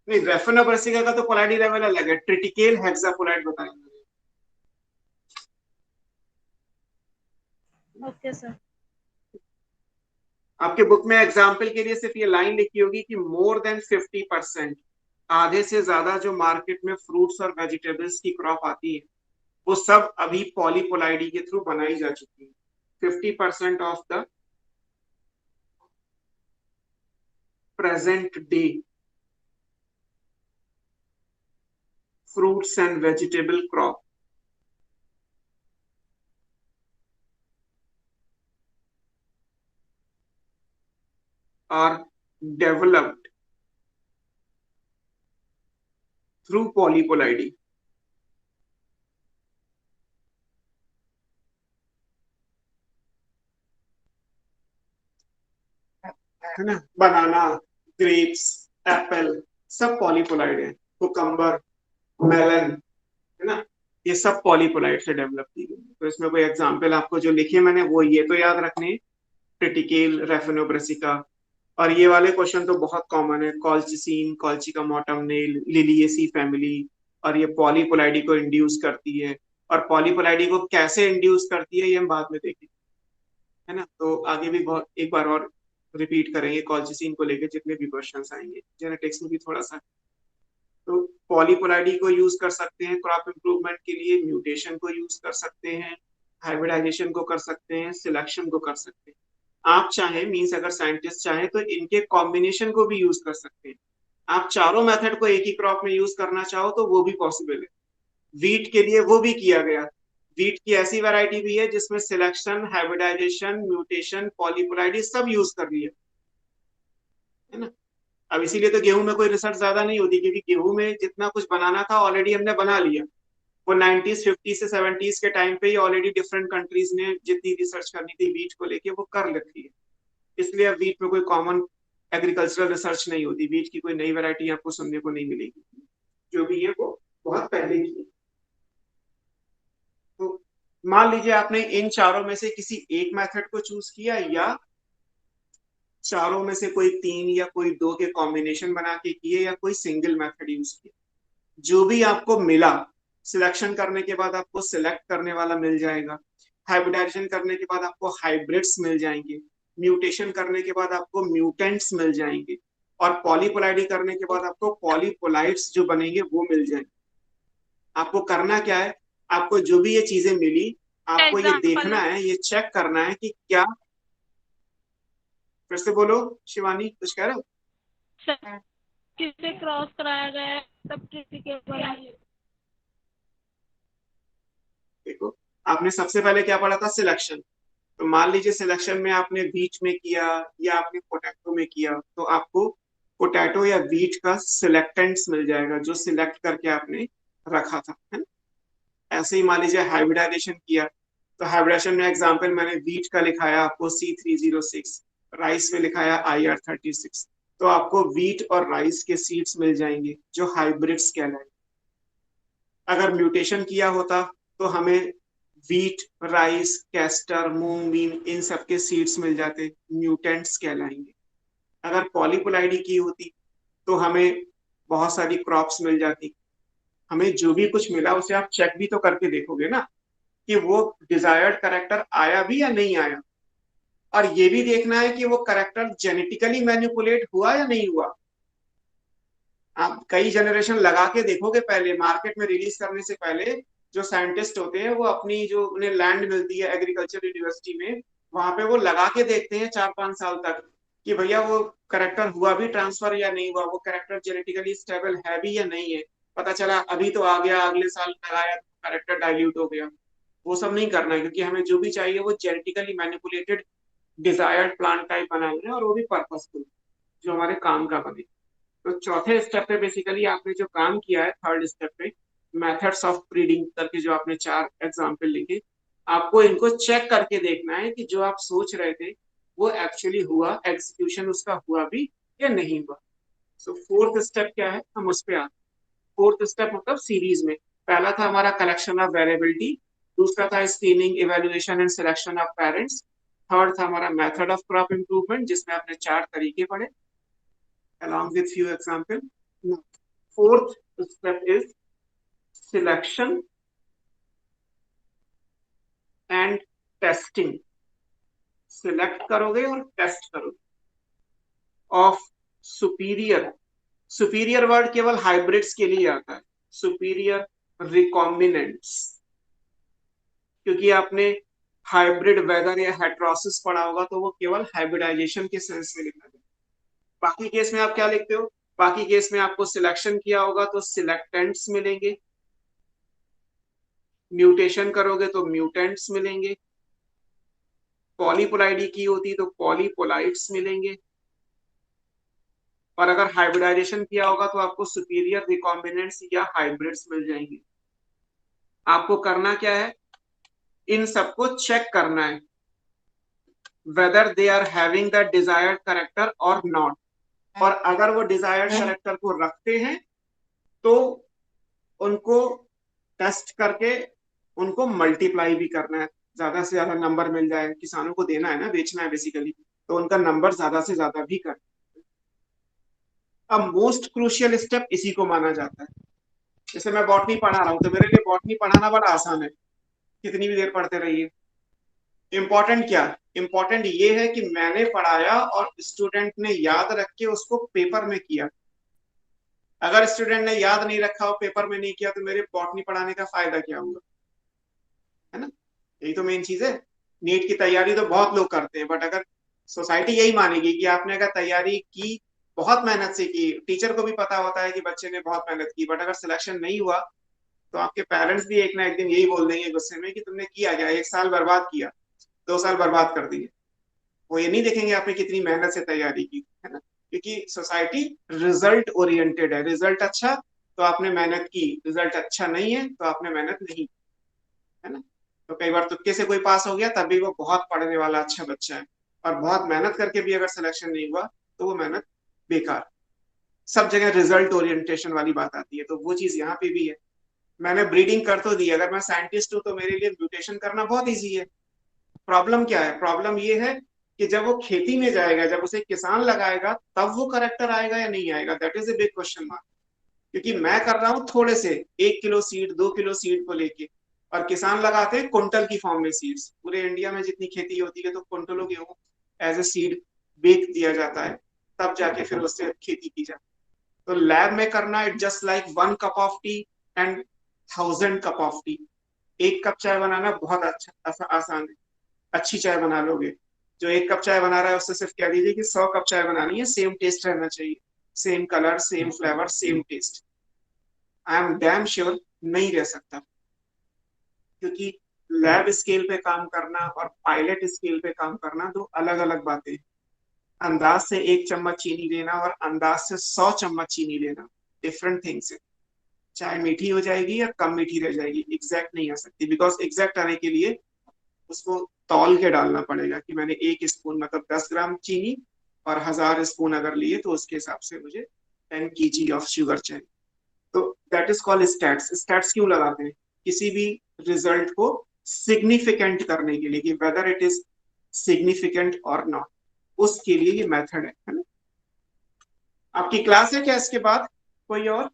नहीं, रेफेनोब्रेसिका का तो पोलैरिटी लेवल अलग है, ट्रिटिकेल हेक्सापोलाइट बताया मैंने। Okay sir. आपके बुक में एग्जाम्पल के लिए सिर्फ ये लाइन लिखी होगी कि मोर देन 50%, आधे से ज्यादा जो मार्केट में फ्रूट्स और वेजिटेबल्स की क्रॉप आती है वो सब अभी पॉलीपोलाइडी के थ्रू बनाई जा चुकी है। 50% of the present day fruits and vegetable crop are developed through polyploidy. है ना, बनाना, ग्रेप्स, एप्पल सब पॉलीपोलाइड है, कुकम्बर, मेलन, है ना, ये सब पॉलीपोलाइड से डेवलप की गई। तो इसमें कोई एग्जांपल आपको जो लिखे मैंने वो ये तो याद रखने, ट्रिटिकेल, रेफिनोब्रेसिका। और ये वाले क्वेश्चन तो बहुत कॉमन है, कॉल्चिसीन, कॉल्चिका मोटमनेल, लिलिएसी फैमिली, और ये पॉलीपोलाइडी को इंड्यूस करती है। और पॉलीपोलाइडी को कैसे इंड्यूस करती है ये हम बाद में देखेंगे, है ना। तो आगे भी बहुत एक बार और रिपीट करेंगे कॉल्चिसीन को लेकर जितने भी क्वेश्चंस आएंगे, जेनेटिक्स में भी थोड़ा सा। तो पॉलीपोलाइडी को यूज कर सकते हैं क्रॉप इंप्रूवमेंट के लिए, म्यूटेशन को यूज कर सकते हैं, हाइब्रिडाइजेशन को कर सकते हैं, सिलेक्शन को कर सकते हैं। आप चाहें, मीन्स अगर साइंटिस्ट चाहें तो इनके कॉम्बिनेशन को भी यूज कर सकते हैं। आप चारों मेथड को एक ही क्रॉप में यूज करना चाहो तो वो भी पॉसिबल है। वीट के लिए वो भी किया गया। वीट की ऐसी वैरायटी भी है जिसमें सिलेक्शन, हाइब्रिडाइजेशन, म्यूटेशन, पॉलीपोलाइडी सब यूज कर लिया, है ना। अब इसीलिए तो गेहूं में कोई रिसर्च ज्यादा नहीं होती, क्योंकि गेहूं में जितना कुछ बनाना था ऑलरेडी हमने बना लिया। वो 90s 50s से 70s के टाइम पे ही ऑलरेडी डिफरेंट कंट्रीज ने जितनी रिसर्च करनी थी वीट को लेके वो कर लेती है। इसलिए अब वीट में कोई कॉमन एग्रीकल्चरल रिसर्च नहीं होती, वीट की कोई नई वैरायटी आपको सुनने को नहीं मिलेगी, जो भी है वो बहुत पहले की है। तो मान लीजिए आपने इन चारों में से किसी एक मेथड को चूज किया, या चारों में से कोई तीन या कोई दो के कॉम्बिनेशन बना के किए, या कोई सिंगल मेथड यूज किया, जो भी आपको मिला, सिलेक्शन करने के बाद आपको सिलेक्ट करने वाला मिल जाएगा, हाइब्रिडाइजेशन करने के बाद आपको हाइब्रिड्स मिल जाएंगे, म्यूटेशन करने के बाद आपको म्यूटेंट्स मिल जाएंगे, और पॉलीपोलाइडी करने के बाद आपको पॉलीपोलाइट्स जो बनेंगे वो मिल जाएंगे। आपको करना क्या है, आपको जो भी ये चीजें मिली आपको ये देखना है, ये चेक करना है कि क्या। फिर से बोलो शिवानी, कुछ कह रहे हो? सर किसे क्रॉस कराया गया है तब क्रिटिकल बना है। देखो, आपने सबसे पहले क्या पढ़ा था, सिलेक्शन। तो मान लीजिए सिलेक्शन में आपने वीट में किया या आपने पोटैटो में किया, तो आपको पोटैटो या वीट का सिलेक्टेंट्स मिल जाएगा जो सिलेक्ट करके आपने रखा था, है ना। ऐसे ही मान लीजिए हाइब्रिडाइजेशन किया, तो हाइब्रिडाइजेशन में एग्जांपल मैंने वीट का लिखाया आपको C306, राइस में लिखाया IR36। तो आपको वीट और राइस के सीड्स मिल जाएंगे जो हाइब्रिड्स कहलाएंगे। अगर म्यूटेशन किया होता तो हमें वीट, राइस, कैस्टर, मूंग, बीन इन सब के सीड्स मिल जाते, म्यूटेंट्स कहलाएंगे। अगर पॉलीपोलाइडी की होती तो हमें बहुत सारी क्रॉप्स मिल जाती। हमें जो भी कुछ मिला उसे आप चेक भी तो करके देखोगे ना कि वो डिजायर्ड करेक्टर आया भी या नहीं आया, और ये भी देखना है कि वो करेक्टर जेनेटिकली मैनिपुलेट हुआ या नहीं हुआ। आप कई जनरेशन लगा के देखोगे, पहले मार्केट में रिलीज करने से पहले जो साइंटिस्ट होते हैं वो अपनी जो उन्हें लैंड मिलती है एग्रीकल्चर यूनिवर्सिटी में, वहां पे वो लगा के देखते हैं 4-5 साल तक कि भैया वो करेक्टर हुआ भी ट्रांसफर या नहीं हुआ, वो करेक्टर जेनेटिकली स्टेबल है भी या नहीं है। पता चला अभी तो आ गया, अगले साल लगाया तो करेक्टर डाइल्यूट हो गया। वो सब नहीं करना है, क्योंकि हमें जो भी चाहिए वो genetically manipulated desired plant type बनाए हैं, और वो भी पर्पसफुल, जो हमारे काम का बने। तो चौथे स्टेप पे बेसिकली आपने जो काम किया है, थर्ड स्टेप पे मेथड्स ऑफ ब्रीडिंग करके जो आपने 4 एग्जाम्पल लिखे, आपको इनको चेक करके देखना है कि जो आप सोच रहे थे वो एक्चुअली हुआ, एग्जीक्यूशन उसका हुआ भी या नहीं हुआ। सो फोर्थ स्टेप क्या है, हम उस पे आते हैं। फोर्थ स्टेप मतलब सीरीज में पहला था हमारा कलेक्शन ऑफ वेरिएबिलिटी, दूसरा था screening, evaluation and selection of parents. Third था हमारा मेथड ऑफ क्रॉप इम्प्रूवमेंट, जिसमें आपने 4 तरीके पढ़े along with few example. Fourth step is selection and testing. Select करोगे और टेस्ट करोगे ऑफ सुपीरियर। सुपीरियर वर्ड केवल हाइब्रिड्स के लिए आता है, सुपीरियर रिकॉम्बिनेंट्स, क्योंकि आपने हाइब्रिड वेदर या हेट्रोसिस पढ़ा होगा तो वो केवल हाइब्रिडाइजेशन के सेंस में लिखा है। बाकी केस में आप क्या लिखते हो? बाकी केस में आपको सिलेक्शन किया होगा तो सिलेक्टेंट्स मिलेंगे, म्यूटेशन करोगे तो म्यूटेंट्स मिलेंगे, पॉलीपोलाइडी की होती तो पॉलीपोलाइट्स मिलेंगे, और अगर हाइब्रिडाइजेशन किया होगा तो आपको सुपीरियर रिकॉम्बिनेंट्स या हाइब्रिड्स मिल जाएंगे। आपको करना क्या है? इन सबको चेक करना है whether they are having the desired character और नॉट, और अगर वो डिजायर्ड कैरेक्टर को रखते हैं तो उनको टेस्ट करके उनको मल्टीप्लाई भी करना है, ज्यादा से ज्यादा नंबर मिल जाए, किसानों को देना है ना, बेचना है बेसिकली, तो उनका नंबर ज्यादा से ज्यादा भी करना। अब मोस्ट क्रूशियल स्टेप इसी को माना जाता है। जैसे मैं बॉटनी पढ़ा रहा हूँ तो मेरे लिए बॉटनी पढ़ाना बड़ा आसान है, कितनी भी देर पढ़ते रहिए। इम्पोर्टेंट क्या? इम्पोर्टेंट ये है कि मैंने पढ़ाया और स्टूडेंट ने याद रख के उसको पेपर में किया। अगर स्टूडेंट ने याद नहीं रखा और पेपर में नहीं किया तो मेरे बॉटनी पढ़ाने का फायदा क्या होगा, है ना? यही तो मेन चीज है। नीट की तैयारी तो बहुत लोग करते हैं, बट अगर सोसाइटी यही मानेगी कि आपने अगर तैयारी की, बहुत मेहनत से की, टीचर को भी पता होता है कि बच्चे ने बहुत मेहनत की, बट अगर सिलेक्शन नहीं हुआ तो आपके पेरेंट्स भी एक ना एक दिन यही बोल देंगे गुस्से में कि तुमने किया क्या, 1 साल बर्बाद किया, 2 साल बर्बाद कर दिए। वो ये नहीं देखेंगे आपने कितनी मेहनत से तैयारी की, है ना? क्योंकि सोसाइटी रिजल्ट ओरिएंटेड है। रिजल्ट अच्छा तो आपने मेहनत की, रिजल्ट अच्छा नहीं है तो आपने मेहनत नहीं, है ना? तो कई बार तुक्के से कोई पास हो गया तब भी वो बहुत पढ़ने वाला अच्छा बच्चा है, और बहुत मेहनत करके भी अगर सिलेक्शन नहीं हुआ तो वो मेहनत बेकार। सब जगह रिजल्ट ओरिएंटेशन वाली बात आती है, तो वो चीज यहाँ पे भी है। मैंने ब्रीडिंग कर तो दी, अगर मैं साइंटिस्ट हूँ तो मेरे लिए म्यूटेशन करना बहुत ईजी है। प्रॉब्लम क्या है? प्रॉब्लम ये है कि जब वो खेती में जाएगा, जब उसे किसान लगाएगा, तब वो करेक्टर आएगा या नहीं आएगा, that is a big question mark. क्योंकि मैं कर रहा हूँ थोड़े से 1 किलो सीड 2 किलो सीड को लेके, और किसान लगाते हैं कुंटल की फॉर्म में सीड्स। पूरे इंडिया में जितनी खेती होती है तो कुंटलों गेहूं एज ए सीड बेच दिया जाता है, तब जाके फिर उससे खेती की जाती है। तो लैब में करना it just like 1 cup of T and 1000 cup of T. 1 cup चाय बनाना बहुत अच्छा आसान है, अच्छी चाय बना लोगे। जो 1 कप चाय बना रहा है उससे सिर्फ कह दीजिए कि 100 कप चाय बनानी है, सेम टेस्ट रहना चाहिए, same colour same flavour same taste. I am damn sure नहीं रह सकता, क्योंकि लैब स्केल पे काम करना और पायलट स्केल पे काम करना दो अलग अलग बातें। अंदाज से 1 चम्मच चीनी लेना और अंदाज से 100 चम्मच चीनी लेना डिफरेंट थिंग्स है। चाय मीठी हो जाएगी या कम मीठी रह जाएगी, एग्जैक्ट नहीं आ सकती, बिकॉज एग्जैक्ट आने के लिए उसको तौल के डालना पड़ेगा कि मैंने 1 स्पून मतलब 10 ग्राम चीनी और 1000 स्पून अगर लिए तो उसके हिसाब से मुझे 10 kg ऑफ शुगर चाहिए। तो that is called stats. Stats क्यों लगाते हैं? किसी भी रिजल्ट को सिग्निफिकेंट करने के लिए, कि वेदर इट इज सिग्निफिकेंट और नॉट, उसके लिए ये मेथड है ना? आपकी क्लास है क्या इसके बाद कोई और?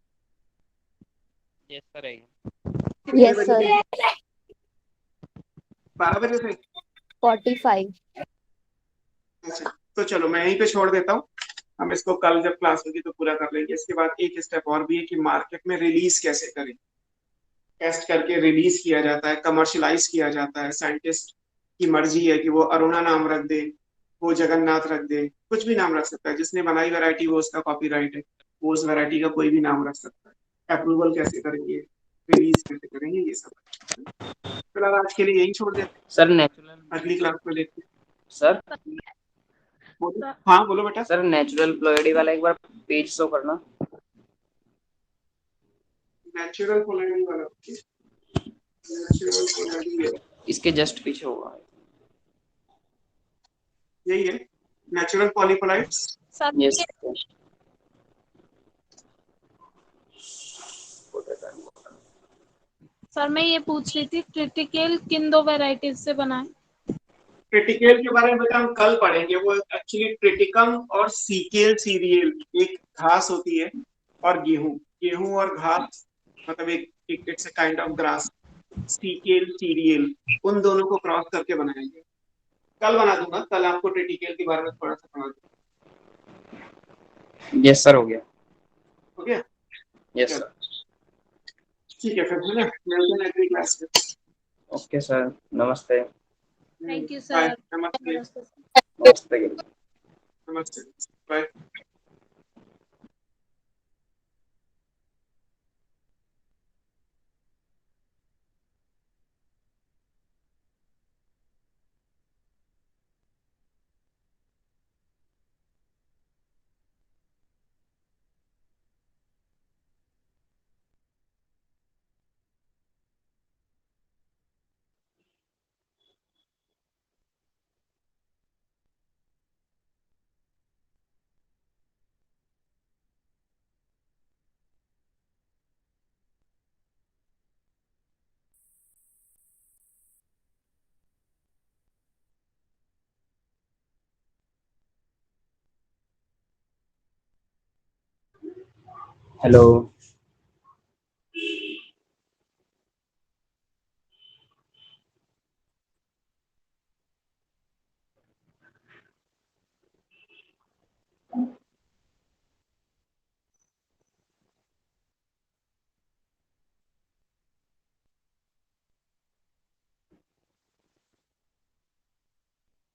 यस सर है। कितने यस बजे सर। से? 12 बजे से? 45। अच्छा, तो चलो मैं यहीं पे छोड़ देता हूँ। हम इसको कल जब क्लास होगी तो पूरा कर लेंगे। इसके बाद एक स्टेप और भी है कि मार्केट में रिलीज कैसे करें। टेस्ट करके रिलीज किया जाता है, कमर्शलाइज किया जाता है। साइंटिस्ट की मर्जी है कि वो अरुणा नाम रख दे, वो जगन्नाथ रख दे, कुछ भी नाम रख सकता है। जिसने बनाई वैरायटी वो उसका कॉपीराइट है, वो उस वैरायटी का कोई भी नाम रख सकता है। अप्रूवल कैसे करेंगे, रिलीज कैसे करेंगे, ये सब। फिलहाल आज के लिए यही छोड़ देते हैं, सर नेचुरल अगली क्लास में देखते हैं। सर बोलो। हाँ बोलो बेटा। सर नेचुरल फ्लोइडी वाला एक बार पेज शो करना। नेचुरल पोलैरिटी वाला, नेचुरल पोलैरिटी इसके जस्ट पीछे होगा। यही है, नेचुरल पॉलीपोलाइट्स। सर यस सर मैं ये पूछ रही थी क्रिटिकल किन दो वेराइटीज से बना है? क्रिटिकल के बारे में बेटा हम कल पढ़ेंगे। वो एक्चुअली क्रिटिकम और सीकेल सीरियल, एक घास होती है, और गेहूं, गेहूं और घास, मतलब एक it's a kind of grass. Secale cereal, उन दोनों को क्रॉस करके बनाएंगे। कल बना दूंगा, कल आपको क्रिटिकल के बारे में थोड़ा सा बना दूंगा। यस सर, हो गया। हो गया? यस चलो, सर। ठीक है फिर, है ना, मिलते हैं अगली क्लास में। ओके सर, नमस्ते। Thank you bye. सर। नमस्ते। नमस्ते सर। नमस्ते। नमस्ते। बाय। हेलो।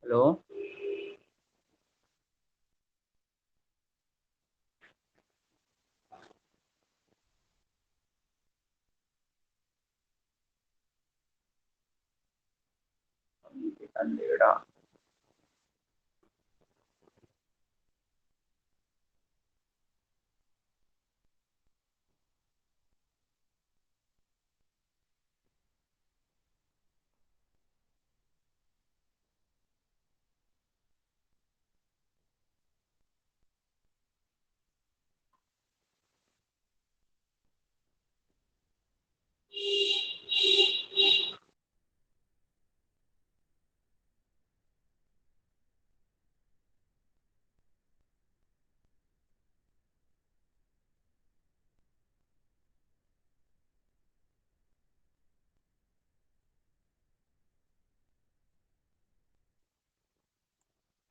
हेलो। अंधेरा।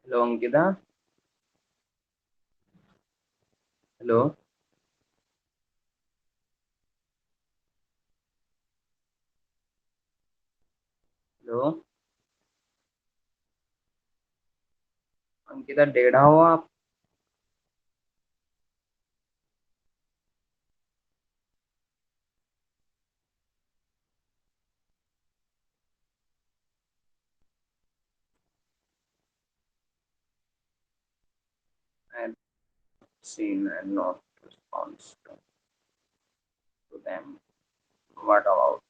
Hello Ankita. Hello. Hello Ankita, टेढ़ा हो आप? And seen and not response to them. What about